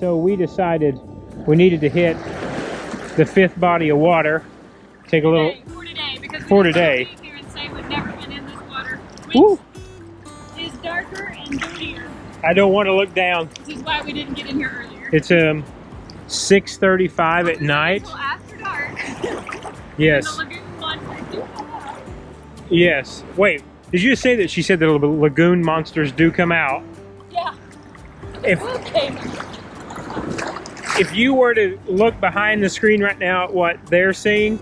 So we decided we needed to hit the 5th body of water. Take a little For today, because for we today. leave here and say we've never been in this water, which Woo. is darker and dirtier. I don't want to look down. This is why we didn't get in here earlier. It's 6:35 at night. Until after dark. Yes. And the lagoon monsters do come out. Yes. Wait. Did you say that she said that the lagoon monsters do come out? Yeah. If Okay. if you were to look behind the screen right now at what they're seeing,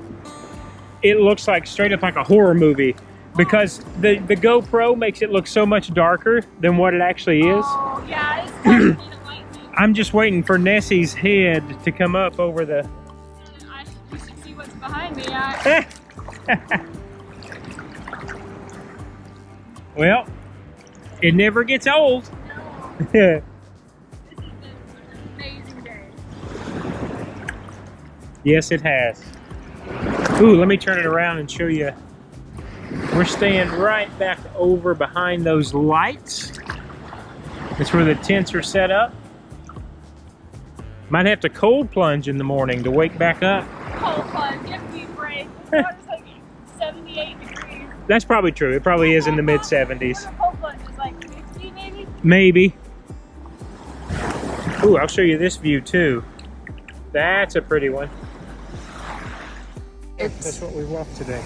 it looks like straight up like a horror movie because the GoPro makes it look so much darker than what it actually is. Oh, yeah, it's starting to light me. I'm just waiting for Nessie's head to come up over the... You should see what's behind me. Well, it never gets old. This has been an amazing day. Yes, it has. Ooh, let me turn it around and show you. We're staying right back over behind those lights. That's where the tents are set up. Might have to cold plunge in the morning to wake back up. Cold plunge, you have to be brave. The water's like 78 degrees. That's probably true. It probably is in the mid-70s. Cold plunge is like 50 maybe? Maybe. Ooh, I'll show you this view too. That's a pretty one. That's what we walked today.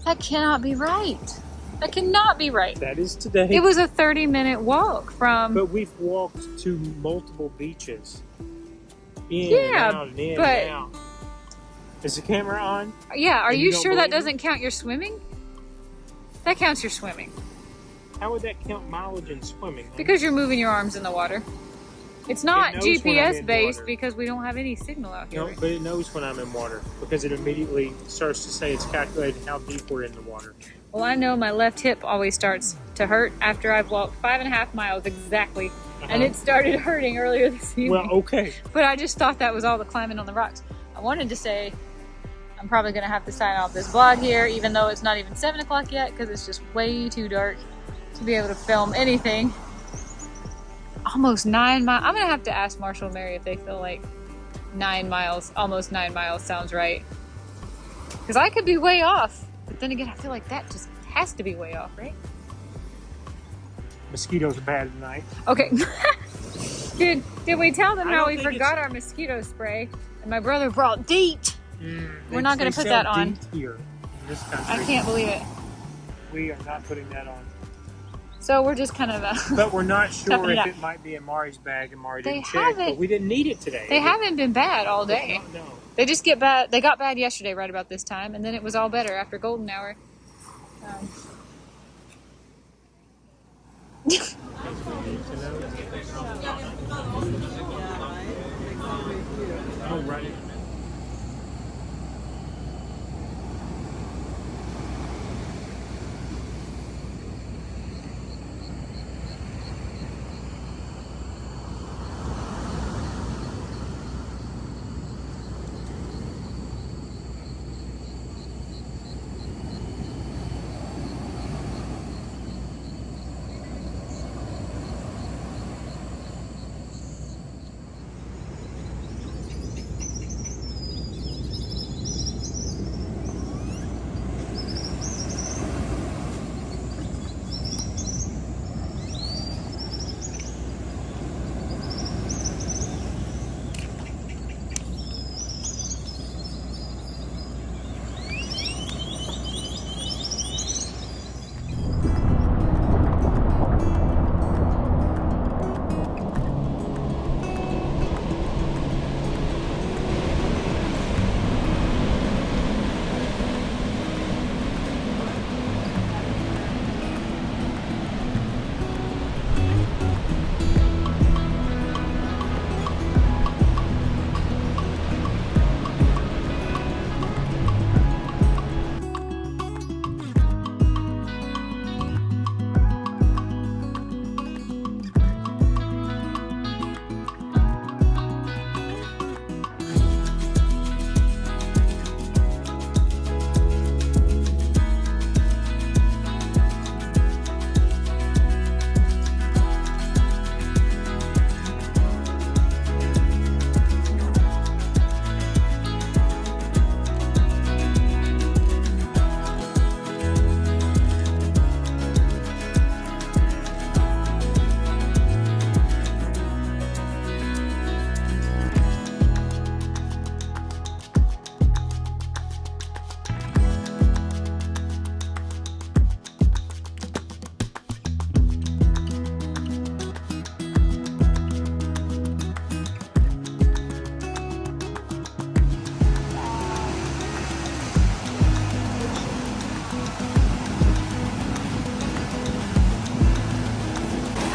That cannot be right. That cannot be right. That is today. It was a 30-minute walk from... But we've walked to multiple beaches. In Yeah, and out and in but- and out. Is the camera on? Yeah, are And you you don't sure that believe me? doesn't count your swimming? That counts your swimming. How would that count mileage in swimming? Because you're moving your arms in the water. It's not It knows when I'm GPS in based water. because we don't have any signal out here. No, but it knows when I'm in water because it immediately starts to say it's calculating how deep we're in the water. Well, I know my left hip always starts to hurt after I've walked 5.5 miles exactly. And it started hurting earlier this evening. Well, okay. But I just thought that was all the climbing on the rocks. I wanted to say I'm probably going to have to sign off this vlog here, even though it's not even 7 o'clock yet, because it's just way too dark to be able to film anything. Almost 9 miles. I'm going to have to ask Marshall and Mary if they feel like 9 miles, almost 9 miles sounds right. Because I could be way off. But then again, I feel like that just has to be way off, right? Mosquitoes are bad tonight. Okay. Did we tell them I how don't we think forgot our mosquito spray? And my brother brought DEET. We're not going to put that on. DEET here in this country. I can't believe it. We are not putting that on. So we're just kind of But we're not sure Toughing it if out. it might be in Mari's bag and Mari They didn't check, but haven't- we didn't need it today. They haven't been bad all day. No. They just get bad. They got bad yesterday right about this time, and then it was all better after golden hour. Oh, right.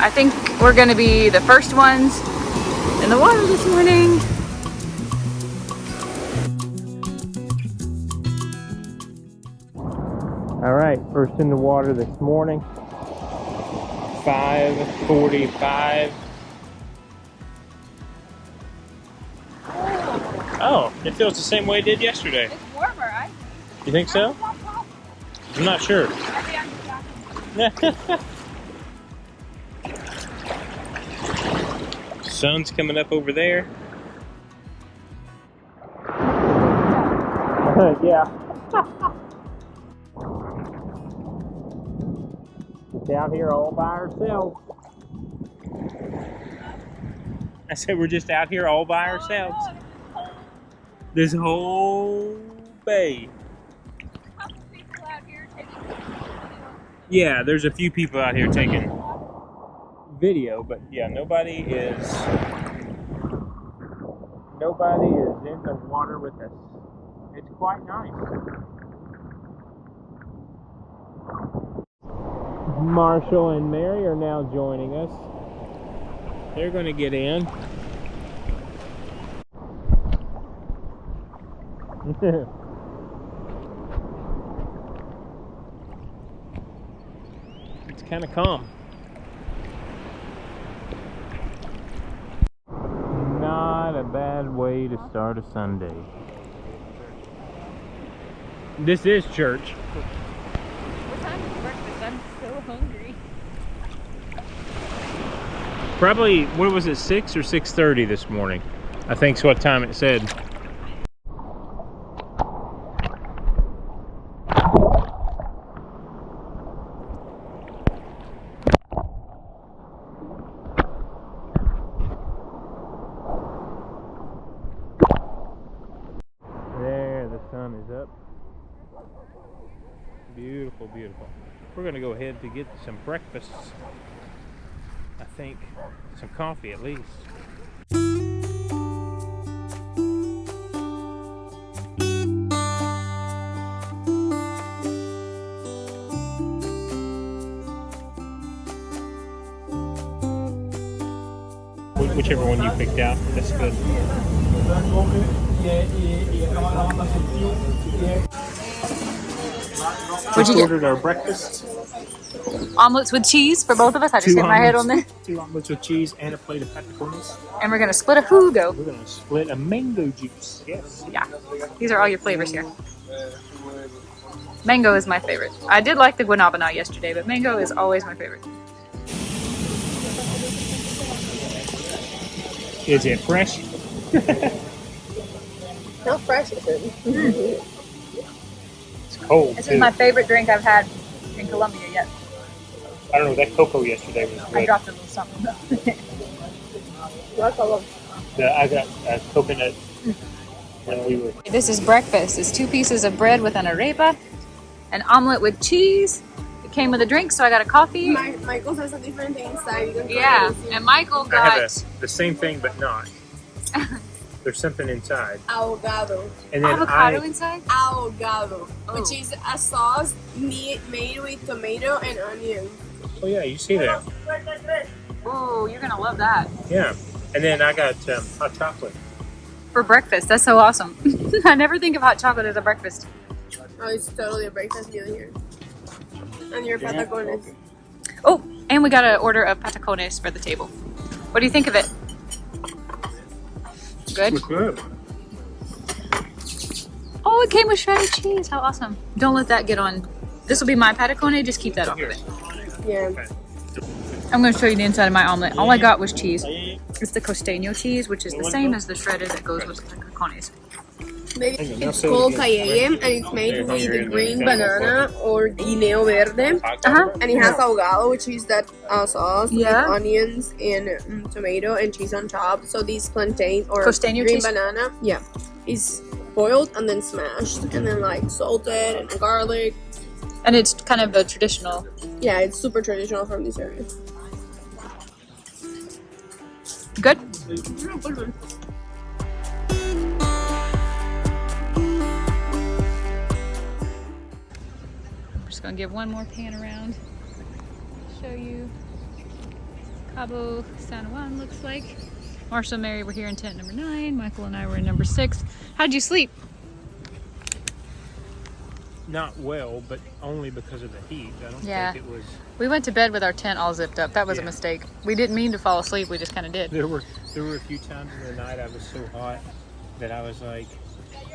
I think we're gonna be the first ones in the water this morning. All right, first in the water this morning. 5:45. Oh, it feels the same way it did yesterday. It's warmer, I think. You think so? I'm not sure. Sun's coming up over there. Yeah. It's out here all by ourselves. I said we're just out here all by ourselves. This whole bay. Yeah, there's a few people out here taking video, but yeah, nobody is in the water with us. It's quite nice. Marshall and Mary are now joining us. They're going to get in. It's kind of calm. Not a bad way to start a Sunday. This is church. What time is breakfast? I'm so hungry. Probably, what was it, 6 or 6:30 this morning? I think's what time it said. There, the sun is up. Beautiful, beautiful. We're going to go ahead to get some breakfast. I think some coffee at least. Whichever one you picked out, that's good. What'd you get? Ordered our breakfast. Omelets with cheese for both of us. I just hit my head on there. 2 omelets with cheese and a plate of patacones. And we're gonna split a jugo. We're gonna split a mango juice. Yes. Yeah. These are all your flavors here. Mango is my favorite. I did like the guanabana yesterday, but mango is always my favorite. Is it fresh? How fresh is it? It's cold This too. is my favorite drink I've had in Colombia yet. I don't know, that cocoa yesterday was good. I dropped a little something. I got coconut when we were. This is breakfast. It's 2 pieces of bread with an arepa, an omelet with cheese. It came with a drink, so I got a coffee. Michael's has a different thing inside. You can Yeah, try it. and Michael I have got the same thing, but not. There's something inside. Ahogado. And then avocado inside. Ahogado, Oh. which is a sauce made with tomato and onion. Oh yeah, you see that? Oh, you're gonna love that Yeah. And then I got hot chocolate. for breakfast. That's so awesome. I never think of hot chocolate as a breakfast. Oh, it's totally a breakfast meal here. And your patacones. Oh, and we got an order of patacones for the table. What do you think of it? Good? It's good. Oh, it came with shredded cheese. How awesome. Don't let that get on. This will be my patacone. Just keep that off of it. Yeah. I'm going to show you the inside of my omelet. All I got was cheese. It's the costeño cheese, which is the same as the shredded that goes with the patacones. It's called cayenne and it's made with green banana or guineo verde. And it has ahogado, which is that sauce with onions and tomato and cheese on top. So these plantain or Costeño green cheese? banana, is boiled and then smashed and then like salted and garlic. And it's kind of a traditional. Yeah, it's super traditional from this area. Good? I'm just gonna give one more pan around. Show you. Cabo San Juan looks like. Marshall and Mary were here in tent number 9. Michael and I were in number 6. How'd you sleep? Not well, but only because of the heat. I don't Yeah. think it was. We went to bed with our tent all zipped up. That was a mistake. We didn't mean to fall asleep. We just kind of did. There were a few times in the night I was so hot that I was like,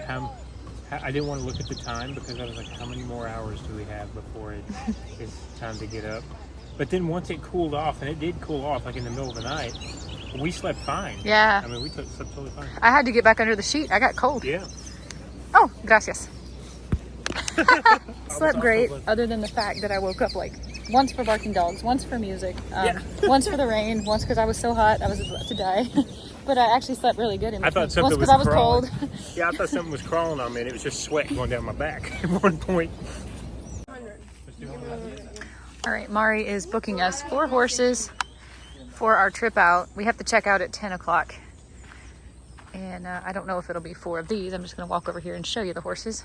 I didn't want to look at the time because I was like, how many more hours do we have before it's time to get up? But then once it cooled off, and it did cool off like in the middle of the night, we slept fine. Yeah. I mean, we slept totally fine. I had to get back under the sheet. I got cold. Yeah. Oh, gracias. Slept great, other than the fact that I woke up like once for barking dogs, once for music, once for the rain, once because I was so hot I was about to die. But I actually slept really good in the I thought once something because was I was crawling. cold. Yeah, I thought something was crawling on me, and it was just sweat going down my back at one point. All right, Mari is booking us 4 horses for our trip out. We have to check out at 10 o'clock. And I don't know if it'll be 4 of these. I'm just gonna walk over here and show you the horses.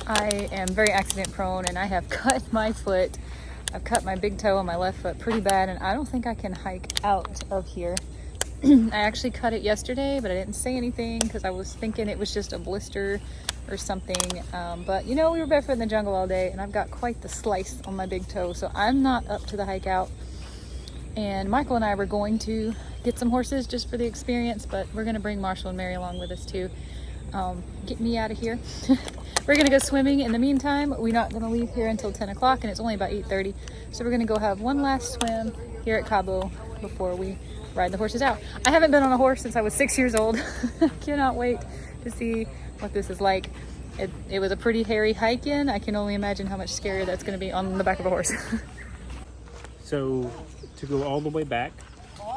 I am very accident prone and I have cut my foot. I've cut my big toe on my left foot pretty bad, and I don't think I can hike out of here. I actually cut it yesterday, but I didn't say anything because I was thinking it was just a blister or something. But you know, we were barefoot in the jungle all day and I've got quite the slice on my big toe, so I'm not up to the hike out. And Michael and I were going to get some horses just for the experience, but we're gonna bring Marshall and Mary along with us too. Get me out of here. We're gonna go swimming in the meantime. We're not gonna leave here until 10 o'clock and it's only about 8:30. So we're gonna go have one last swim here at Cabo before we ride the horses out. I haven't been on a horse since I was 6 years old. Cannot wait to see what this is like. It was a pretty hairy hike in. I can only imagine how much scarier that's gonna be on the back of a horse. So to go all the way back,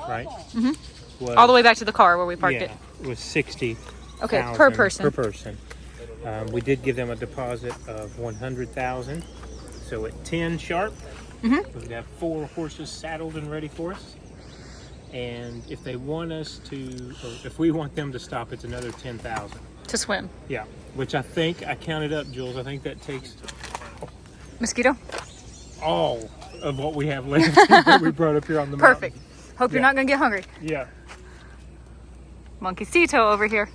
right? Mm-hmm. All the way back to the car where we parked it. It was 60. Okay, per person. Per person. We did give them a deposit of 100,000. So at 10 sharp, we could have 4 horses saddled and ready for us. And if they want us to, or if we want them to stop, it's another 10,000 to swim. Yeah, which I think I counted up, Jules. I think that takes mosquito all of what we have left that we brought up here on the mountain. Perfect. Hope you're not gonna get hungry. Yeah. Monkeycito over here.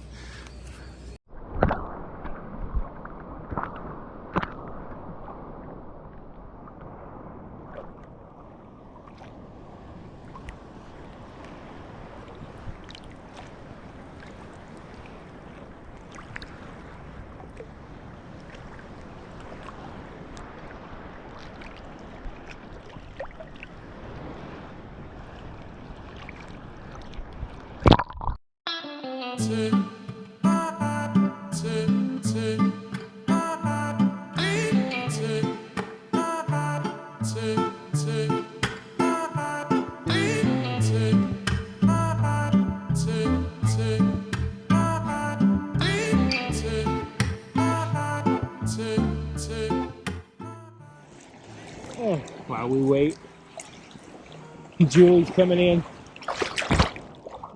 While we wait, Julie's coming in.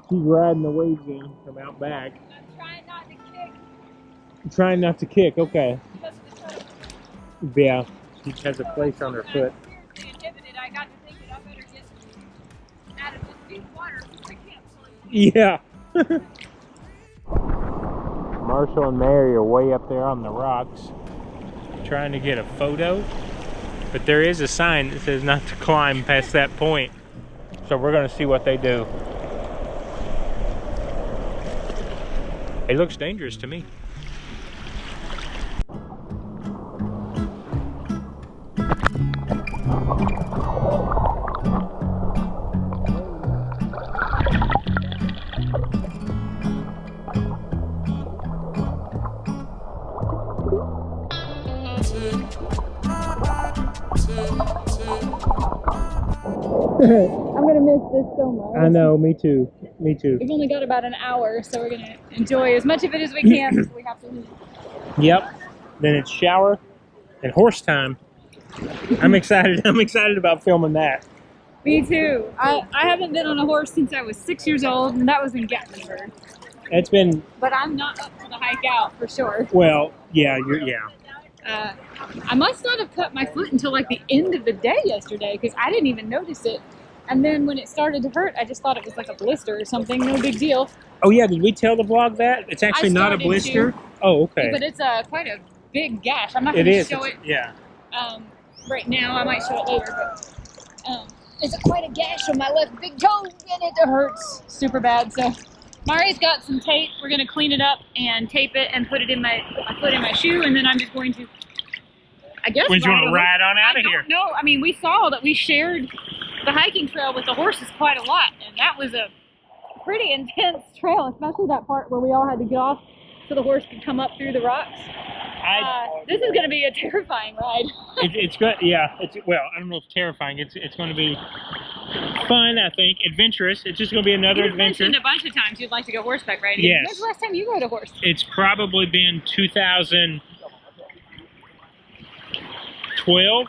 She's riding the waves in from out back. I'm trying not to kick. Trying not to kick, okay. Yeah, she has a place on her foot. I got to thinking I better get out of this deep water. I can't swim. Yeah. Marshall and Mary are way up there on the rocks trying to get a photo, but there is a sign that says not to climb past that point, so we're going to see what they do. It looks dangerous to me. I'm gonna miss this so much. I know, me too. Me too. We've only got about an hour, so we're gonna enjoy as much of it as we can before we have to leave. Yep. Then it's shower and horse time. I'm excited. I'm excited about filming that. Me too. I haven't been on a horse since I was 6 years old, and that was in Gatlinburg. It's been, But I'm not up for the hike out for sure. well, yeah, I must not have cut my foot until like the end of the day yesterday because I didn't even notice it And then when it started to hurt, I just thought it was like a blister or something. No big deal. Oh yeah, did we tell the vlog that? It's actually not a started blister. to. Oh, okay. But it's quite a big gash. I'm not It going to is. show it Yeah. right now. I might show it later, but it's quite a gash on my left big toe, and it hurts super bad. So Mari's got some tape. We're going to clean it up and tape it and put my foot in my shoe, and then I'm just going to, I guess, We just want to ride on out of here. No, I mean, we saw that we shared the hiking trail with the horses quite a lot, and that was a pretty intense trail, especially that part where we all had to get off so the horse could come up through the rocks. This is going to be a terrifying ride. It's good. Yeah. Well, I don't know if terrifying. It's going to be fun. I think adventurous. It's just going to be another adventure. You mentioned a bunch of times you'd like to go horseback riding. Yes. When's the last time you rode a horse? It's probably been 2012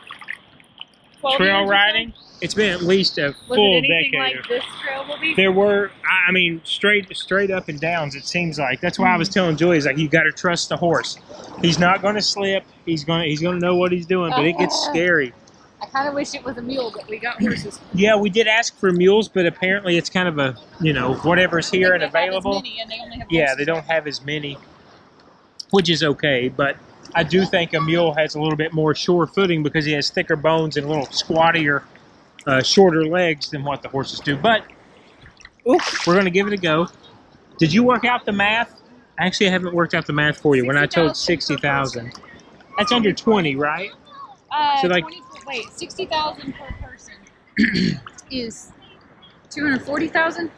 trail riding. It's been at least a full decade. Like this trail will be? There were, I mean, straight up and downs. It seems like. That's why I was telling Joy, like, you got to trust the horse. He's not going to slip. He's going to know what he's doing. But it gets scary. I kind of wish it was a mule, but we got horses. Yeah, we did ask for mules, but apparently it's kind of a, whatever's here and available. And they only have Yeah, they don't have as many, which is okay. But I do think a mule has a little bit more sure footing because he has thicker bones and a little squattier, shorter legs than what the horses do. But we're going to give it a go. Did you work out the math? Actually, I haven't worked out the math for you. When I told 60,000, that's under 20, right? So like, 60,000 per person is 240,000.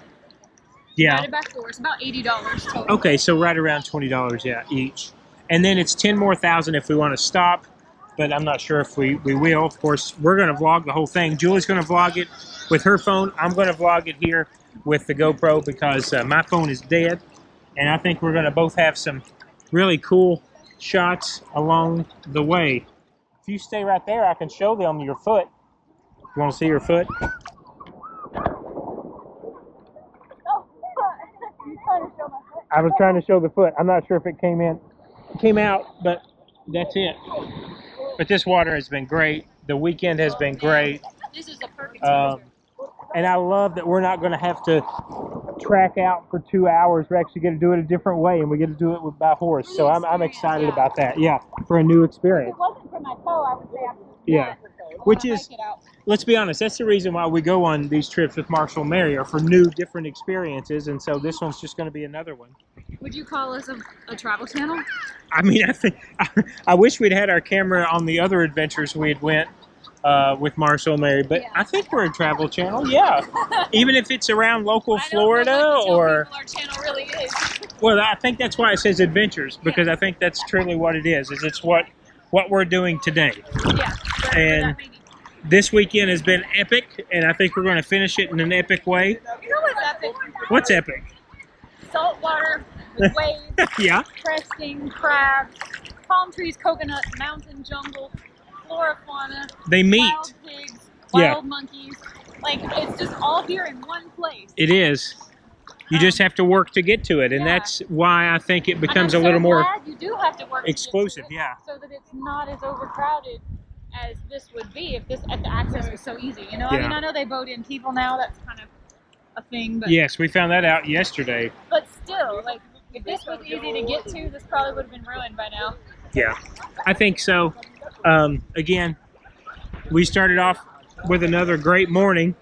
Yeah. Divided by 4, it's about $80 total. Okay, so right around $20, yeah, each. And then it's 10 more thousand if we want to stop, but I'm not sure if we will. Of course, we're going to vlog the whole thing. Julie's going to vlog it with her phone. I'm going to vlog it here with the GoPro because my phone is dead. And I think we're going to both have some really cool shots along the way. If you stay right there, I can show them your foot. You want to see your foot? I was trying to show the foot. I'm not sure if it came out, but that's it. But this water has been great. The weekend has been great. This is a perfect and I love that we're not going to have to track out for 2 hours. We're actually going to do it a different way, and we get to do it by horse. So I'm excited about that. Yeah, for a new experience. If it wasn't for my toe, I would say yeah. Which is, let's be honest, that's the reason why we go on these trips with Marshall and Mary, are for new, different experiences, and so this one's just going to be another one. Would you call us a travel channel? I mean, I wish we'd had our camera on the other adventures we had went with Marshall and Mary, but I think we're a travel channel, yeah. Even if it's around local Florida or... Our channel really is. Well, I think that's why it says adventures, because I think that's truly what it is it's what we're doing today. Yeah. And this weekend has been epic, and I think we're going to finish it in an epic way. You know what's epic? What's epic? Salt water with waves, yeah. cresting, crabs, palm trees, coconuts, mountain jungle, flora, fauna, they meet. Wild pigs, wild monkeys. Like, it's just all here in one place. It is. You just have to work to get to it, and that's why I think it becomes a little more you do have to work exclusive, to so that it's not as overcrowded as this would be if the access was so easy. You know, I mean, I know they vote in people now. That's kind of a thing, but yes, we found that out yesterday. But still, like, if this was easy to get to, this probably would have been ruined by now. Yeah, I think so. Again, we started off with another great morning,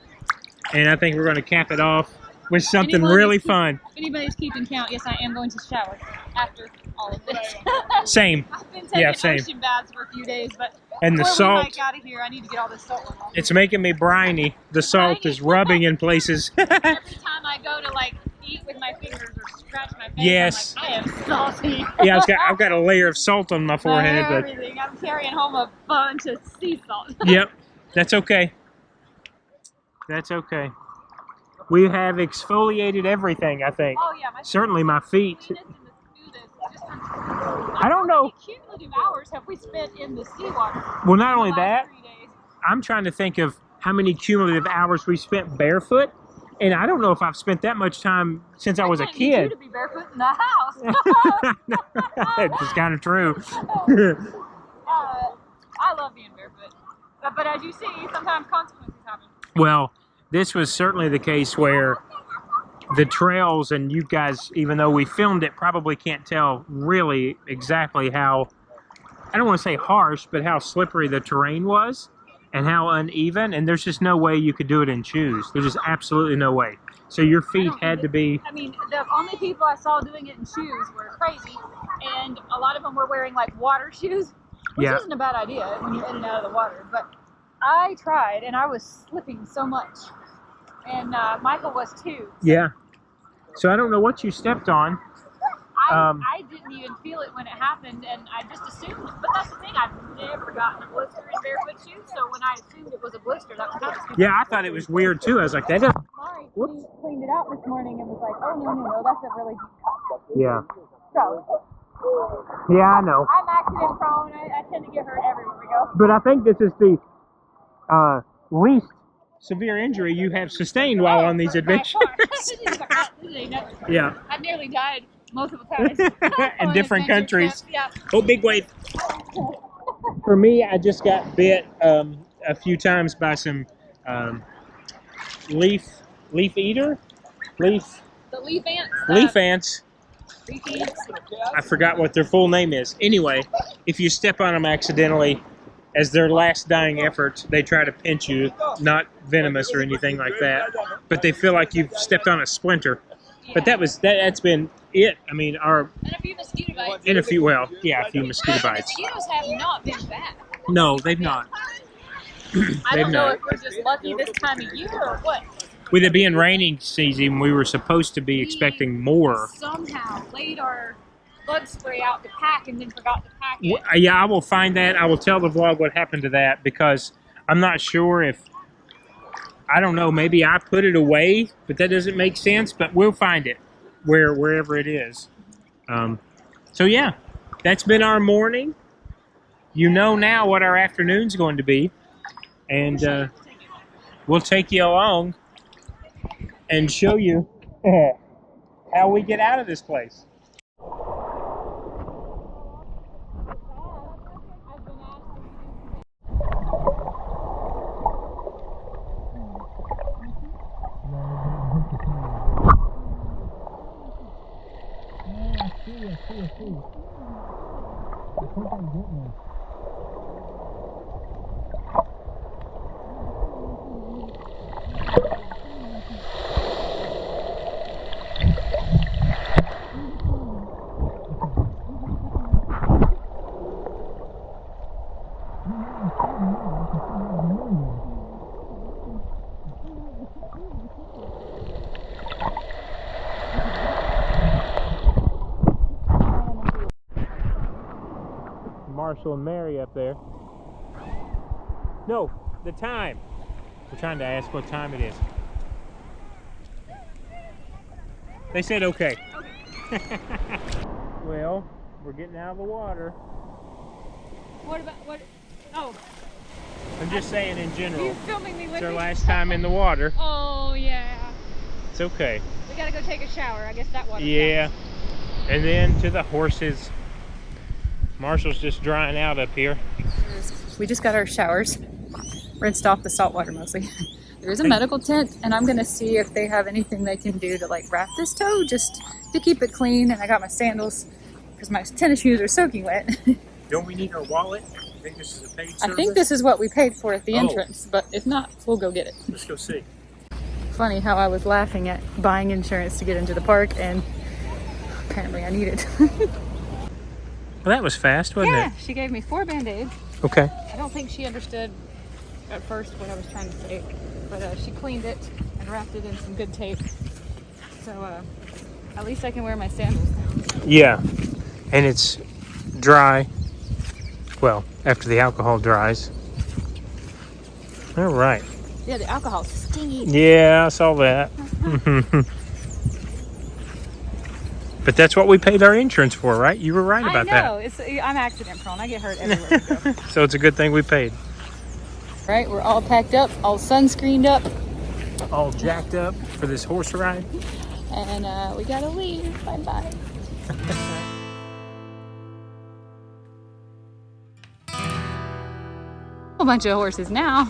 and I think we're going to cap it off with something really fun. If anybody's keeping count, yes, I am going to shower after all of this. Same. I've been taking ocean baths for a few days, but and the salt. Before we out of here, I need to get all this salt off. It's making me briny. The salt is rubbing in places. Every time I go to like eat with my fingers or scratch my face, yes. I'm like, I am salty. Yeah, I've got a layer of salt on my forehead. Everything. I'm carrying home a bunch of sea salt. Yep, that's okay. That's okay. We have exfoliated everything, I think. Oh, yeah. Certainly my feet. I don't know. How many cumulative hours have we spent in the seawater? Well, not only that, I'm trying to think of how many cumulative hours we spent barefoot, and I don't know if I've spent that much time since I was a kid. You to be barefoot in the house. It's kind of true. I love being barefoot, but as you see, sometimes consequences happen. Well, this was certainly the case where the trails, and you guys, even though we filmed it, probably can't tell really exactly how, I don't want to say harsh, but how slippery the terrain was and how uneven, and there's just no way you could do it in shoes. There's just absolutely no way. So your feet had to be... I mean, the only people I saw doing it in shoes were crazy, and a lot of them were wearing like water shoes, which isn't a bad idea when you're in and out of the water, but I tried and I was slipping so much, and Michael was too. Yeah. So I don't know what you stepped on. I didn't even feel it when it happened, and I just assumed. But that's the thing, I've never gotten a blister in barefoot shoes, so when I assumed it was a blister, that was kind of stupid. Yeah, I thought it was weird too. I was like, that doesn't... Mari cleaned it out this morning and was like, oh, no, that's a really deep cut. Yeah. So, Yeah, I know. I'm accident prone. I tend to get hurt everywhere we go. But I think this is the least severe injury you have sustained while on these adventures. Yeah. I nearly died multiple times. In different countries. Yeah. Oh, big wave. For me, I just got bit a few times by some leaf eater? The leaf ants. Leaf ants. Leaf ants. I forgot what their full name is. Anyway, if you step on them accidentally, as their last dying efforts, they try to pinch you. Not venomous or anything like that, but they feel like you've stepped on a splinter. But that's been it. I mean, and a few mosquito bites. a few mosquito bites. Mosquitoes have not been bad. No, they've not. I don't know if we're just lucky this time of year or what. With it being raining season, we were supposed to be expecting more. Somehow laid our bug spray out to pack and then forgot to pack it. Yeah, I will find that. I will tell the vlog what happened to that, because I'm not sure if, I don't know, maybe I put it away, but that doesn't make sense, but we'll find it wherever it is. So yeah, that's been our morning. You know now what our afternoon's going to be, and we'll take you along and show you how we get out of this place. Marshall and Mary up there. No, the time. We're trying to ask what time it is. They said okay. Well, we're getting out of the water. What about what? Oh. I'm just saying in general. You're filming me with It's our me? last time in the water. Oh yeah. It's okay. We gotta go take a shower. I guess that water. Yeah. And then to the horses. Marshall's just drying out up here. We just got our showers, rinsed off the salt water mostly. There's a medical tent, and I'm gonna see if they have anything they can do to like wrap this toe just to keep it clean. And I got my sandals because my tennis shoes are soaking wet. Don't we need our wallet? I think this is a paid service. I think this is what we paid for at the entrance, but if not, we'll go get it. Let's go see. Funny how I was laughing at buying insurance to get into the park, and apparently I need it. Well, that was fast, wasn't Yeah, she gave me 4 Band-Aids. Okay. I don't think she understood at first what I was trying to say, but she cleaned it and wrapped it in some good tape. So at least I can wear my sandals now. Yeah, and it's dry. Well, after the alcohol dries. All right. Yeah, the alcohol's stingy. Yeah, I saw that. But that's what we paid our insurance for, right? You were right about that. I know. I'm accident prone. I get hurt everywhere we go. So it's a good thing we paid. Right, we're all packed up, all sunscreened up. All jacked up for this horse ride. And we gotta leave. Bye-bye. A bunch of horses now.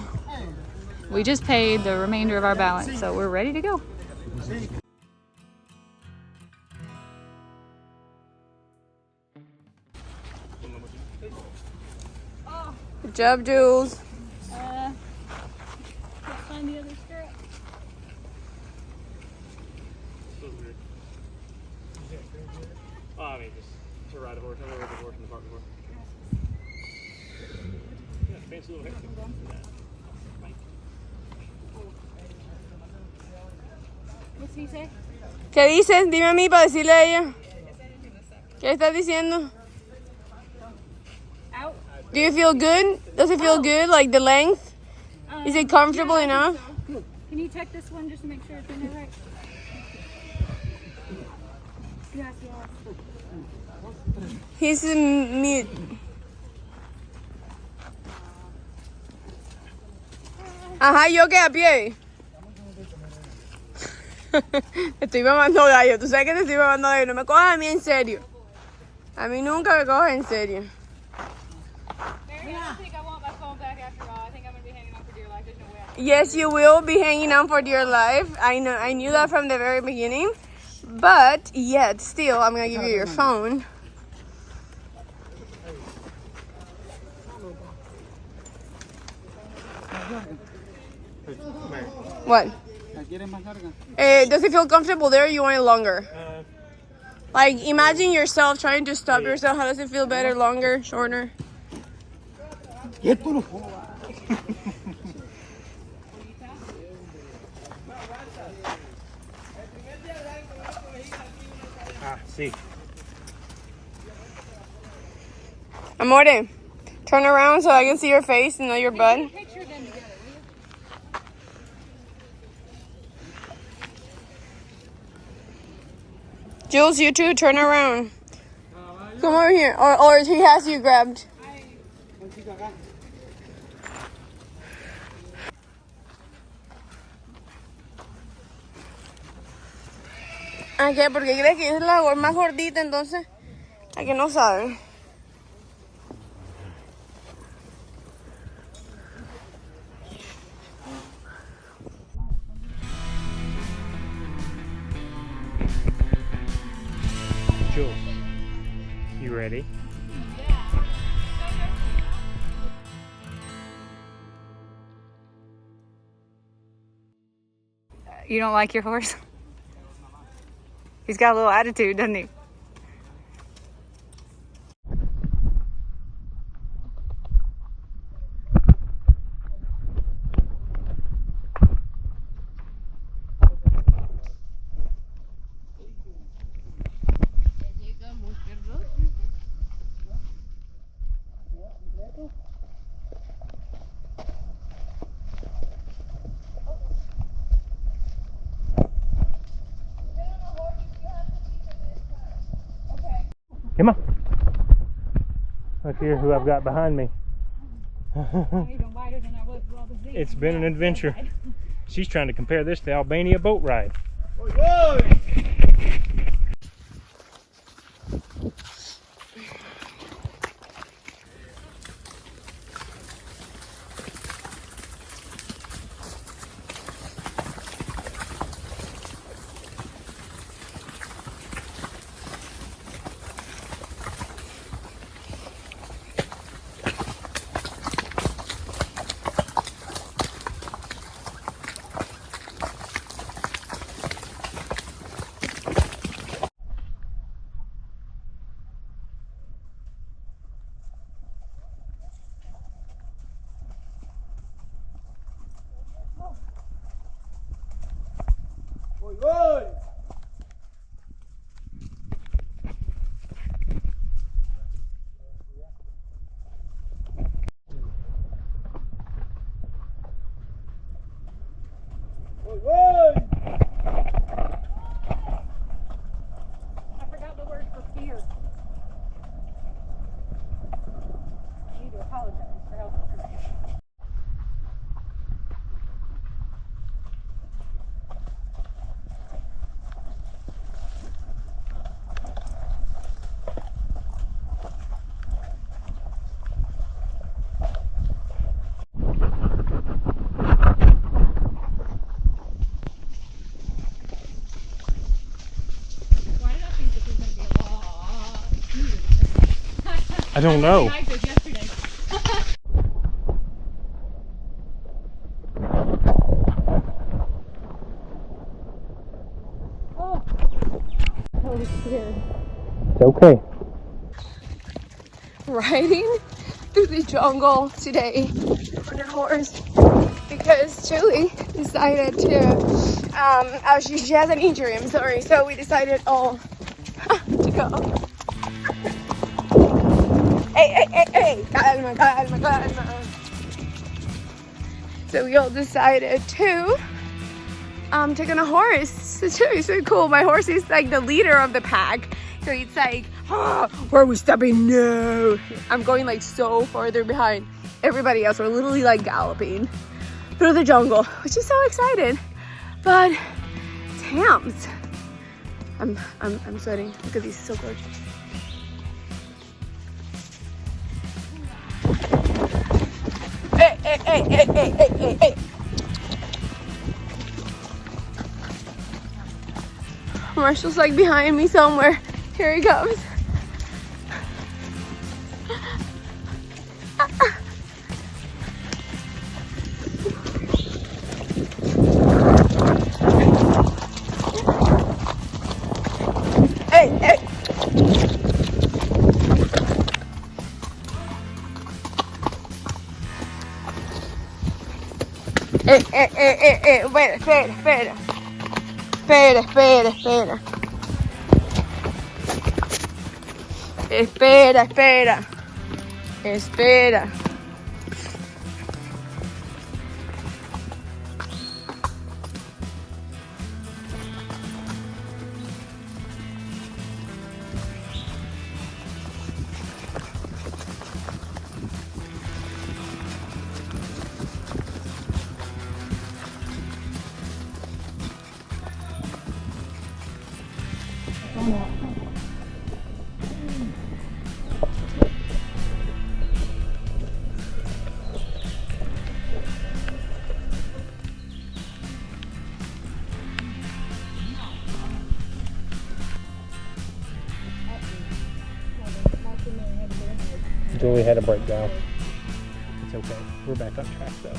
We just paid the remainder of our balance, so we're ready to go. Good job, Jules. Can't find the other strap. Oh, I mean, just to ride a horse. I've never ridden a horse in the park before. Yeah, fancy little haircut. What's he say? ¿Qué dices? Dime a mí para decirle a ella. ¿Qué estás diciendo? Out. Do you feel good? Does it feel good? Like the length? Is it comfortable enough? Can you check this one just to make sure it's in there right? Gracias. He's in mute. Ajá, yo que a pie. Estoy mamando gallo. Tú sabes que te estoy mamando gallo. No me cojas a mí en serio. A mí nunca me cojas en serio. I think I want my phone back after all. I think I'm gonna be hanging on for dear life. There's no way I can. Yes, you will be hanging on for dear life. I know. I knew that from the very beginning. But yet, still, I'm gonna give you your phone. What? Does it feel comfortable there or you want it longer? Like, imagine yourself trying to stop yourself. How does it feel better, longer, shorter? Ah, sí. Amore, turn around so I can see your face and know your butt. Jules, you too, turn around. Come over here. Or he has you grabbed. ¿A qué? ¿Por qué crees que es la más gordita entonces? ¿A que no sabe? Jules, you ready? You don't like your horse? He's got a little attitude, doesn't he? Come on. Look here who I've got behind me. Even wider than I was with all the Z. It's been an adventure. She's trying to compare this to Albania boat ride. I forgot the word for fear. I need to apologize for helping her. I don't know. It's okay. Riding through the jungle today on a horse because Julie decided to, she has an injury, I'm sorry, so we decided all to go. Hey, calma. So we all decided to take on a horse. It's really so cool. My horse is like the leader of the pack. So it's like, where are we stopping? No. I'm going like so farther behind everybody else. We're literally like galloping through the jungle, which is so excited. But Tams, I'm sweating because he's so gorgeous. Hey. Marshall's like behind me somewhere. Here he comes. Hey. Wait, espera. Espera. Julie had a breakdown. It's okay. We're back on track though.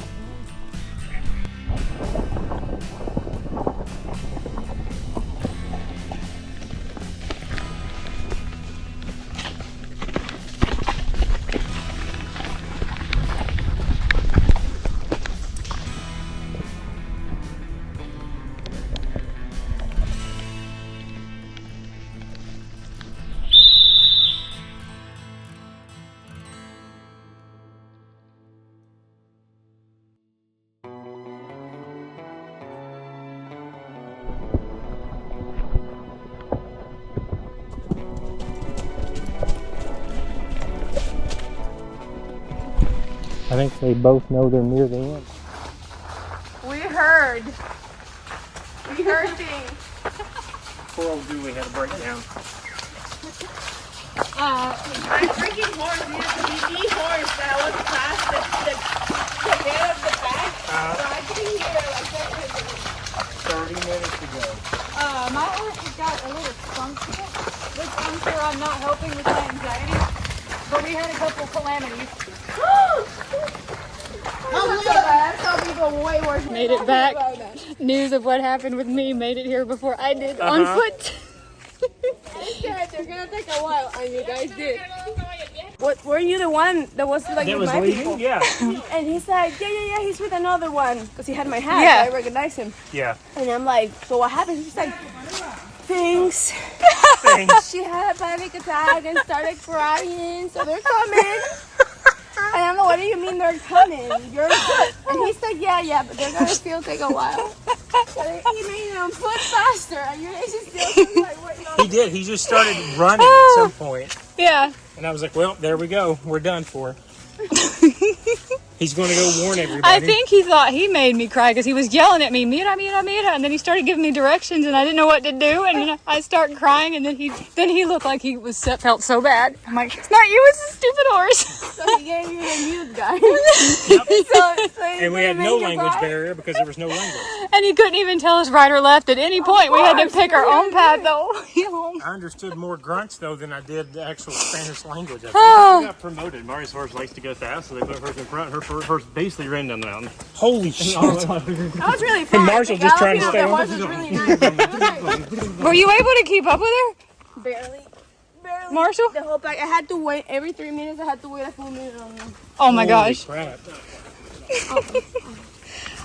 I think they both know they're near the end. We heard things. Poor old Julie had a breakdown. My freaking horse is the horse that was past the head of the back. So I came here like 30 minutes ago. My horse has got a little skunk to it, which I'm sure I'm not helping with my anxiety, but we had a couple calamities. Made it back. News of what happened with me made it here before I did on foot. They're gonna take a while, and you guys did. What, were you the one that was like That with was my leaving? people? Yeah. And he's like, yeah, he's with another one. Because he had my hat, Yeah. so I recognized him. Yeah. And I'm like, so what happened? He's like, things. Thanks. She had a panic attack and started crying, so they're coming. And I'm like, what do you mean they're coming? And he's like, yeah, but they're gonna still take a while. So he made them foot faster, and you guys is still like, what? He did. He just started running at some point. Yeah. And I was like, well, there we go. We're done for. He's going to go warn everybody. I think he thought he made me cry because he was yelling at me, mira, mira, mira, and then he started giving me directions, and I didn't know what to do, and I started crying, and then he looked like he felt so bad. I'm like, it's not you, it's a stupid horse. So he gave you the mute guy. And we had no language barrier because there was no language. And he couldn't even tell us right or left at any point. We had to pick our own path though. I understood more grunts though than I did the actual Spanish language. I think. She got promoted. Mari's horse likes to go fast, so they put hers in front. Her horse basically ran down the mountain. Holy shit! That was really fun. And Marshall just trying to stay The on. horse was really nice. Were you able to keep up with her? Barely. Marshall? The whole pack. I had to wait every 3 minutes. I had to wait a full minute on them. Oh my gosh. Crap.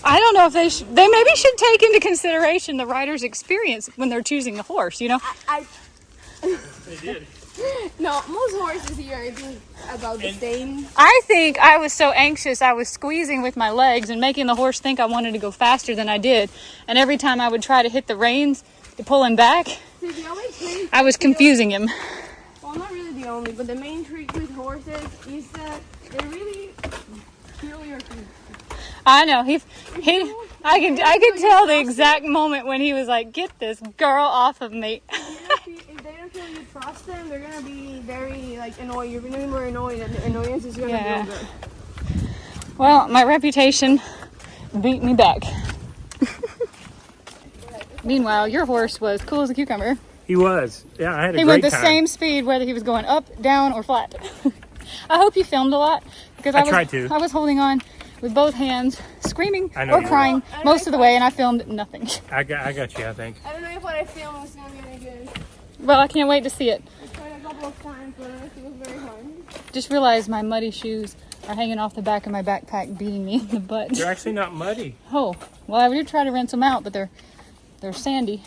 I don't know if they maybe should take into consideration the rider's experience when they're choosing a horse, you know? They did. No, most horses here, I think, about the same. I think I was so anxious, I was squeezing with my legs and making the horse think I wanted to go faster than I did. And every time I would try to hit the reins to pull him back, See, the only trick, I was confusing him. well, not really the only, but the main trick with horses is that they really feel your feet. I know, I could tell the exact moment when he was like, get this girl off of me. If they don't feel you trust them, they're gonna be very annoyed. You're gonna be more annoyed, and the annoyance is gonna Yeah. feel good. Well, my reputation beat me back. Meanwhile, your horse was cool as a cucumber. He was. Yeah, I had a He great went the time. same speed whether he was going up, down, or flat. I hope you filmed a lot because I tried to. I was holding on with both hands, screaming I know or you were. crying most of the way, and I filmed nothing. I got you, I think. I don't know if what I filmed was gonna be any good. Well, I can't wait to see it. I tried a couple of times, but it was very hard. Just realized my muddy shoes are hanging off the back of my backpack, beating me in the butt. They're actually not muddy. Oh, well, I did try to rinse them out, but they're sandy.